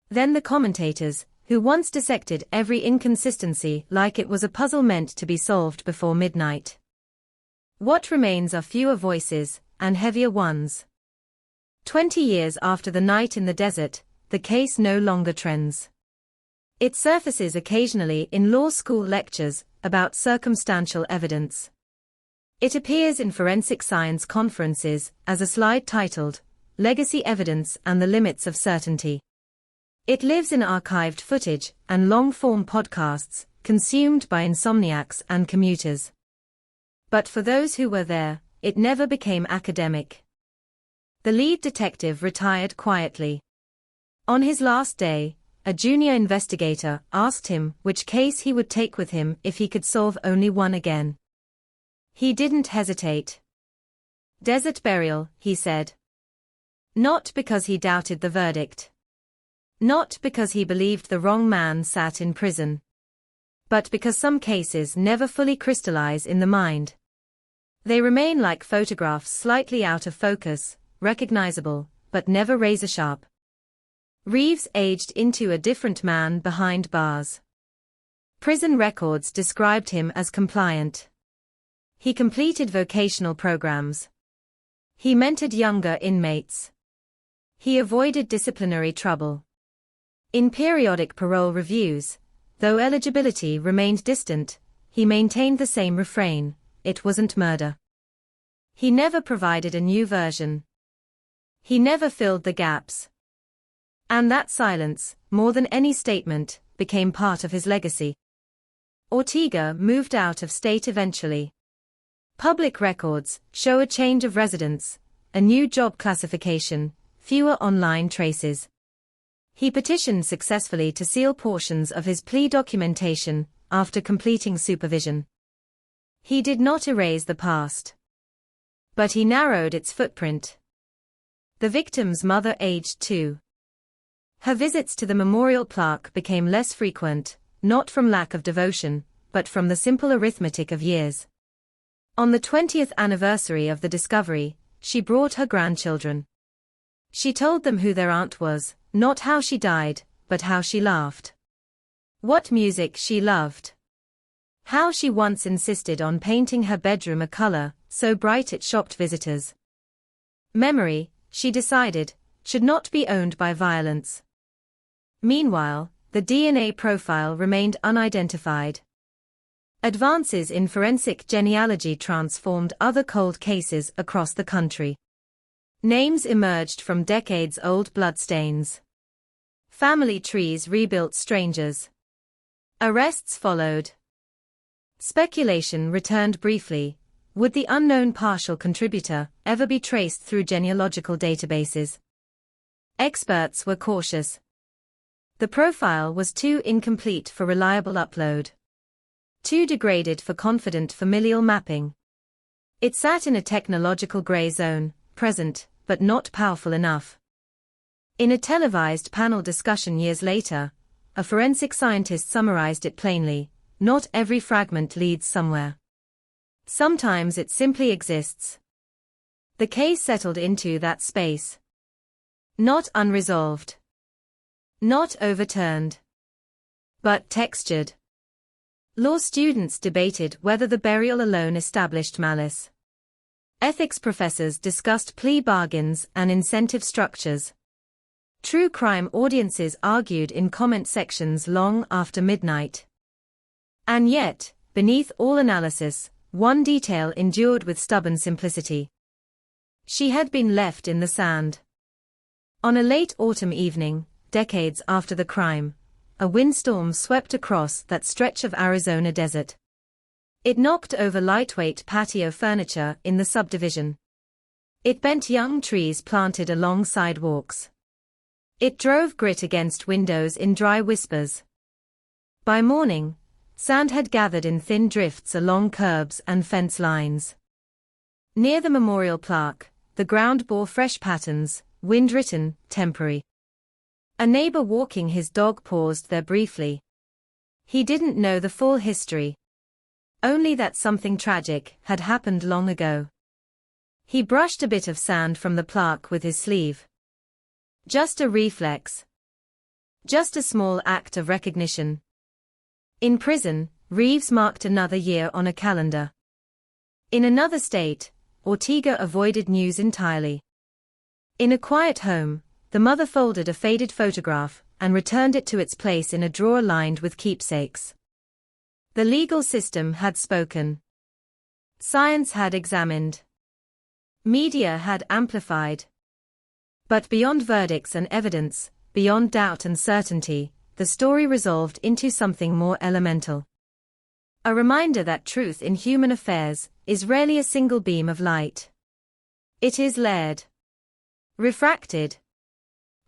Speaker 10: Then the commentators, who once dissected every inconsistency like it was a puzzle meant to be solved before midnight. What remains are fewer voices, and heavier ones. 20 years after the night in the desert, the case no longer trends. It surfaces occasionally in law school lectures about circumstantial evidence. It appears in forensic science conferences as a slide titled, "Legacy Evidence and the Limits of Certainty." It lives in archived footage and long-form podcasts, consumed by insomniacs and commuters. But for those who were there, it never became academic. The lead detective retired quietly. On his last day, a junior investigator asked him which case he would take with him if he could solve only one again. He didn't hesitate. "Desert burial," he said. Not because he doubted the verdict. Not because he believed the wrong man sat in prison. But because some cases never fully crystallize in the mind. They remain like photographs slightly out of focus, recognizable, but never razor-sharp. Reeves aged into a different man behind bars. Prison records described him as compliant. He completed vocational programs. He mentored younger inmates. He avoided disciplinary trouble. In periodic parole reviews, though eligibility remained distant, he maintained the same refrain: it wasn't murder. He never provided a new version. He never filled the gaps. And that silence, more than any statement, became part of his legacy. Ortega moved out of state eventually. Public records show a change of residence, a new job classification, fewer online traces. He petitioned successfully to seal portions of his plea documentation after completing supervision. He did not erase the past. But he narrowed its footprint. The victim's mother aged too. Her visits to the memorial plaque became less frequent, not from lack of devotion, but from the simple arithmetic of years. On the 20th anniversary of the discovery, she brought her grandchildren. She told them who their aunt was, not how she died, but how she laughed. What music she loved. How she once insisted on painting her bedroom a color so bright it shocked visitors. Memory, she decided, should not be owned by violence. Meanwhile, the DNA profile remained unidentified. Advances in forensic genealogy transformed other cold cases across the country. Names emerged from decades-old bloodstains. Family trees rebuilt strangers. Arrests followed. Speculation returned briefly. Would the unknown partial contributor ever be traced through genealogical databases? Experts were cautious. The profile was too incomplete for reliable upload. Too degraded for confident familial mapping. It sat in a technological gray zone, present, but not powerful enough. In a televised panel discussion years later, a forensic scientist summarized it plainly: not every fragment leads somewhere. Sometimes it simply exists. The case settled into that space. Not unresolved. Not overturned. But textured. Law students debated whether the burial alone established malice. Ethics professors discussed plea bargains and incentive structures. True crime audiences argued in comment sections long after midnight. And yet, beneath all analysis, one detail endured with stubborn simplicity. She had been left in the sand. On a late autumn evening, decades after the crime, a windstorm swept across that stretch of Arizona desert. It knocked over lightweight patio furniture in the subdivision. It bent young trees planted along sidewalks. It drove grit against windows in dry whispers. By morning, sand had gathered in thin drifts along curbs and fence lines. Near the memorial plaque, the ground bore fresh patterns, wind-written, temporary. A neighbor walking his dog paused there briefly. He didn't know the full history. Only that something tragic had happened long ago. He brushed a bit of sand from the plaque with his sleeve. Just a reflex. Just a small act of recognition. In prison, Reeves marked another year on a calendar. In another state, Ortega avoided news entirely. In a quiet home, the mother folded a faded photograph and returned it to its place in a drawer lined with keepsakes. The legal system had spoken. Science had examined. Media had amplified. But beyond verdicts and evidence, beyond doubt and certainty, the story resolved into something more elemental. A reminder that truth in human affairs is rarely a single beam of light. It is layered. Refracted.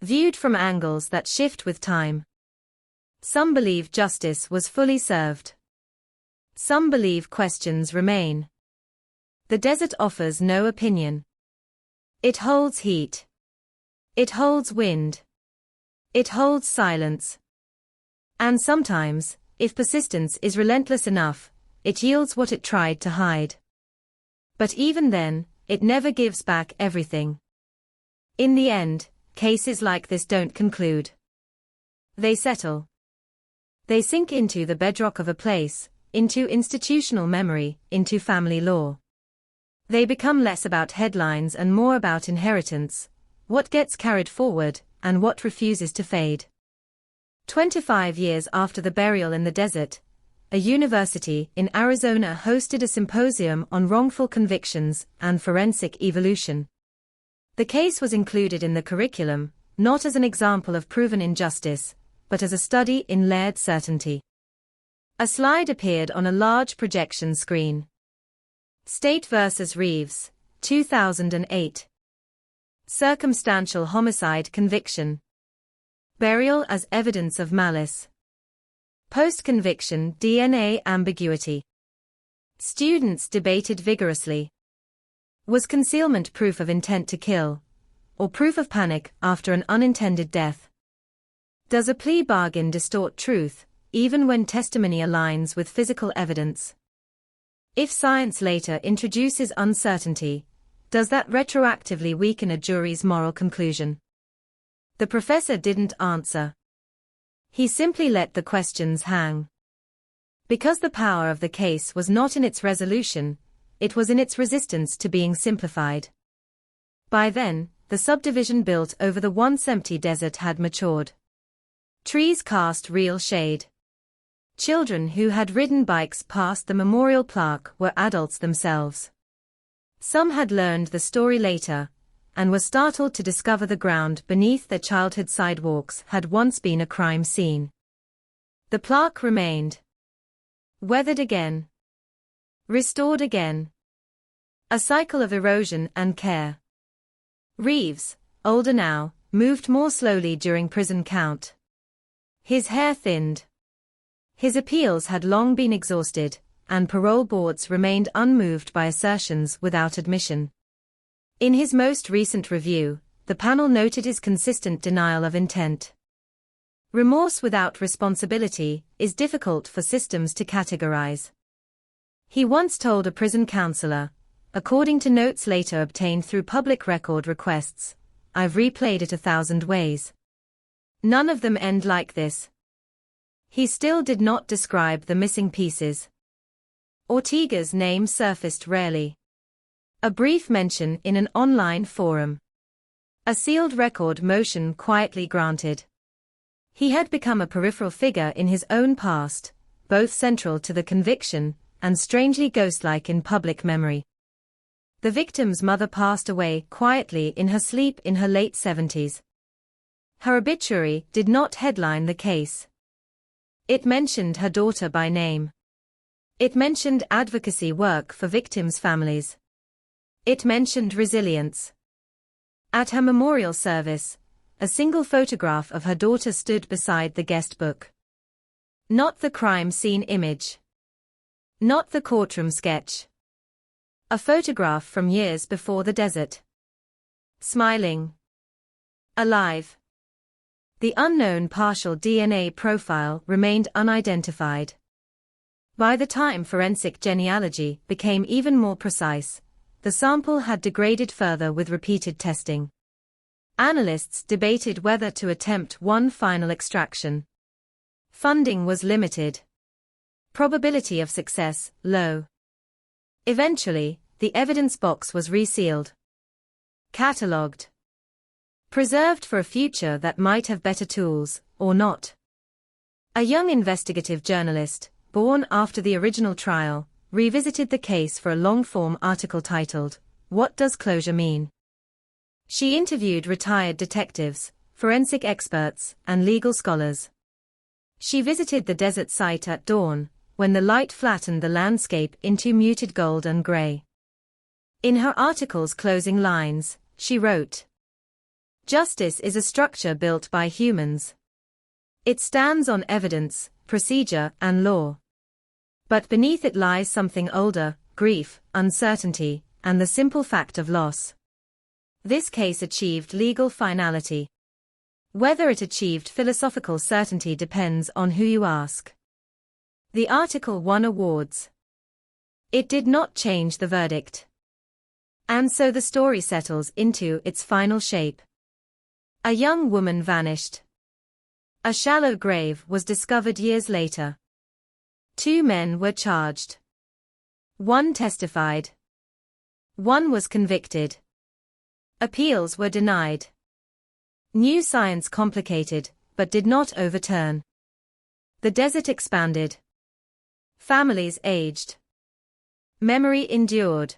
Speaker 10: Viewed from angles that shift with time. Some believe justice was fully served. Some believe questions remain. The desert offers no opinion. It holds heat. It holds wind. It holds silence. And sometimes, if persistence is relentless enough, it yields what it tried to hide. But even then, it never gives back everything. In the end, cases like this don't conclude. They settle. They sink into the bedrock of a place, into institutional memory, into family law. They become less about headlines and more about inheritance, what gets carried forward, and what refuses to fade. 25 years after the burial in the desert, a university in Arizona hosted a symposium on wrongful convictions and forensic evolution. The case was included in the curriculum, not as an example of proven injustice, but as a study in layered certainty. A slide appeared on a large projection screen. State vs. Reeves, 2008. Circumstantial homicide conviction. Burial as evidence of malice. Post-conviction DNA ambiguity. Students debated vigorously. Was concealment proof of intent to kill, or proof of panic after an unintended death? Does a plea bargain distort truth, even when testimony aligns with physical evidence? If science later introduces uncertainty, does that retroactively weaken a jury's moral conclusion? The professor didn't answer. He simply let the questions hang. Because the power of the case was not in its resolution, it was in its resistance to being simplified. By then, the subdivision built over the once empty desert had matured. Trees cast real shade. Children who had ridden bikes past the memorial plaque were adults themselves. Some had learned the story later, and were startled to discover the ground beneath their childhood sidewalks had once been a crime scene. The plaque remained. Weathered again. Restored again. A cycle of erosion and care. Reeves, older now, moved more slowly during prison count. His hair thinned. His appeals had long been exhausted, and parole boards remained unmoved by assertions without admission. In his most recent review, the panel noted his consistent denial of intent. Remorse without responsibility is difficult for systems to categorize. He once told a prison counselor, according to notes later obtained through public record requests, "I've replayed it 1,000 ways. None of them end like this." He still did not describe the missing pieces. Ortega's name surfaced rarely. A brief mention in an online forum. A sealed record motion quietly granted. He had become a peripheral figure in his own past, both central to the conviction and strangely ghost-like in public memory. The victim's mother passed away quietly in her sleep in her late 70s. Her obituary did not headline the case. It mentioned her daughter by name. It mentioned advocacy work for victims' families. It mentioned resilience. At her memorial service, a single photograph of her daughter stood beside the guest book. Not the crime scene image. Not the courtroom sketch. A photograph from years before the desert. Smiling. Alive. The unknown partial DNA profile remained unidentified. By the time forensic genealogy became even more precise, the sample had degraded further with repeated testing. Analysts debated whether to attempt one final extraction. Funding was limited. Probability of success, low. Eventually, the evidence box was resealed. Catalogued. Preserved for a future that might have better tools, or not. A young investigative journalist, born after the original trial, revisited the case for a long-form article titled, "What Does Closure Mean?" She interviewed retired detectives, forensic experts, and legal scholars. She visited the desert site at dawn, when the light flattened the landscape into muted gold and gray. In her article's closing lines, she wrote, "Justice is a structure built by humans. It stands on evidence, procedure, and law. But beneath it lies something older, grief, uncertainty, and the simple fact of loss." This case achieved legal finality. Whether it achieved philosophical certainty depends on who you ask. The article won awards. It did not change the verdict. And so the story settles into its final shape. A young woman vanished. A shallow grave was discovered years later. 2 men were charged. 1 testified. 1 was convicted. Appeals were denied. New science complicated, but did not overturn. The desert expanded. Families aged. Memory endured.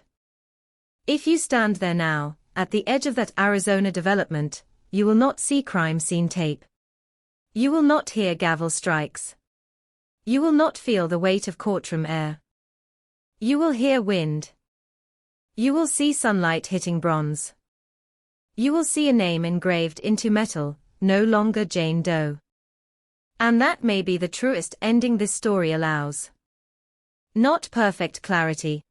Speaker 10: If you stand there now, at the edge of that Arizona development, you will not see crime scene tape. You will not hear gavel strikes. You will not feel the weight of courtroom air. You will hear wind. You will see sunlight hitting bronze. You will see a name engraved into metal, no longer Jane Doe. And that may be the truest ending this story allows. Not perfect clarity.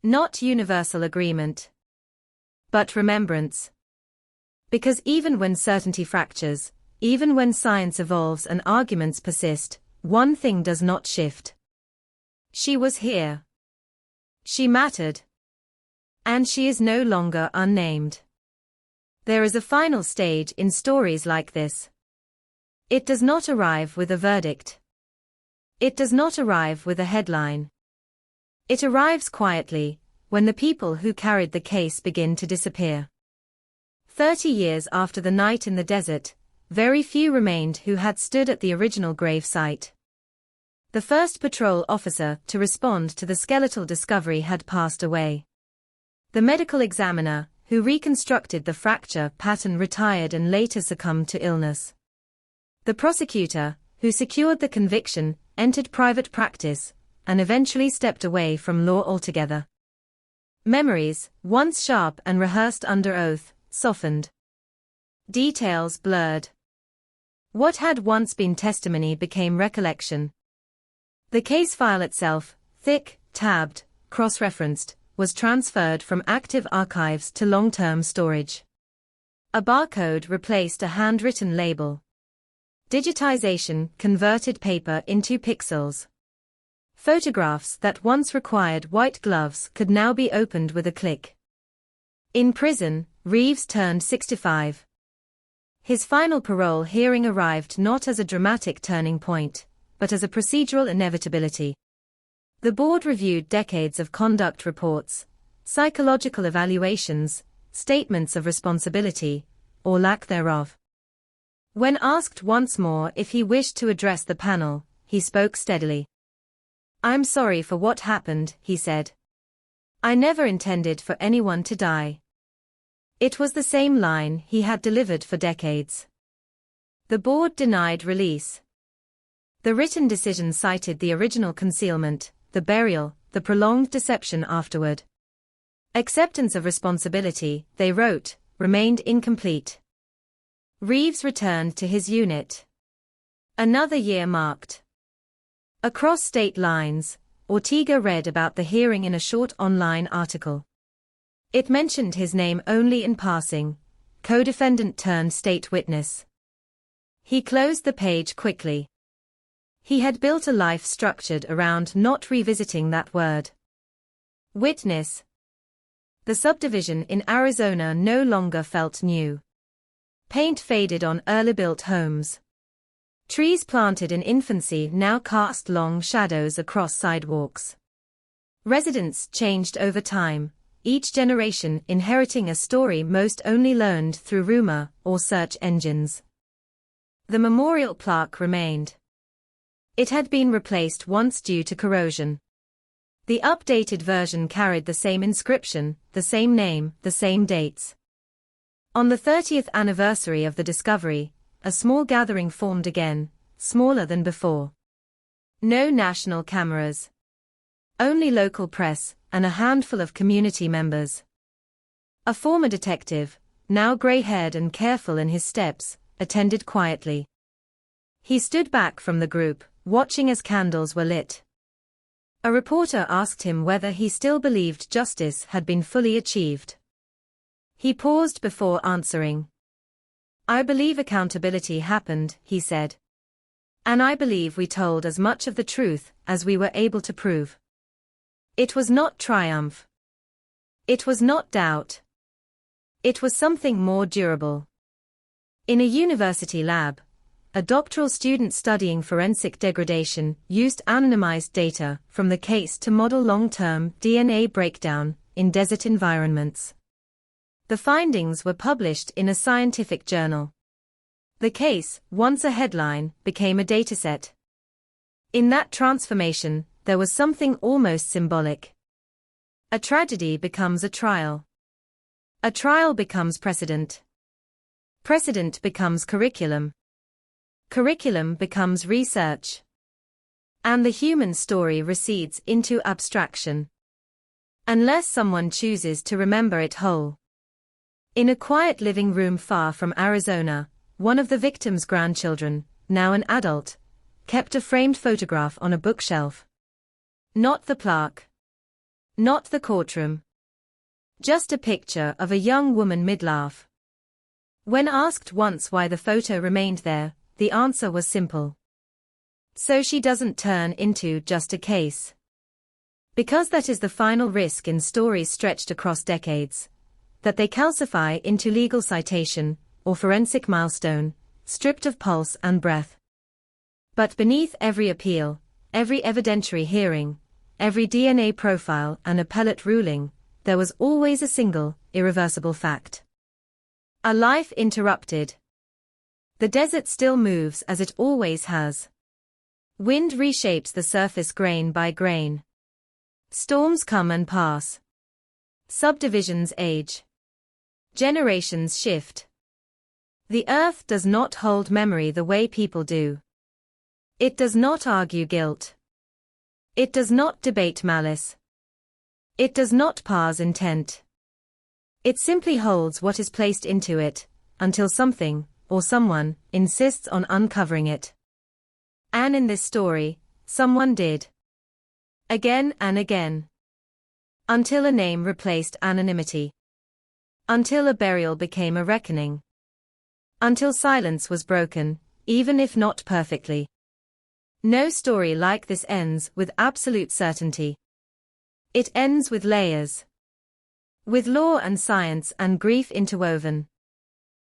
Speaker 10: Not universal agreement. But remembrance. Because even when certainty fractures, even when science evolves and arguments persist, one thing does not shift. She was here. She mattered. And she is no longer unnamed. There is a final stage in stories like this. It does not arrive with a verdict. It does not arrive with a headline. It arrives quietly, when the people who carried the case begin to disappear. 30 years after the night in the desert, very few remained who had stood at the original grave site. The first patrol officer to respond to the skeletal discovery had passed away. The medical examiner, who reconstructed the fracture pattern, retired and later succumbed to illness. The prosecutor, who secured the conviction, entered private practice, and eventually stepped away from law altogether. Memories, once sharp and rehearsed under oath, softened. Details blurred. What had once been testimony became recollection. The case file itself, thick, tabbed, cross-referenced, was transferred from active archives to long-term storage. A barcode replaced a handwritten label. Digitization converted paper into pixels. Photographs that once required white gloves could now be opened with a click. In prison, Reeves turned 65. His final parole hearing arrived not as a dramatic turning point, but as a procedural inevitability. The board reviewed decades of conduct reports, psychological evaluations, statements of responsibility, or lack thereof. When asked once more if he wished to address the panel, he spoke steadily. "I'm sorry for what happened," he said. "I never intended for anyone to die." It was the same line he had delivered for decades. The board denied release. The written decision cited the original concealment, the burial, the prolonged deception afterward. Acceptance of responsibility, they wrote, remained incomplete. Reeves returned to his unit. Another year marked. Across state lines, Ortega read about the hearing in a short online article. It mentioned his name only in passing, co-defendant turned state witness. He closed the page quickly. He had built a life structured around not revisiting that word. Witness. The subdivision in Arizona no longer felt new. Paint faded on early-built homes. Trees planted in infancy now cast long shadows across sidewalks. Residents changed over time, each generation inheriting a story most only learned through rumor or search engines. The memorial plaque remained. It had been replaced once due to corrosion. The updated version carried the same inscription, the same name, the same dates. On the 30th anniversary of the discovery, a small gathering formed again, smaller than before. No national cameras. Only local press, and a handful of community members. A former detective, now gray-haired and careful in his steps, attended quietly. He stood back from the group, watching as candles were lit. A reporter asked him whether he still believed justice had been fully achieved. He paused before answering. "I believe accountability happened," he said. "And I believe we told as much of the truth as we were able to prove." It was not triumph. It was not doubt. It was something more durable. In a university lab, a doctoral student studying forensic degradation used anonymized data from the case to model long-term DNA breakdown in desert environments. The findings were published in a scientific journal. The case, once a headline, became a dataset. In that transformation, there was something almost symbolic. A tragedy becomes a trial. A trial becomes precedent. Precedent becomes curriculum. Curriculum becomes research. And the human story recedes into abstraction. Unless someone chooses to remember it whole. In a quiet living room far from Arizona, one of the victim's grandchildren, now an adult, kept a framed photograph on a bookshelf. Not the plaque. Not the courtroom. Just a picture of a young woman mid-laugh. When asked once why the photo remained there, the answer was simple. So she doesn't turn into just a case. Because that is the final risk in stories stretched across decades. That they calcify into legal citation, or forensic milestone, stripped of pulse and breath. But beneath every appeal, every evidentiary hearing, every DNA profile and appellate ruling, there was always a single, irreversible fact. A life interrupted. The desert still moves as it always has. Wind reshapes the surface grain by grain. Storms come and pass. Subdivisions age. Generations shift. The earth does not hold memory the way people do. It does not argue guilt. It does not debate malice. It does not parse intent. It simply holds what is placed into it, until something, or someone, insists on uncovering it. And in this story, someone did. Again and again. Until a name replaced anonymity. Until a burial became a reckoning. Until silence was broken, even if not perfectly. No story like this ends with absolute certainty. It ends with layers. With law and science and grief interwoven.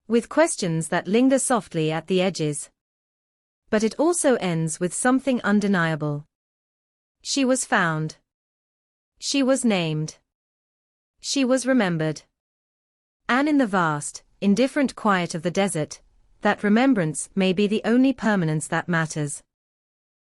Speaker 10: With questions that linger softly at the edges. But it also ends with something undeniable. She was found. She was named. She was remembered. And in the vast, indifferent quiet of the desert, that remembrance may be the only permanence that matters.